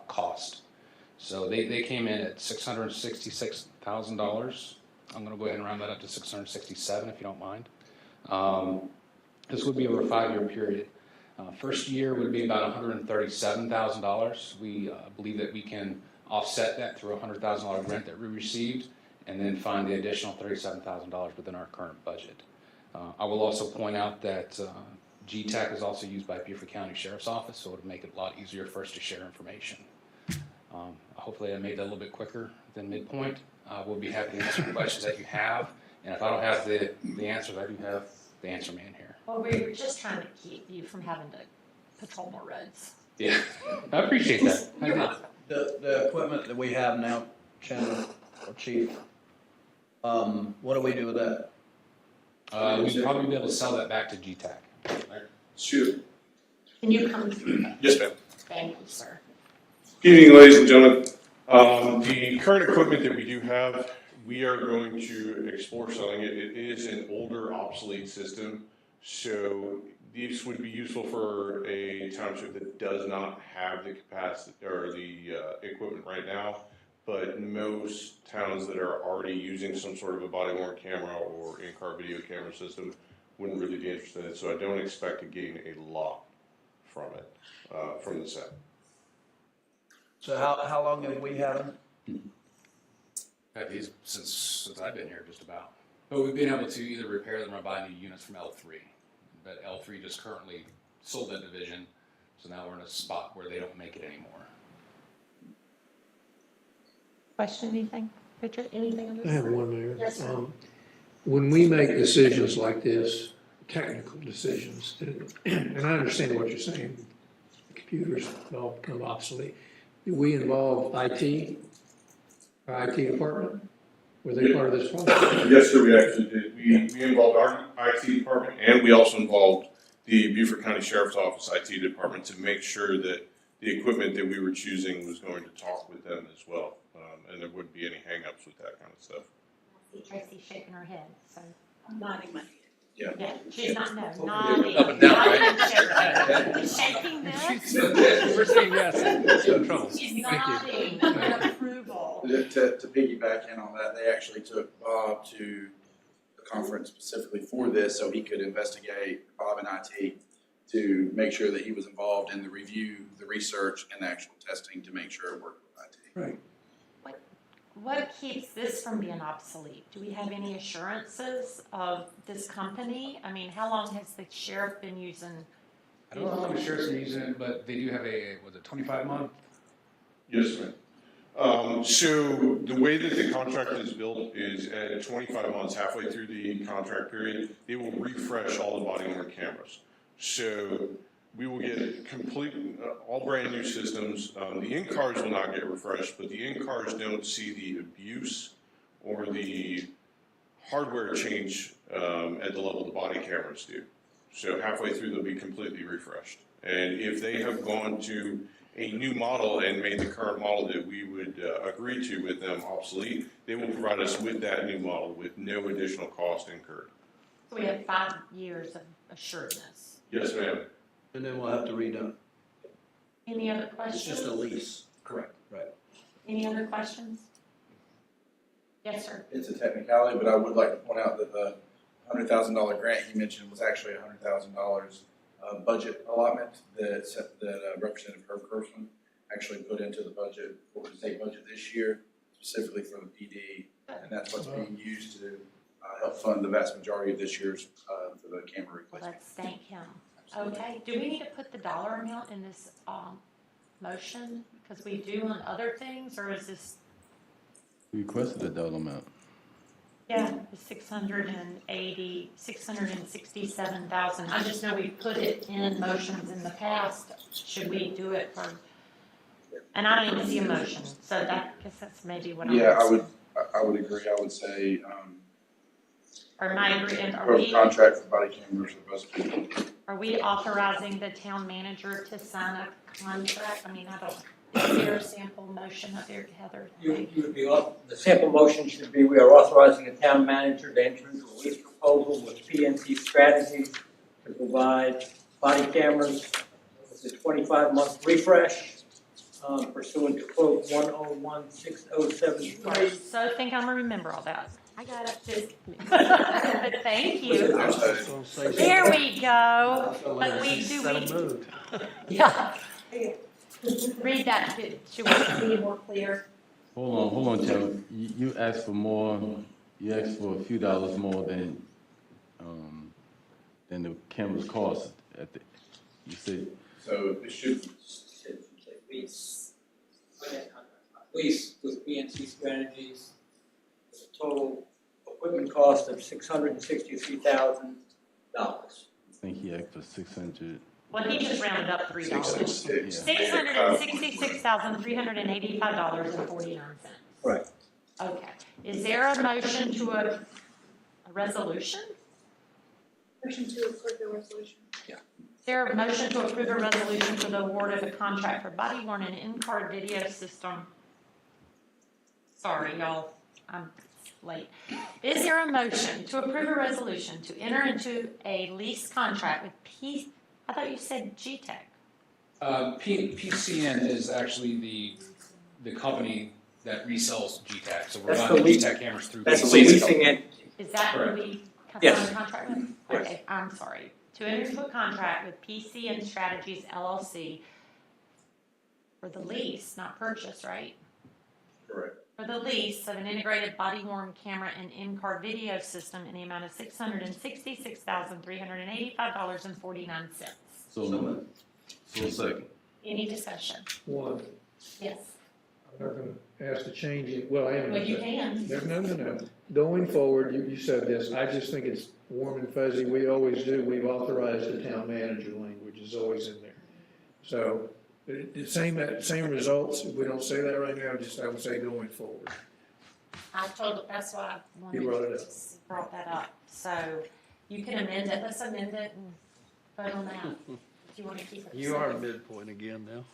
cost. So they came in at $666,000. I'm going to go ahead and round that up to $667,000 if you don't mind. This would be over a 5-year period. First year would be about $137,000. We believe that we can offset that through a $100,000 grant that we received, and then find the additional $37,000 within our current budget. I will also point out that GTAC is also used by Beaufort County Sheriff's Office, so it would make it a lot easier for us to share information. Hopefully I made that a little bit quicker than midpoint. We'll be happy to answer questions that you have, and if I don't have the answers, I do have the answer man here. Well, we were just trying to keep you from having to patrol more roads. Yeah, I appreciate that. You're welcome. The equipment that we have now, Shannon or Chief, what do we do with that? We'd probably be able to sell that back to GTAC. Sure. Can you come through? Yes, ma'am. Thank you, sir. Good evening, ladies and gentlemen. The current equipment that we do have, we are going to explore selling it. It is an older, obsolete system, so these would be useful for a township that does not have the capacity or the equipment right now. But most towns that are already using some sort of a body-worn camera or in-car video camera system wouldn't really be interested in it. So I don't expect to gain a lot from it, from the set. So how long have we had them? Had these since I've been here, just about. But we've been able to either repair them or buy new units from L3. But L3 just currently sold that division, so now we're in a spot where they don't make it anymore. Question, anything? Richard, anything on this? I have one, Mayor. Yes, sir. When we make decisions like this, technical decisions, and I understand what you're saying, the computers all become obsolete. Do we involve IT, our IT department? Were they part of this process? Yes, sir, we actually did. We involved our IT department, and we also involved the Beaufort County Sheriff's Office IT department to make sure that the equipment that we were choosing was going to talk with them as well. And there wouldn't be any hang-ups with that kind of stuff. I see Tracy shaking her head, so. Nodding my head. Yeah. Yeah, she's not, no, nodding. Up and down, right? Shaking this? We're saying yes. That's no trouble. She's nodding, approval. To piggyback in on that, they actually took Bob to the conference specifically for this, so he could investigate, Bob and IT, to make sure that he was involved in the review, the research, and the actual testing to make sure it worked with IT. Right. What keeps this from being obsolete? Do we have any assurances of this company? I mean, how long has the sheriff been using? I don't know how long the sheriff's been using it, but they do have a, was it 25-month? Yes, ma'am. So the way that the contract is built is at 25 months, halfway through the contract period, they will refresh all the body-worn cameras. So we will get complete, all brand new systems. The in-cars will not get refreshed, but the in-cars don't see the abuse or the hardware change at the level the body cameras do. So halfway through, they'll be completely refreshed. And if they have gone to a new model and made the current model that we would agree to with them obsolete, they will provide us with that new model with no additional cost incurred. So we have 5 years of assuredness. Yes, ma'am. And then we'll have to redone. Any other It's questions? just a lease. Correct. Right. Any other questions? Yes, sir. It's a technicality, but I would like to point out that the $100,000 grant he mentioned was actually $100,000 budget allotment that Representative Herb Kirschman actually put into the budget for the state budget this year, specifically for the PD, and that's what's being used to help fund the vast majority of this year's for the camera replacement. Let's thank him. Okay, do we need to put the dollar amount in this motion, because we do on other things, or is this? We requested a dollar amount. Yeah, the 667,000. I just know we put it in motions in the past. Should we do it for? And I don't even see a motion, so that, I guess that's maybe what I'm. Yeah, I would agree. I would say, Or am I agreeing, for the contract for body cameras for bus people. are we authorizing the town manager to sign a contract? I mean, I don't, is there a sample motion up there, Heather? You would be, the sample motion should be, we are authorizing the town manager to enter into a lease proposal with PNC Strategies to provide body cameras with a 25-month refresh, pursuant to quote 1016073. So think I'm gonna remember all that. I got it too. But thank you. There we go. But we do, yeah. Read that, should we be more clear? Hold on, Chairman. You asked for more, you asked for a few dollars more than the cameras cost at the, you said. So it should. Lease with PNC Strategies, total equipment cost of $663,000. I think he asked for 600. Well, he just rounded up $3. $666,385.49. Right. Okay. Is there a motion to a resolution? Motion to approve the resolution. Yeah. Is there a motion to approve a resolution for the award of a contract for body worn and in-car video system? Sorry, y'all, I'm late. Is there a motion to approve a resolution to enter into a lease contract with I thought you said G-Tech. PCN is actually the company that resells GTAC, so we're That's running the lease- GTAC cameras through. That's the PCN. leasing entity. Is that who Correct. we signed Yes. a contract with? Okay, I'm sorry. To enter into a contract with PCN Strategies LLC for the lease, not purchase, right? Correct. For the lease of an integrated body-worn camera and in-car video system in the amount of $666,385.49. So second. Any discussion? One, Yes. I'm not gonna ask to change it, well, I am. Well, you can. No. Going forward, you said this, I just think it's warm and fuzzy, we always do, we've authorized the town manager language is always in there. So, the same results, if we don't say that right now, I would say going forward. That's why I wanted You brought it to up. brought that up. So you can amend it, let's amend it and vote on that. If you want to keep it. You are midpoint again now.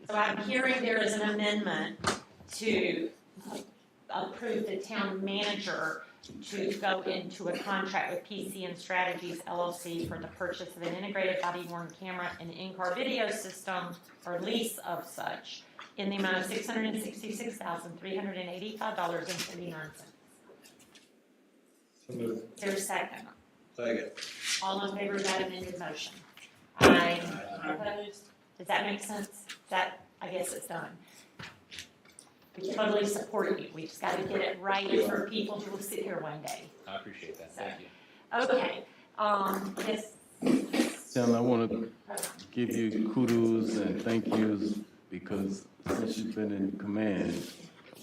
So I'm hearing there is an amendment to approve the town manager to go into a contract with PCN Strategies LLC for the purchase of an integrated body-worn camera and in-car video system or lease of such in the amount of $666,385.49. Is there a second? Second. All in favor of that amended motion? Aye. Opposed? Does that make sense? I guess it's done. We totally support you. We just got to get it right for people who will sit here one day. I appreciate that, thank you. Okay, yes. Chairman, I want to give you kudos and thank yous because since you've been in command,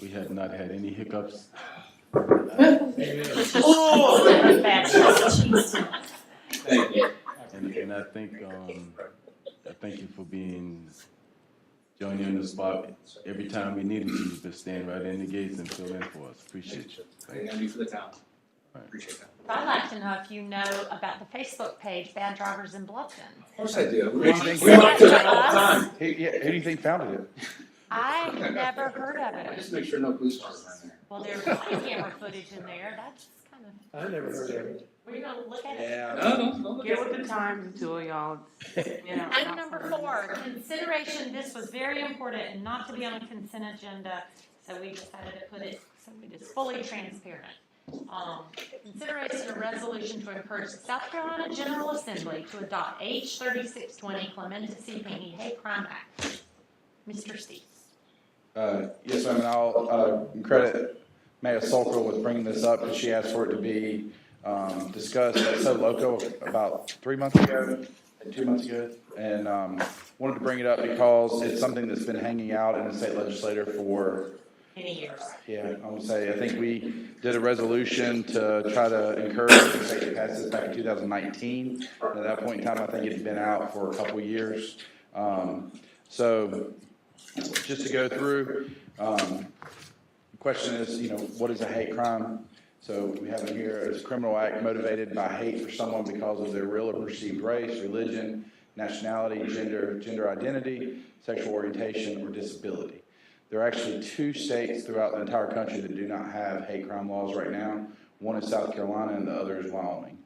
we have not had any hiccups. Thank you. And I thank you for joining in the spot. Every time we needed you, you just stand right in the gates and fill in for us. Appreciate you. Thank you for the town. Appreciate that. I'd like to know if you know about the Facebook page, Bad Drivers in Bluffton. Of course I do. We like to all the time. Who do you think founded it? I never heard of it. Just make sure no police cars are in there. Well, there's body camera footage in there. That's kind of. I never heard of it. We're gonna look at it. Yeah. Get with the times until y'all, Item number 4, consideration, this was very important and not to be on a consent agenda, so we decided to put it, so it is fully transparent. Consideration of resolution to encourage the South Carolina General Assembly to adopt H 3620 Clementa C. Payne Hate Crime Act. Mr. Steve. Yes, ma'am, and I'll credit Mayor Sulka with bringing this up, because she asked for it to be discussed at So Loco about 2 months ago, and wanted to bring it up because it's something that's been hanging out in the state legislature for Many years. Yeah, I would say, I think we did a resolution to try to encourage the state to pass this back in 2019. And at that point in time, I think it had been out for a couple of years. So just to go through, the question is, what is a hate crime? So we have it here as a criminal act motivated by hate for someone because of their real or perceived race, religion, nationality, gender identity, sexual orientation, or disability. There are actually 2 states throughout the entire country that do not have hate crime laws right now. One is South Carolina and the other is Wyoming.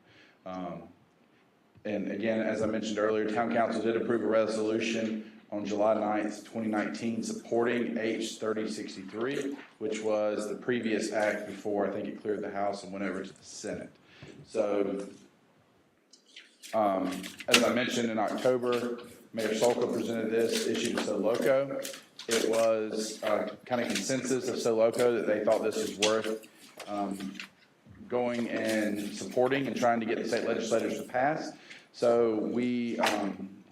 And again, as I mentioned earlier, Town Council did approve a resolution on July 9th, 2019, supporting H 3063, which was the previous act before I think it cleared the House and went over to the Senate. So, as I mentioned in October, Mayor Sulka presented this issue to So Loco. It was kind of consensus of So Loco that they thought this was worth going and supporting and trying to get the state legislators to pass. So we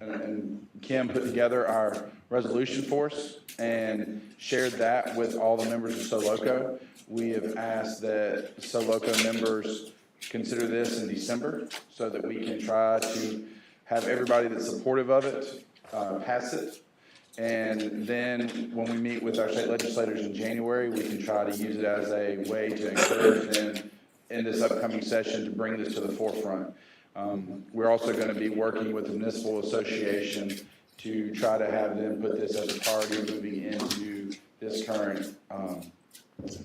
and Kim put together our resolution for us and shared that with all the members of So Loco. We have asked that So Loco members consider this in December so that we can try to have everybody that's supportive of it pass it. And then when we meet with our state legislators in January, we can try to use it as a way to encourage them in this upcoming session to bring this to the forefront. We're also going to be working with the municipal association to try to have them put this as a priority moving into this current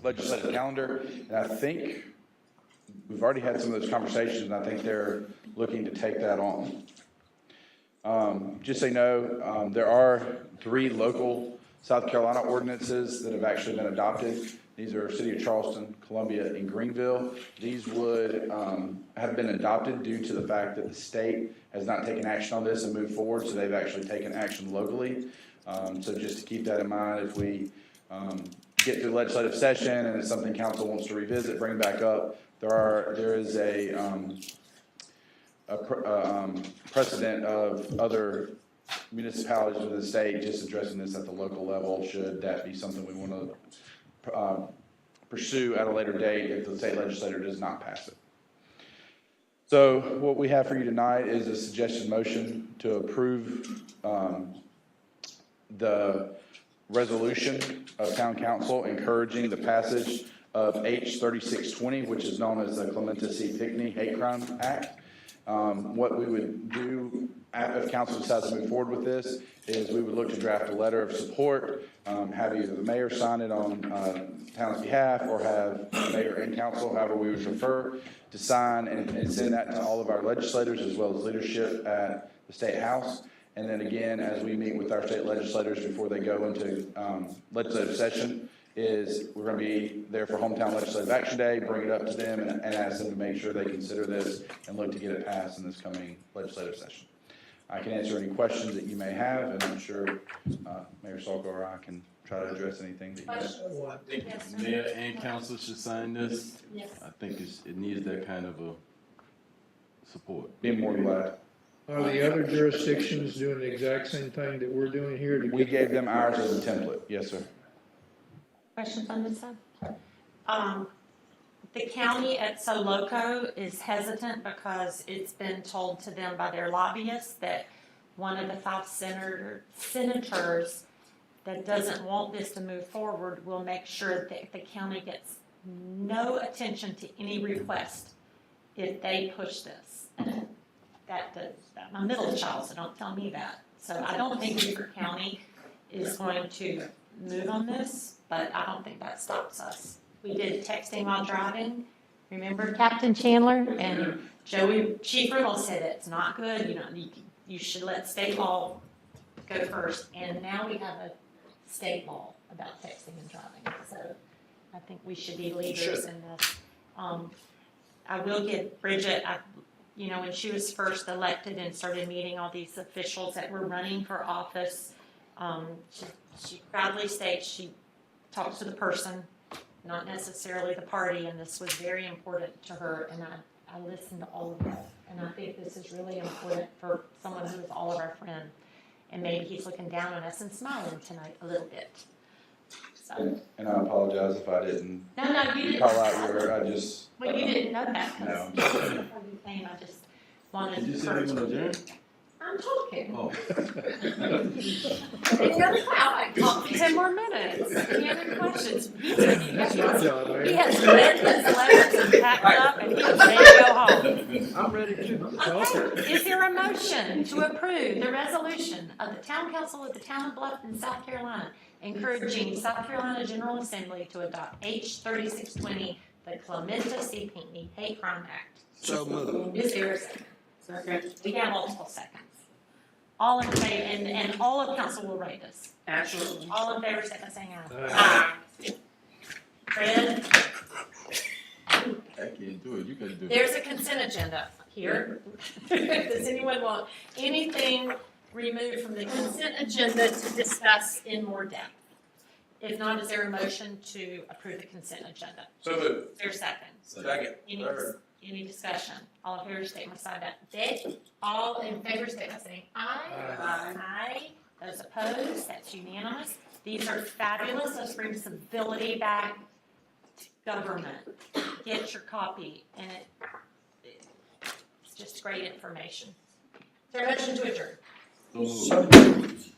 legislative calendar. And I think we've already had some of those conversations, and I think they're looking to take that on. Just so you know, there are 3 local South Carolina ordinances that have actually been adopted. These are City of Charleston, Columbia, and Greenville. These would have been adopted due to the fact that the state has not taken action on this and moved forward, so they've actually taken action locally. So just to keep that in mind, if we get through legislative session and it's something council wants to revisit, bring back up, there is a precedent of other municipalities within the state just addressing this at the local level, should that be something we want to pursue at a later date if the state legislature does not pass it. So what we have for you tonight is a suggested motion to approve the resolution of Town Council encouraging the passage of H 3620, which is known as the Clementa C. Payne Hate Crime Act. What we would do if council decides to move forward with this is we would look to draft a letter of support, have either the mayor sign it on town's behalf or have the mayor and council, however we would prefer, to sign and send that to all of our legislators as well as leadership at the State House. And then again, as we meet with our state legislators before they go into legislative session, we're going to be there for Hometown Legislative Action Day, bring it up to them and ask them to make sure they consider this and look to get it passed in this coming legislative session. I can answer any questions that you may have, and I'm sure Mayor Sulka or I can try to address anything that you have. I think mayor and council should sign this. Yes. I think it needs that kind of a support. Be more than glad. Are the other jurisdictions doing the exact same thing that we're doing here? We gave them ours as a template. Yes, sir. Questions on this side? The county at So Loco is hesitant because it's been told to them by their lobbyists that one of the 5 senators that doesn't want this to move forward will make sure that the county gets no attention to any request if they push this. That's my middle child, so don't tell me that. So I don't think Beaufort County is going to move on this, but I don't think that stops us. We did texting while driving. Remember Captain Chandler? And Chief Riddle said it's not good. You should let state law go first. And now we have a state law about texting and driving. So I think we should be leaders in this. I will give Bridget, when she was first elected and started meeting all these officials that were running for office, she proudly states she talks to the person, not necessarily the party, and this was very important to her, and I listened to all of that. And I think this is really important for someone who is all of our friend. And maybe he's looking down on us and smiling tonight a little bit. So. And I apologize if I didn't No, you didn't. call out your, Well, you didn't know that. No. I just wanted Did you to. say you want to adjourn? I'm talking. Oh. I talked 10 more minutes. Any other questions? He has read his letters and packed up, and he's ready to go home. I'm ready to. Okay, is there a motion to approve the resolution of the Town Council of the Town of Bluffton, South Carolina, encouraging South Carolina General Assembly to adopt H 3620, the Clementa C. Pinckney Hate Crime Act? So moved. Is there a second? Second. We have multiple seconds. All in favor, and all of council will rate this. Absolutely. All in favor, second saying aye. Aye. Fred? I can't do it. You gotta do it. There's a consent agenda here. Does anyone want anything removed from the consent agenda to discuss in more depth? If not, is there a motion to approve the consent agenda? So moved. Is there a second? Second. Any discussion? All in favor, state by side bet. All in favor, state by saying aye. Aye. Those opposed, that's unanimous. These are fabulous. Let's bring civility back to government. Get your copy, and it's just great information. Is there a motion to adjourn? So moved.